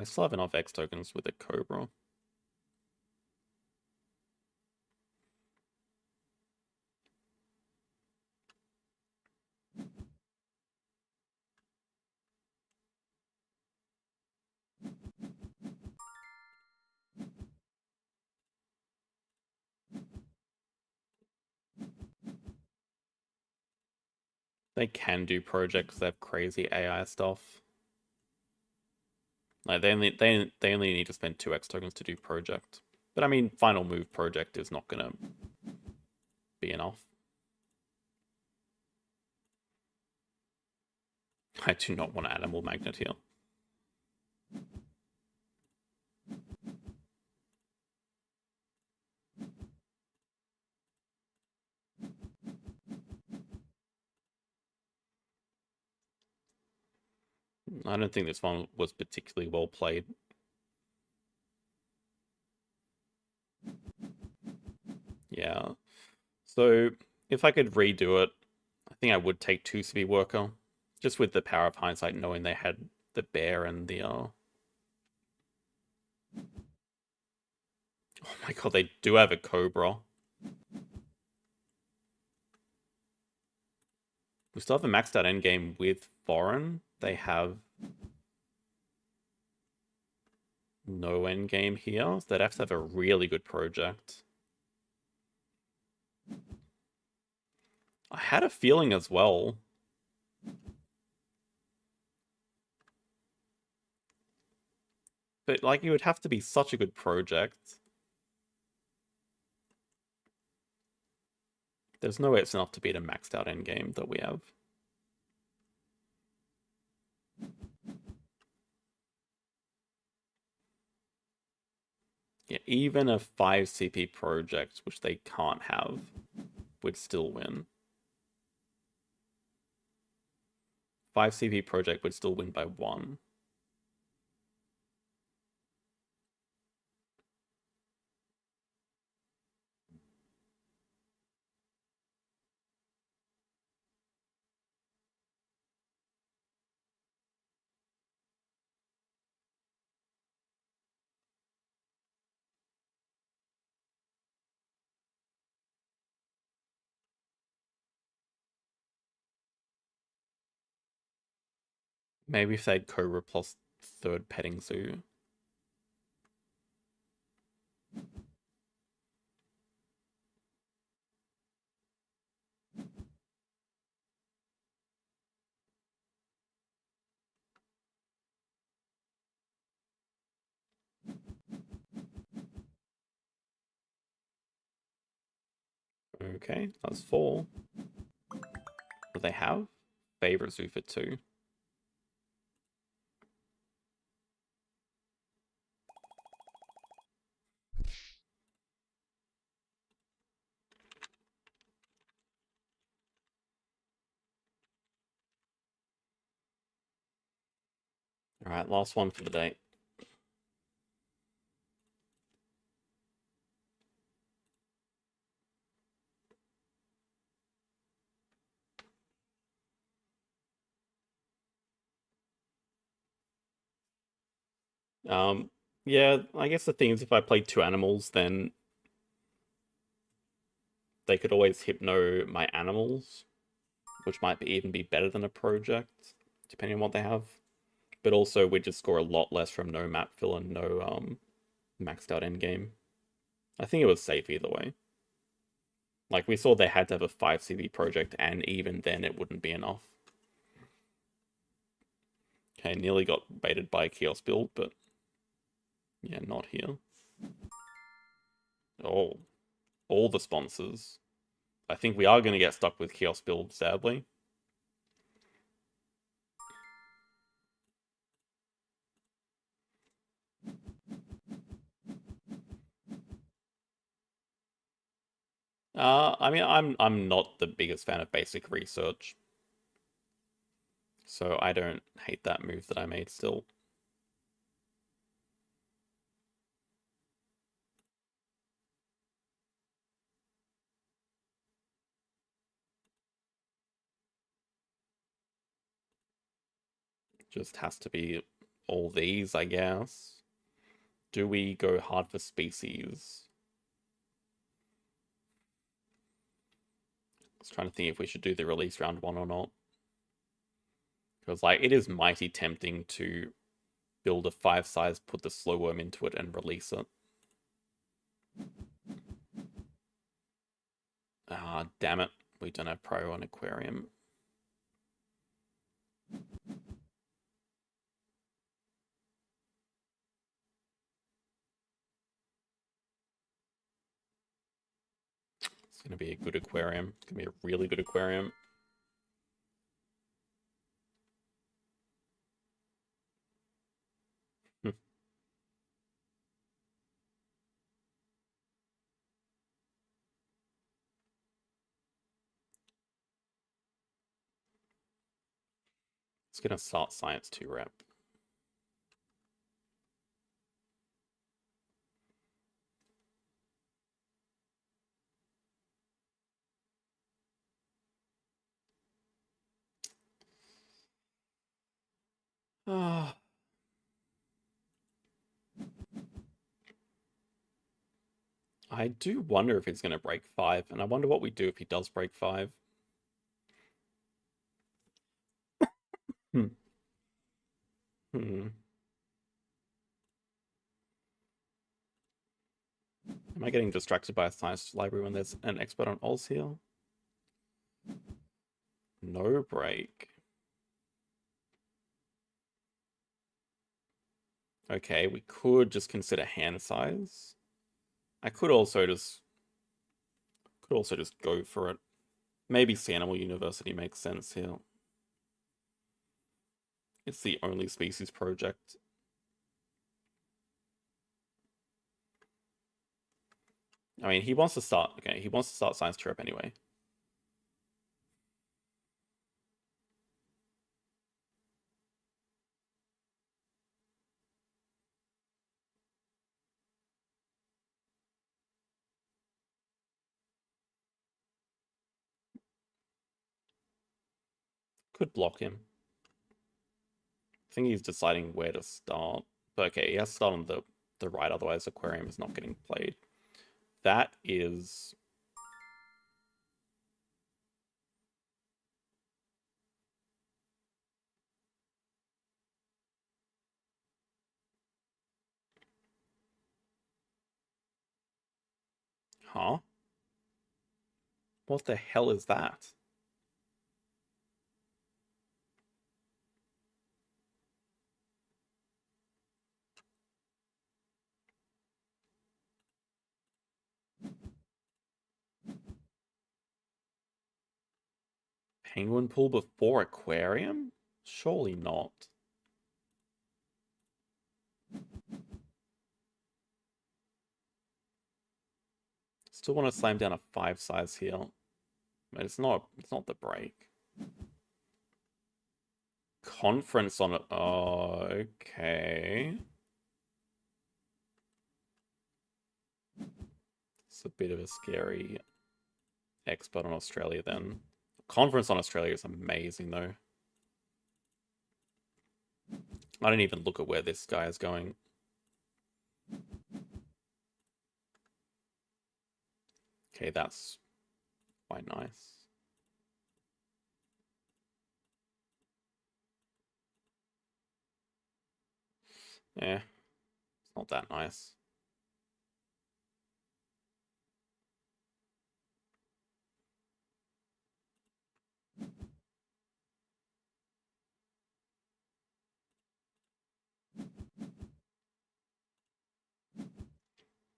S1: still have enough X tokens with a Cobra. They can do projects. They have crazy AI stuff. Like they only need to spend 2X tokens to do project. But I mean, final move project is not gonna be enough. I do not want an animal magnet here. I don't think this one was particularly well played. Yeah. So if I could redo it, I think I would take 2 CV Worker, just with the power of hindsight, knowing they had the bear and the oh my god, they do have a Cobra. We still have a maxed out endgame with foreign. They have no endgame here. So they'd have to have a really good project. I had a feeling as well. But like, it would have to be such a good project. There's no way it's enough to beat a maxed out endgame that we have. Yeah, even a 5 CP project, which they can't have, would still win. 5 CP project would still win by 1. Maybe if they'd Cobra plus 3rd petting zoo. Okay, that's 4. What do they have? Favorite zoo for 2. Alright, last one for the day. Um, yeah, I guess the thing is if I played 2 animals, then they could always hypno my animals, which might even be better than a project, depending on what they have. But also, we just score a lot less from no map fill and no maxed out endgame. I think it was safe either way. Like, we saw they had to have a 5 CV project, and even then it wouldn't be enough. Okay, nearly got baited by a kiosk build, but yeah, not here. Oh, all the sponsors. I think we are going to get stuck with kiosk build, sadly. I mean, I'm not the biggest fan of basic research, so I don't hate that move that I made still. Just has to be all these, I guess. Do we go hard for species? I was trying to think if we should do the release round 1 or not. Because, like, it is mighty tempting to build a 5 size, put the slow worm into it, and release it. Ah, damn it. We don't have Pro on Aquarium. It's going to be a good aquarium. It's going to be a really good aquarium. It's going to start Science 2 rep. Ah. I do wonder if he's going to break 5, and I wonder what we do if he does break 5. Hmm. Hmm. Am I getting distracted by a science library when there's an expert on Oz here? No break. Okay, we could just consider hand size. I could also just go for it. Maybe Animal University makes sense here. It's the only species project. I mean, he wants to start. Okay, he wants to start Science Trip anyway. Could block him. I think he's deciding where to start. But okay, he has to start on the right, otherwise Aquarium is not getting played. That is... Huh? What the hell is that? Penguin pool before Aquarium? Surely not. Still want to slam down a 5 size here. But it's not the break. Conference on it. Oh, okay. It's a bit of a scary expert on Australia then. Conference on Australia is amazing though. I didn't even look at where this guy is going. Okay, that's quite nice. Yeah, it's not that nice.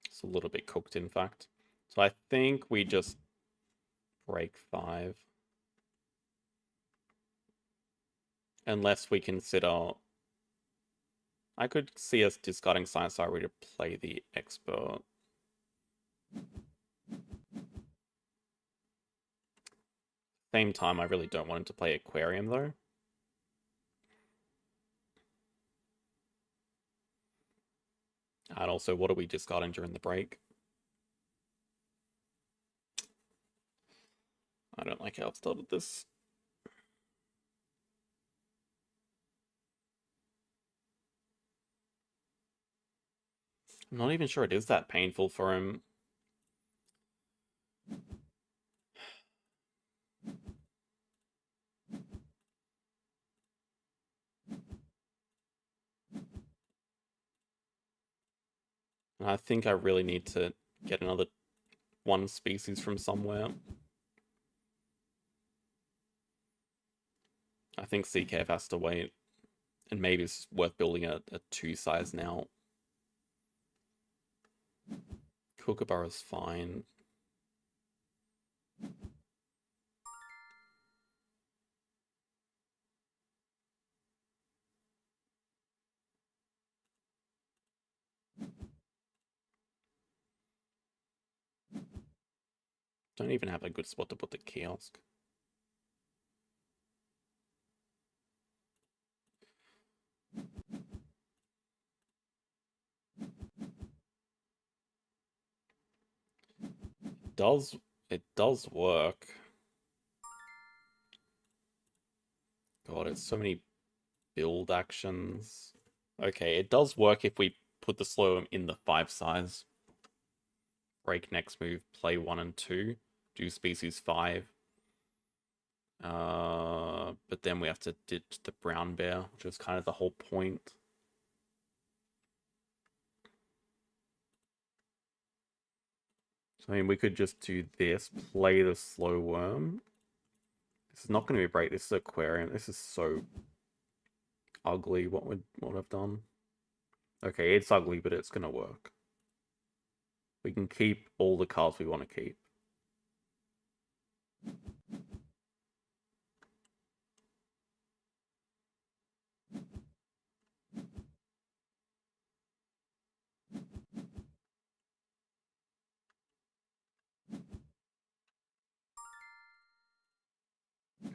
S1: It's a little bit cooked, in fact. So I think we just break 5. Unless we consider... I could see us discarding Science Diary to play the expert. Same time, I really don't want him to play Aquarium, though. And also, what are we discarding during the break? I don't like how I've started this. I'm not even sure it is that painful for him. And I think I really need to get another one species from somewhere. I think CKF has to wait. And maybe it's worth building a 2 size now. Kookaburra's fine. Don't even have a good spot to put the kiosk. It does work. God, it's so many Build actions. Okay, it does work if we put the slow worm in the 5 size. Break next move, play 1 and 2, do species 5. But then we have to ditch the brown bear, which was kind of the whole point. So, I mean, we could just do this, play the slow worm. This is not going to be break. This is aquarium. This is so ugly. What I've done? Okay, it's ugly, but it's going to work. We can keep all the cards we want to keep.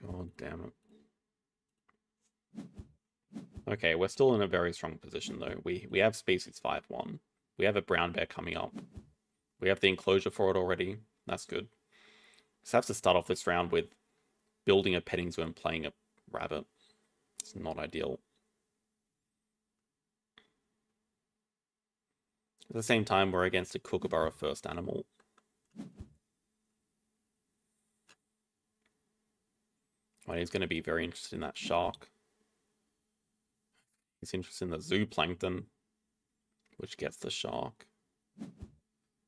S1: God damn it. Okay, we're still in a very strong position though. We have species 5-1. We have a brown bear coming up. We have the enclosure for it already. That's good. Just have to start off this round with building a petting zoo and playing a rabbit. It's not ideal. At the same time, we're against a Kookaburra first animal. Well, he's going to be very interested in that shark. He's interested in the zooplankton, which gets the shark.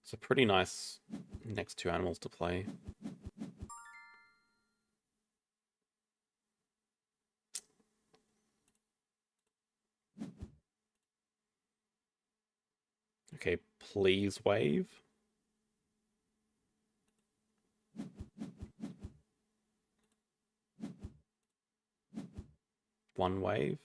S1: It's a pretty nice next 2 animals to play. Okay, please wave. One wave.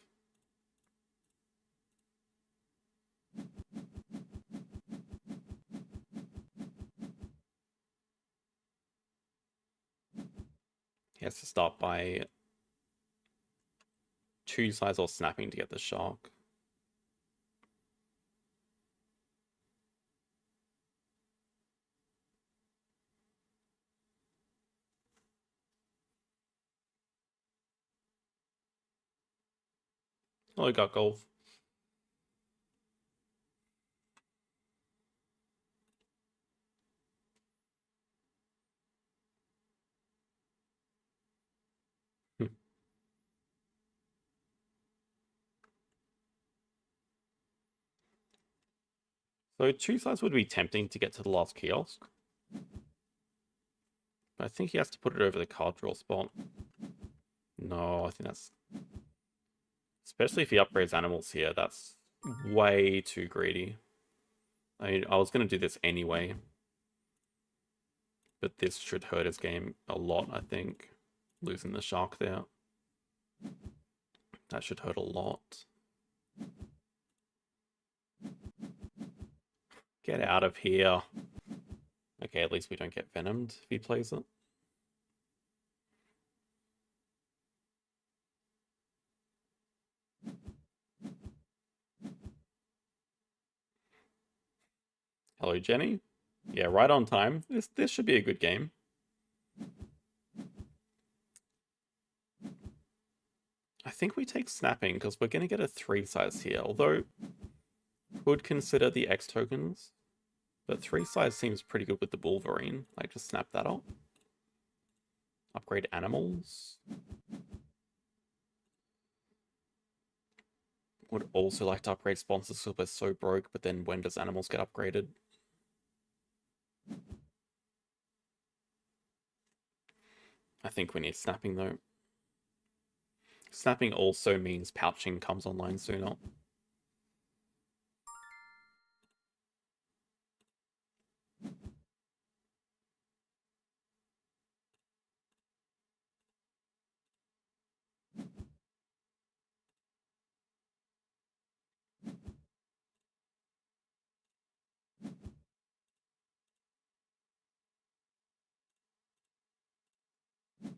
S1: He has to start by 2 sides or snapping to get the shark. Oh, he got golf. So 2 sides would be tempting to get to the last kiosk. But I think he has to put it over the card draw spot. No, I think that's... Especially if he upgrades animals here, that's way too greedy. I mean, I was going to do this anyway. But this should hurt his game a lot, I think. Losing the shark there. That should hurt a lot. Get out of here. Okay, at least we don't get venomed if he plays it. Hello, Jenny. Yeah, right on time. This should be a good game. I think we take snapping because we're going to get a 3 size here. Although, would consider the X tokens. But 3 size seems pretty good with the Wolverine. Like, just snap that up. Upgrade animals. Would also like to upgrade sponsors because we're so broke, but then when does animals get upgraded? I think we need snapping though. Snapping also means pouching comes online sooner.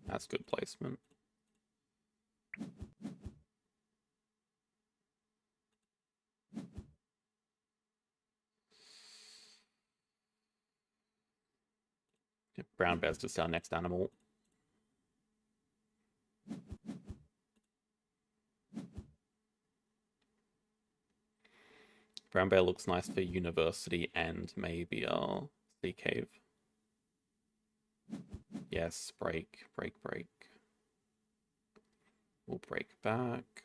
S1: That's good placement. Brown bear's just our next animal. Ground Bear looks nice for University and maybe Sea Cave. Yes, break. We'll break back.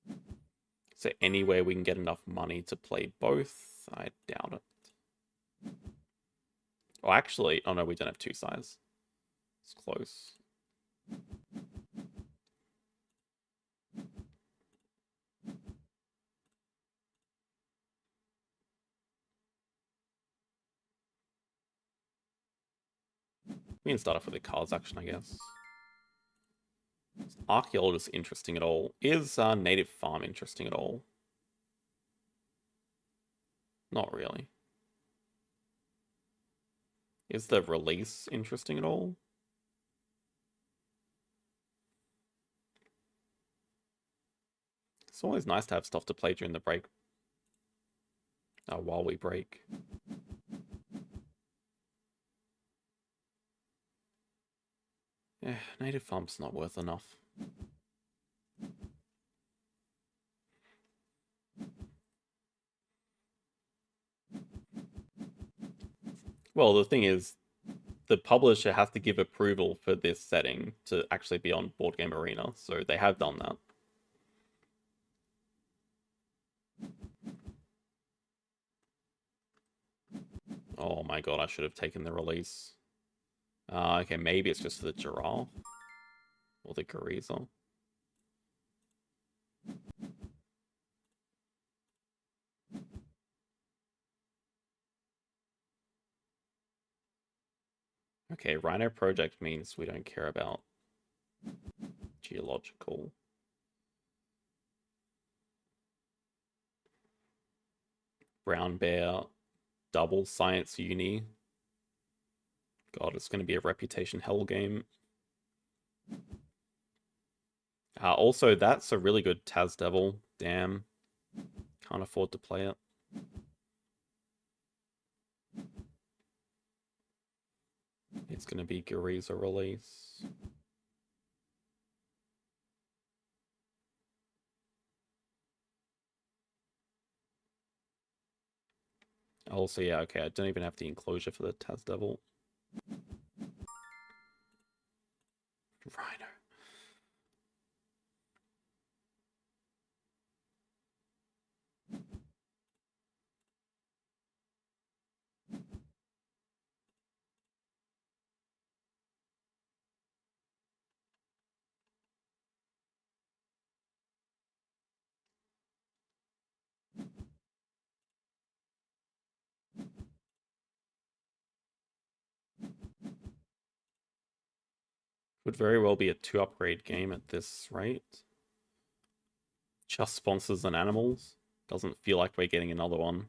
S1: Is there any way we can get enough money to play both? I doubt it. Oh, actually, oh no, we don't have 2 size. It's close. We can start off with the cards action, I guess. Is Archaeologist interesting at all? Is Native Farm interesting at all? Not really. Is the release interesting at all? It's always nice to have stuff to play during the break. While we break. Yeah, Native Farm's not worth enough. Well, the thing is, the publisher has to give approval for this setting to actually be on Board Game Arena, so they have done that. Oh my god, I should have taken the release. Okay, maybe it's just the giraffe. Or the goriza. Okay, Rhino Project means we don't care about geological. Brown Bear, double Science Uni. God, it's going to be a reputation hell game. Also, that's a really good Taz Devil. Damn. Can't afford to play it. It's going to be Goriza release. Also, yeah, okay, I don't even have the enclosure for the Taz Devil. Rhino. Would very well be a 2-upgrade game at this rate. Just sponsors and animals. Doesn't feel like we're getting another one.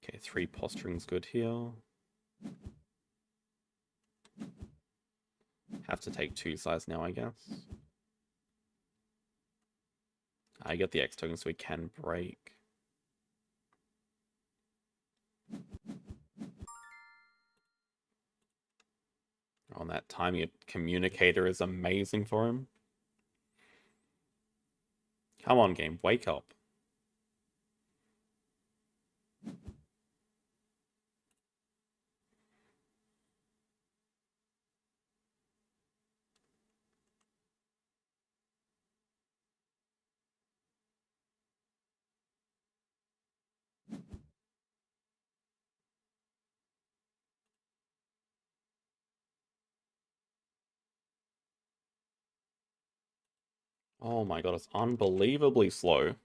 S1: Okay, 3 posturing's good here. Have to take 2 size now, I guess. I get the X token so we can break. On that timing communicator is amazing for him. Come on, game, wake up. Oh my god, it's unbelievably slow.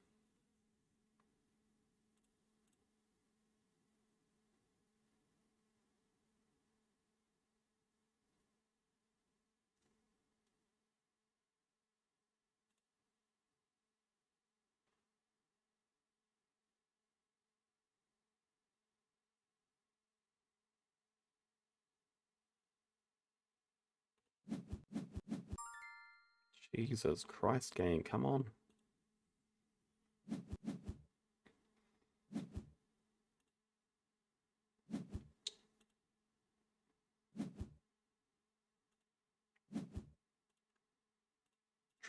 S1: Jesus Christ, game, come on.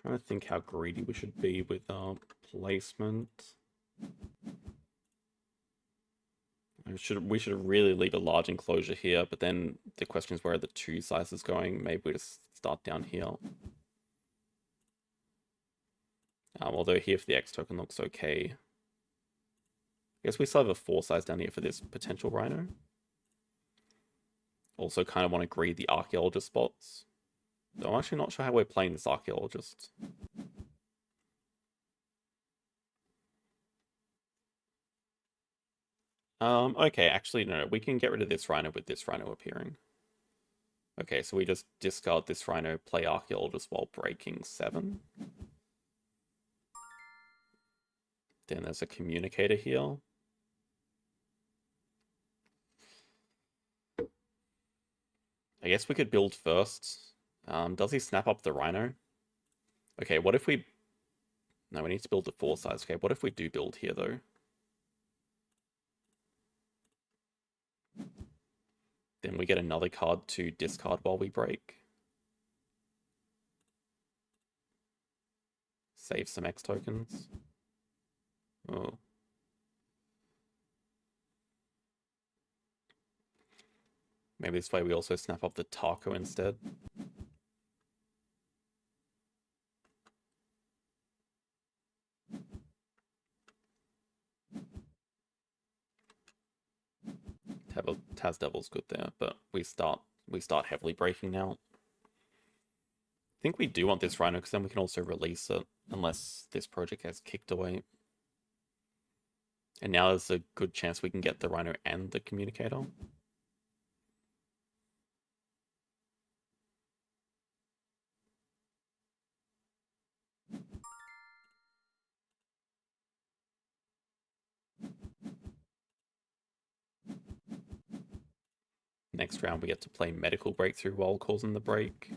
S1: Trying to think how greedy we should be with our placement. We should really leave a large enclosure here, but then the question is where are the two sizes going? Maybe we just start down here. Although here for the X token looks okay. I guess we still have a 4 size down here for this potential rhino. Also kind of want to greed the archaeologist spots. Though I'm actually not sure how we're playing this archaeologist. Okay, actually, no, we can get rid of this rhino with this rhino appearing. Okay, so we just discard this rhino, play archaeologist while breaking 7. Then there's a communicator here. I guess we could build first. Does he snap up the rhino? Okay, what if we... No, we need to build the 4 size. Okay, what if we do build here, though? Then we get another card to discard while we break. Save some X tokens. Oh. Maybe this way we also snap up the taco instead. Taz Devil's good there, but we start heavily breaking now. I think we do want this rhino because then we can also release it unless this project gets kicked away. And now there's a good chance we can get the rhino and the communicator. Next round we get to play medical breakthrough while causing the break.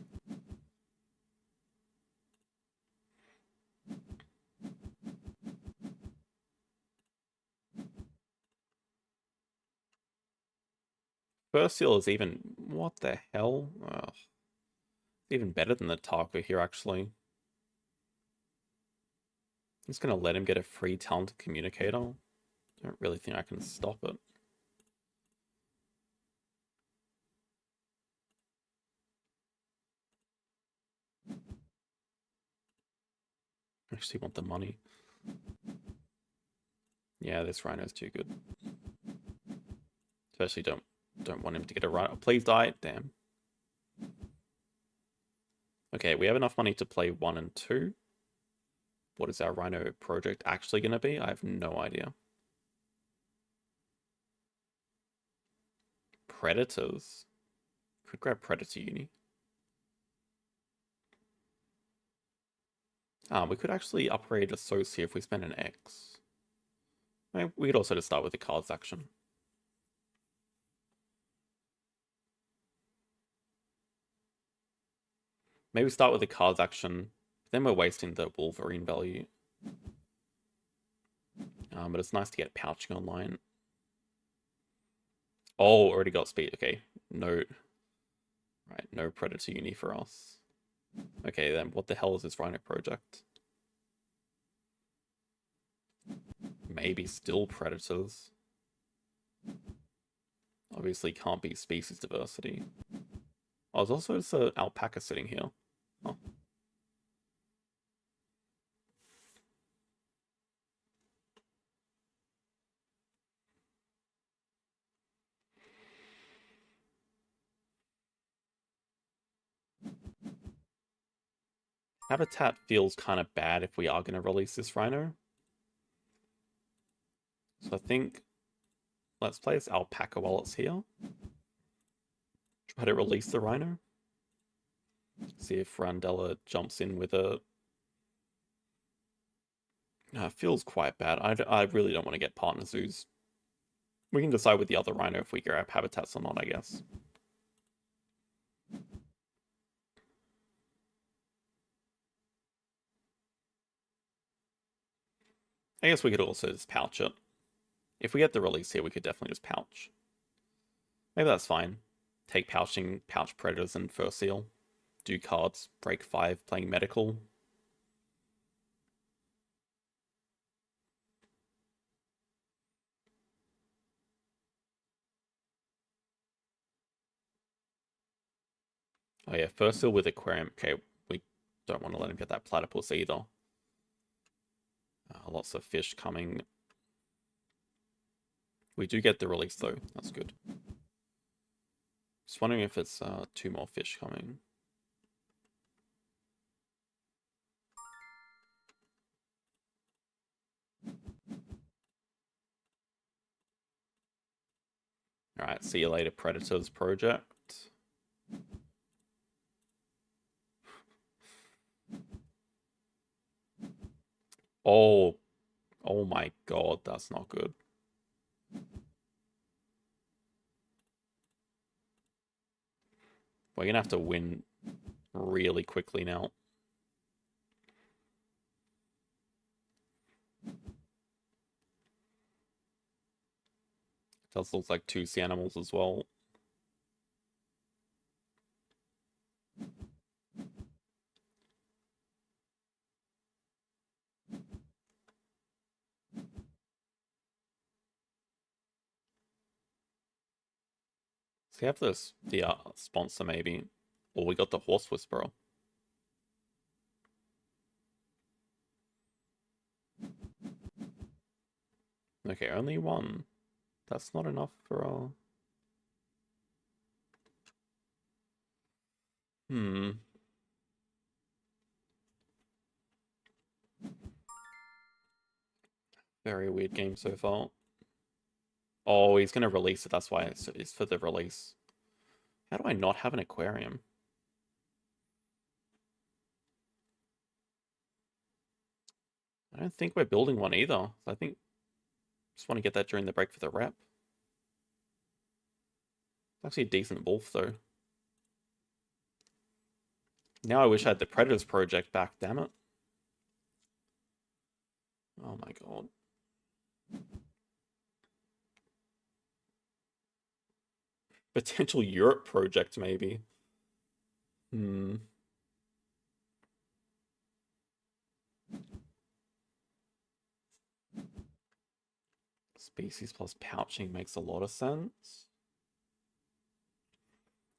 S1: First seal is even... What the hell? Ugh. It's even better than the taco here, actually. I'm just going to let him get a free talented communicator. I don't really think I can stop it. I actually want the money. Yeah, this rhino's too good. Especially don't want him to get a rhino. Please die. Damn. Okay, we have enough money to play 1 and 2. What is our rhino project actually going to be? I have no idea. Predators. Could grab Predator Uni. We could actually upgrade Associate if we spend an X. We could also just start with the cards action. Maybe start with the cards action, then we're wasting the Wolverine value. But it's nice to get pouching online. Oh, already got speed. Okay, no. Right, no Predator Uni for us. Okay, then what the hell is this Rhino project? Maybe still predators. Obviously can't be species diversity. Oh, there's also just an alpaca sitting here. Oh. Habitat feels kind of bad if we are going to release this rhino. So I think let's play this alpaca while it's here. Try to release the rhino. See if Randella jumps in with a... It feels quite bad. I really don't want to get partner zoos. We can decide with the other rhino if we grab habitats or not, I guess. I guess we could also just pouch it. If we get the release here, we could definitely just pouch. Maybe that's fine. Take pouching, pouch predators and fur seal. Do cards, break 5, playing medical. Oh yeah, first still with aquarium. Okay, we don't want to let him get that platypus either. Lots of fish coming. We do get the release though. That's good. Just wondering if it's 2 more fish coming. Alright, see you later, Predators project. Oh, oh my god, that's not good. We're gonna have to win really quickly now. Does look like 2 sea animals as well. So we have this the sponsor maybe, or we got the Horse Whisperer. Okay, only 1. That's not enough for Very weird game so far. Oh, he's gonna release it. That's why it's for the release. How do I not have an aquarium? I don't think we're building one either. I think just want to get that during the break for the rep. It's actually a decent wolf though. Now I wish I had the Predators project back, damn it. Oh my god. Potential Europe project, maybe. Species plus pouching makes a lot of sense.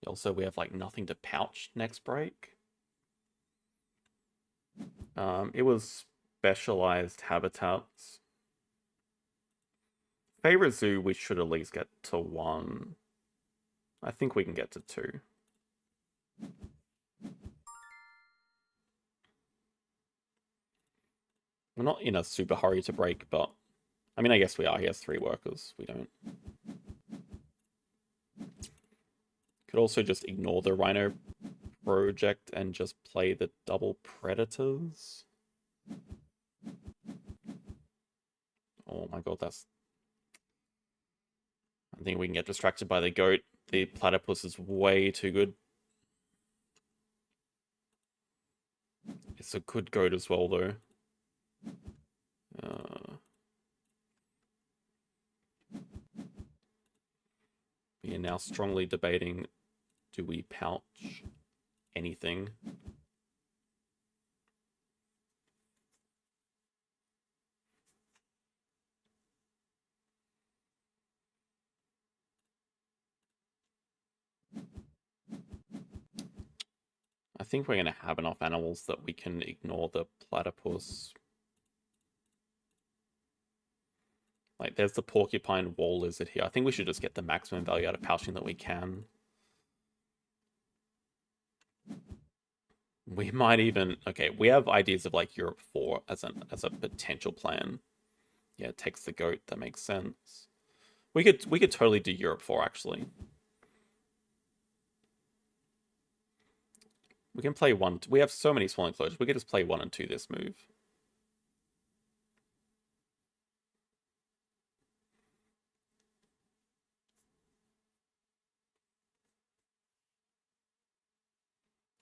S1: Also, we have like nothing to pouch next break. It was specialized habitats. Favorite zoo, we should at least get to 1. I think we can get to 2. We're not in a super hurry to break, but I mean, I guess we are. He has 3 workers. We don't. Could also just ignore the Rhino project and just play the double Predators. Oh my god, that's... I think we can get distracted by the goat. The platypus is way too good. It's a good goat as well, though. We are now strongly debating, do we pouch anything? I think we're going to have enough animals that we can ignore the platypus. Like, there's the porcupine wall lizard here. I think we should just get the maximum value out of pouching that we can. We might even... Okay, we have ideas of, like, Europe 4 as a potential plan. Yeah, it takes the goat. That makes sense. We could totally do Europe 4, actually. We can play 1... We have so many small enclosures. We could just play 1 and 2 this move.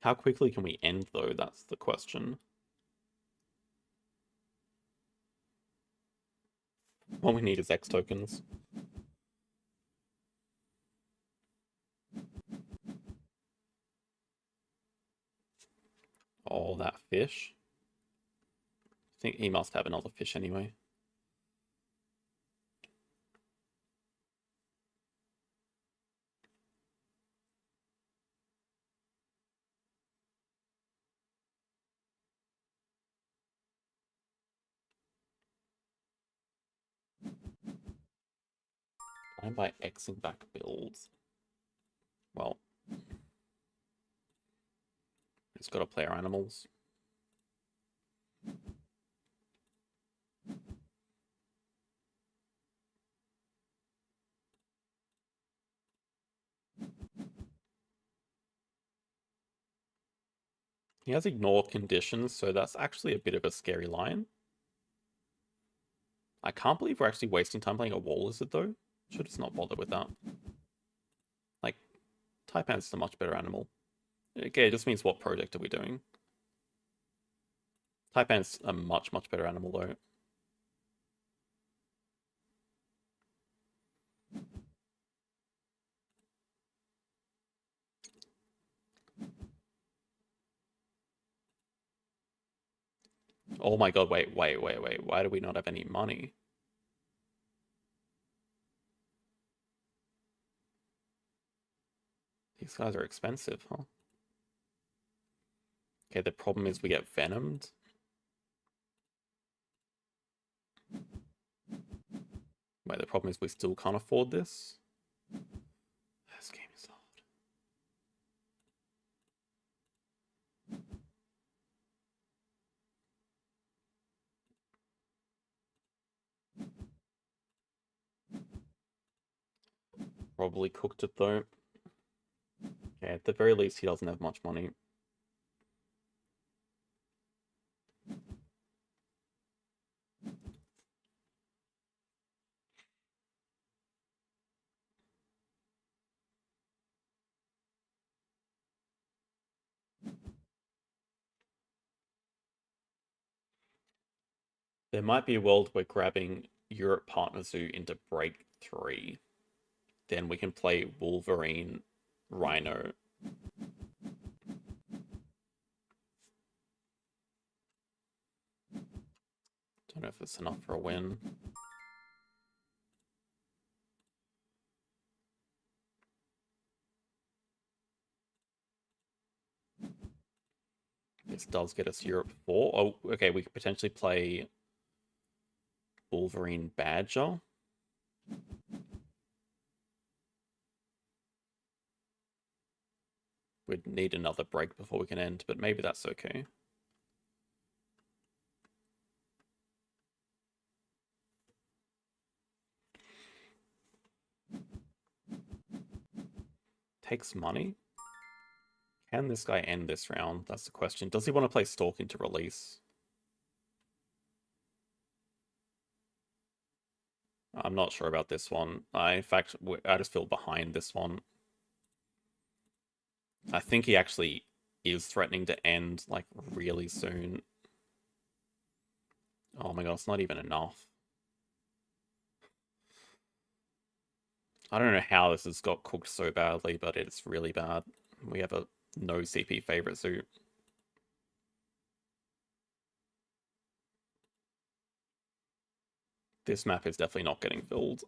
S1: How quickly can we end, though? That's the question. All we need is X tokens. Oh, that fish. I think he must have another fish anyway. And by Xing back builds. Well, it's got to play our animals. He has ignored conditions, so that's actually a bit of a scary line. I can't believe we're actually wasting time playing a wall lizard, though. Should just not bother with that. Like, Taipan's a much better animal. Okay, it just means what project are we doing? Taipan's a much, much better animal, though. Oh my god, wait. Why do we not have any money? These guys are expensive, huh? Okay, the problem is we get venomed. Wait, the problem is we still can't afford this? This game is hard. Probably cooked it though. Okay, at the very least he doesn't have much money. There might be a world where grabbing Europe Partner Zoo into break 3. Then we can play Wolverine, Rhino. Don't know if it's enough for a win. This does get us Europe 4. Oh, okay, we could potentially play Wolverine Badger. We'd need another break before we can end, but maybe that's okay. Takes money. Can this guy end this round? That's the question. Does he want to play Stalk into release? I'm not sure about this one. In fact, I just feel behind this one. I think he actually is threatening to end, like, really soon. Oh my god, it's not even enough. I don't know how this has got cooked so badly, but it's really bad. We have a no CP favorite suit. This map is definitely not getting filled.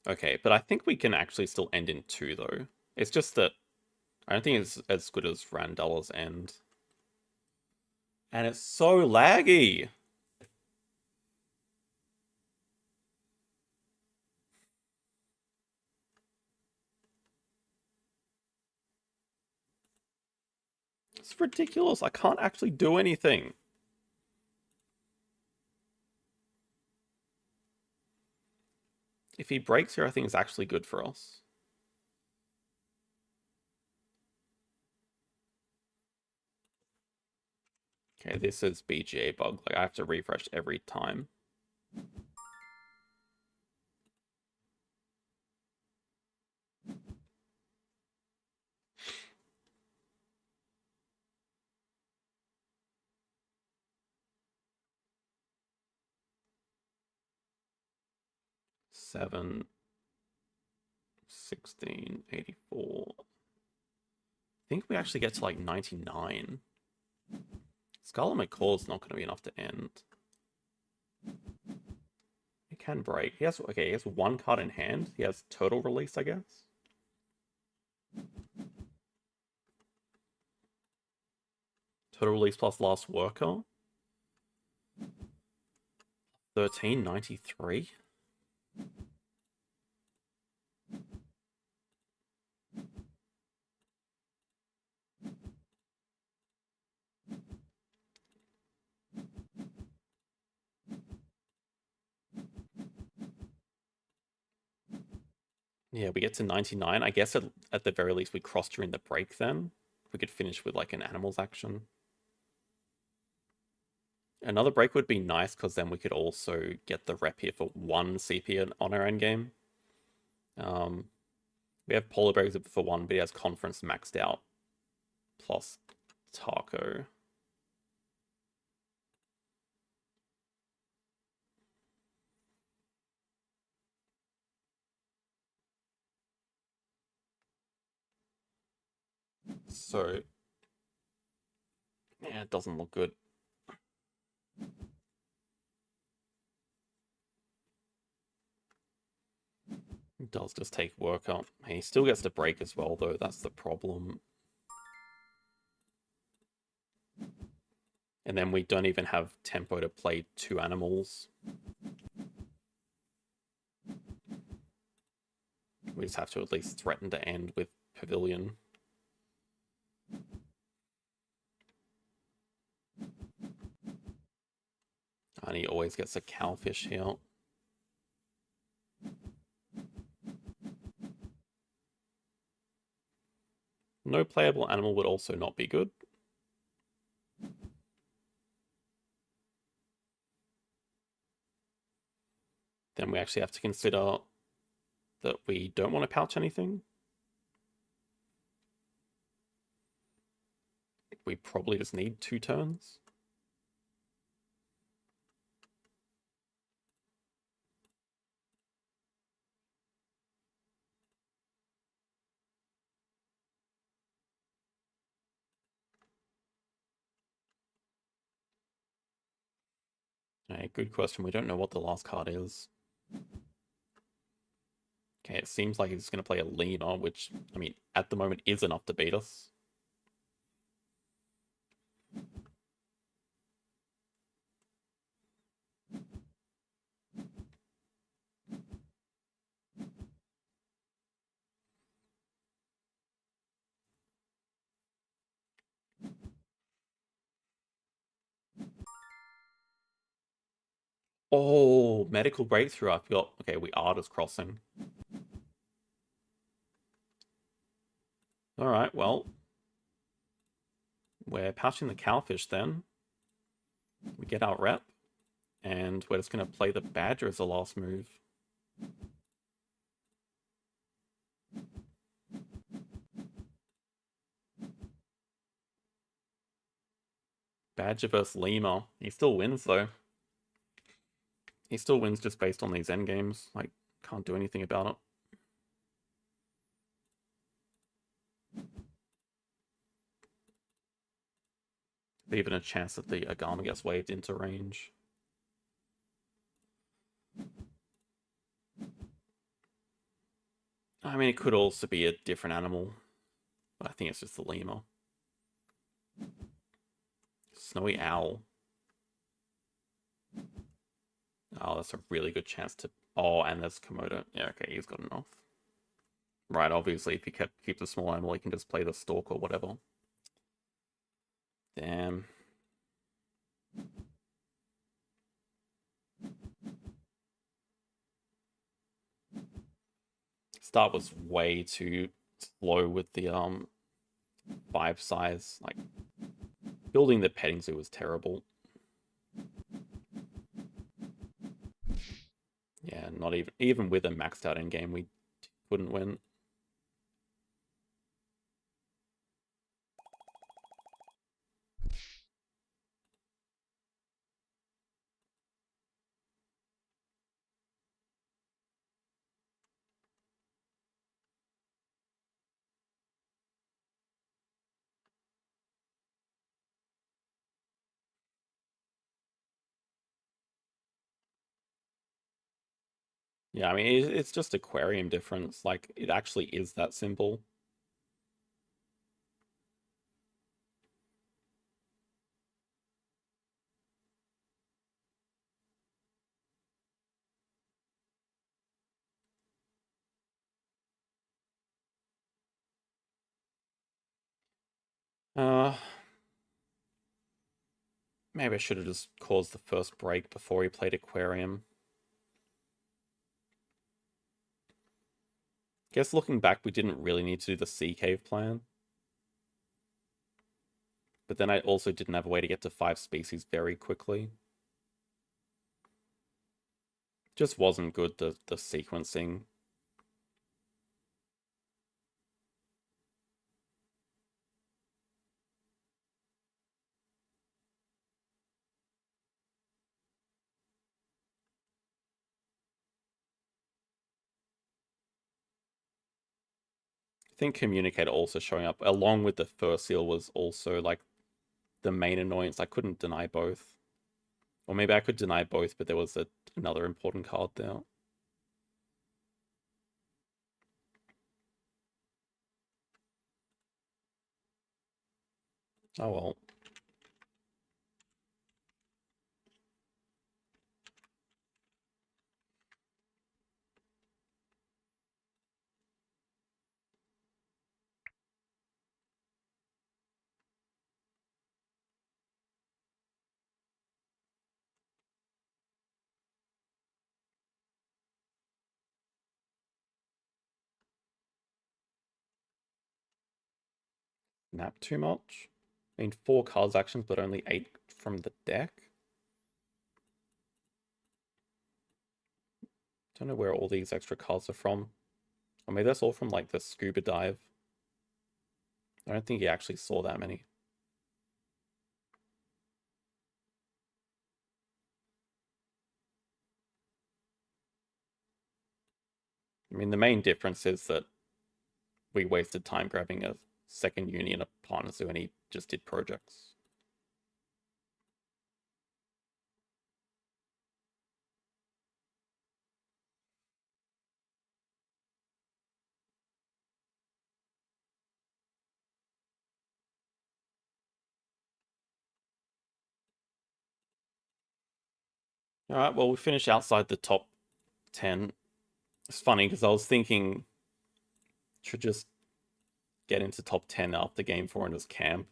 S1: Okay, but I think we can actually still end in 2, though. It's just that I don't think it's as good as Randella's end. And it's so laggy! It's ridiculous. I can't actually do anything. If he breaks here, I think it's actually good for us. Okay, this is BGA bug. Like, I have to refresh every time. Seven, 16, 84. I think we actually get to like 99. Scarlet McCaw's not going to be enough to end. He can break. He has one card in hand. He has Turtle Release, I guess. Turtle Release plus Last Worker. 1393. Yeah, we get to 99. I guess at the very least we cross during the break then. We could finish with like an animals action. Another break would be nice because then we could also get the rep here for 1 CP on our end game. We have Polar Bears for 1, but he has Conference maxed out. Plus Taco. So, yeah, it doesn't look good. It does just take work up. He still gets to break as well, though. That's the problem. And then we don't even have tempo to play 2 animals. We just have to at least threaten to end with Pavilion. And he always gets a cowfish here. No playable animal would also not be good. Then we actually have to consider that we don't want to pouch anything. We probably just need 2 turns. Okay, good question. We don't know what the last card is. Okay, it seems like he's going to play a Lemur, which, I mean, at the moment is enough to beat us. Oh, medical breakthrough. I forgot. Okay, we are just crossing. All right, well, we're pouching the cowfish then. We get our rep, and we're just going to play the badger as the last move. Badger versus Lemur. He still wins, though. He still wins just based on these endgames. Like, can't do anything about it. Even a chance that the Agama gets waved into range. I mean, it could also be a different animal, but I think it's just the lemur. Snowy owl. Oh, that's a really good chance to... Oh, and there's Komodo. Yeah, okay, he's got enough. Right, obviously, if he keeps a small animal, he can just play the stork or whatever. Damn. Start was way too slow with the 5 size. Like, building the petting zoo was terrible. Yeah, not even with a maxed out endgame, we couldn't win. Yeah, I mean, it's just aquarium difference. Like, it actually is that simple. Uh, Maybe I should have just caused the first break before he played Aquarium. Guess looking back, we didn't really need to do the Sea Cave plan. But then I also didn't have a way to get to 5 species very quickly. Just wasn't good, the sequencing. I think Communicator also showing up, along with the Fur Seal, was also like the main annoyance. I couldn't deny both. Or maybe I could deny both, but there was another important card there. Oh well. Nap too much? I mean, 4 cards actions, but only 8 from the deck? Don't know where all these extra cards are from. Or maybe that's all from like the Scuba Dive. I don't think he actually saw that many. I mean, the main difference is that we wasted time grabbing a second Union of Partners who only just did projects. All right, well, we finished outside the top 10. It's funny because I was thinking should just get into top 10 after game 4 in his camp.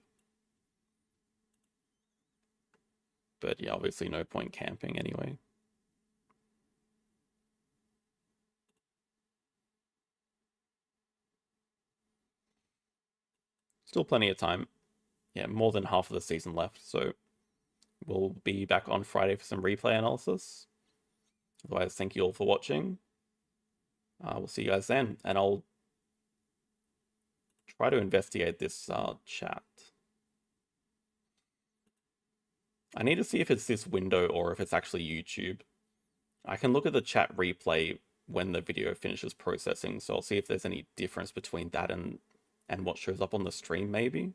S1: But yeah, obviously no point camping anyway. Still plenty of time. Yeah, more than half of the season left. So we'll be back on Friday for some replay analysis. Otherwise, thank you all for watching. We'll see you guys then. And I'll try to investigate this chat. I need to see if it's this window or if it's actually YouTube. I can look at the chat replay when the video finishes processing, so I'll see if there's any difference between that and what shows up on the stream, maybe.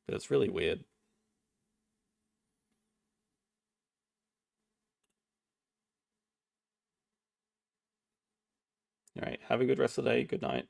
S1: But it's really weird. All right, have a good rest of the day. Good night.